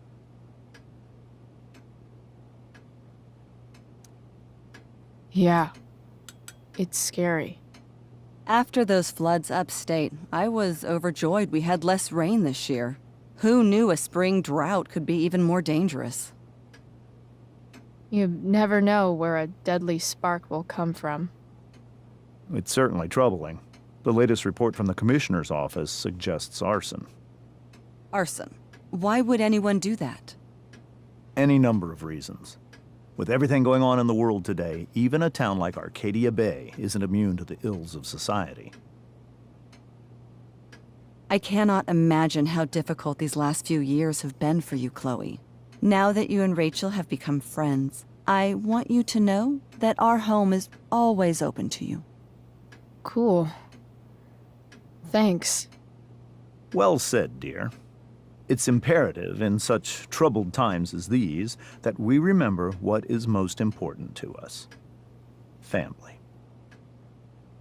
Yeah, it's scary. After those floods upstate, I was overjoyed we had less rain this year. Who knew a spring drought could be even more dangerous? You never know where a deadly spark will come from. It's certainly troubling. The latest report from the Commissioner's office suggests arson. Arson. Why would anyone do that? Any number of reasons. With everything going on in the world today, even a town like Arcadia Bay isn't immune to the ills of society. I cannot imagine how difficult these last few years have been for you, Chloe. Now that you and Rachel have become friends, I want you to know that our home is always open to you. Cool. Thanks. Well said, dear. It's imperative in such troubled times as these that we remember what is most important to us. Family.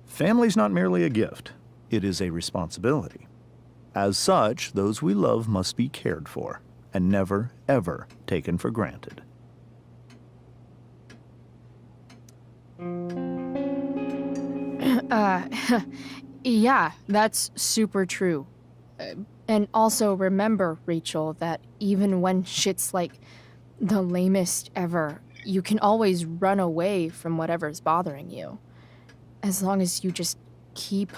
Family's not merely a gift, it is a responsibility. As such, those we love must be cared for and never, ever taken for granted. Yeah, that's super true. And also remember, Rachel, that even when shit's like the lamest ever, you can always run away from whatever's bothering you. As long as you just keep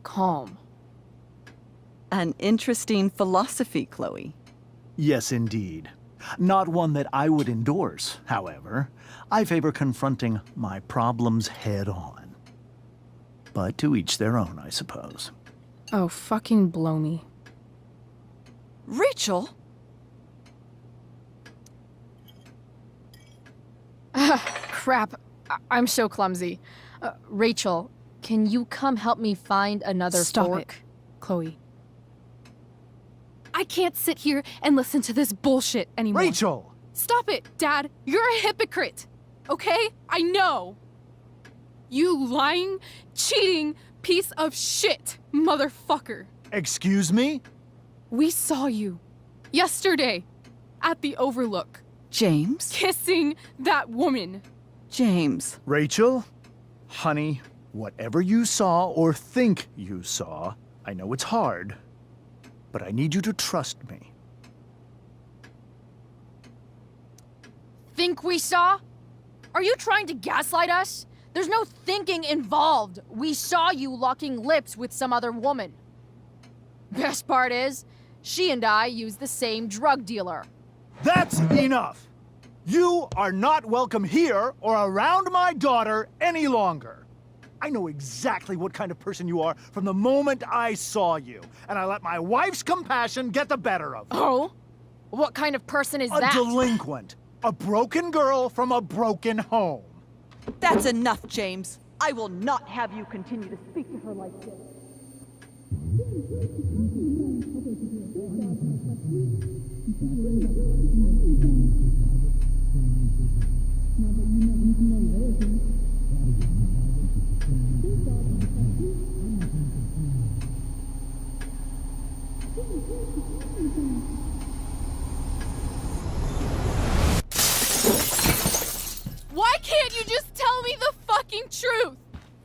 calm. An interesting philosophy, Chloe. Yes, indeed. Not one that I would endorse, however. I favor confronting my problems head on. But to each their own, I suppose. Oh, fucking blow me. Rachel? Crap. I'm so clumsy. Rachel, can you come help me find another Stop fork? it, Chloe. I can't sit here and listen to this bullshit anymore. Rachel! Stop it, Dad. You're a hypocrite. Okay? I know. You lying, cheating piece of shit, motherfucker. Excuse me? We saw you yesterday at the Overlook. James? Kissing that woman. James. Rachel? Honey, whatever you saw or think you saw, I know it's hard, but I need you to trust me. Think we saw? Are you trying to gaslight us? There's no thinking involved. We saw you locking lips with some other woman. Best part is, she and I use the same drug dealer. That's enough! You are not welcome here or around my daughter any longer. I know exactly what kind of person you are from the moment I saw you, and I let my wife's compassion get the better of me. Oh? What kind of person is A that? delinquent. A broken girl from a broken home. That's enough, James. I will not have you continue to speak to her like this. Why can't you just tell me the fucking truth?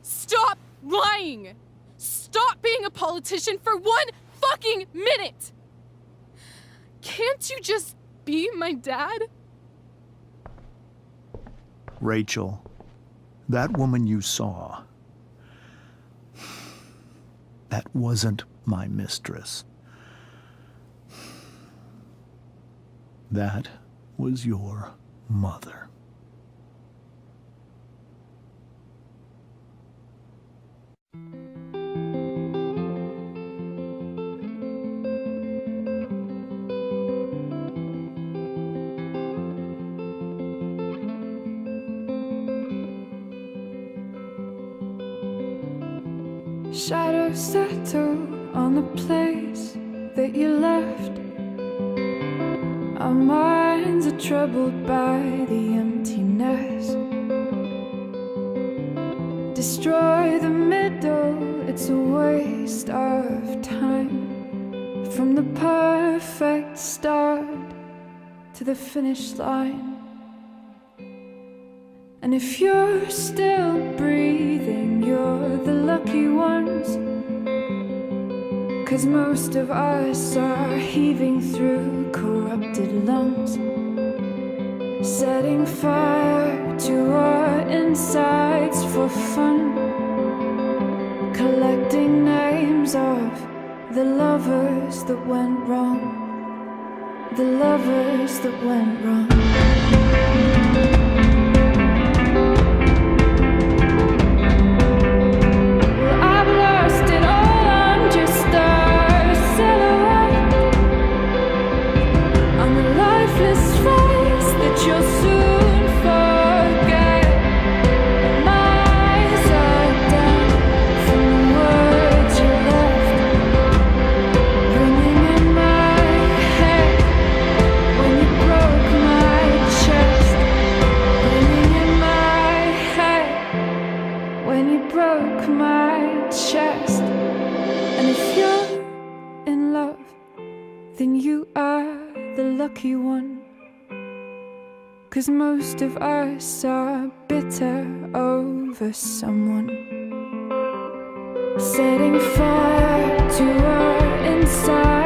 Stop lying! Stop being a politician for 1 fucking minute! Can't you just be my dad? Rachel, that woman you saw, that wasn't my mistress. That was your mother. Shadows settle on the place that you left. Our minds are troubled by the emptiness. Destroy the middle, it's a waste of time. From the perfect start to the finish line. And if you're still breathing, you're the lucky ones. 'Cause most of us are heaving through corrupted lungs, setting fire to our insides for fun, collecting names of the lovers that went wrong, the lovers that went wrong. You'll soon forget. My eyes are down from the words you left, ringing in my head when you broke my chest, ringing in my head when you broke my chest. And if you're in love, then you are the lucky one. 'Cause most of us are bitter over someone, setting fire to our inside.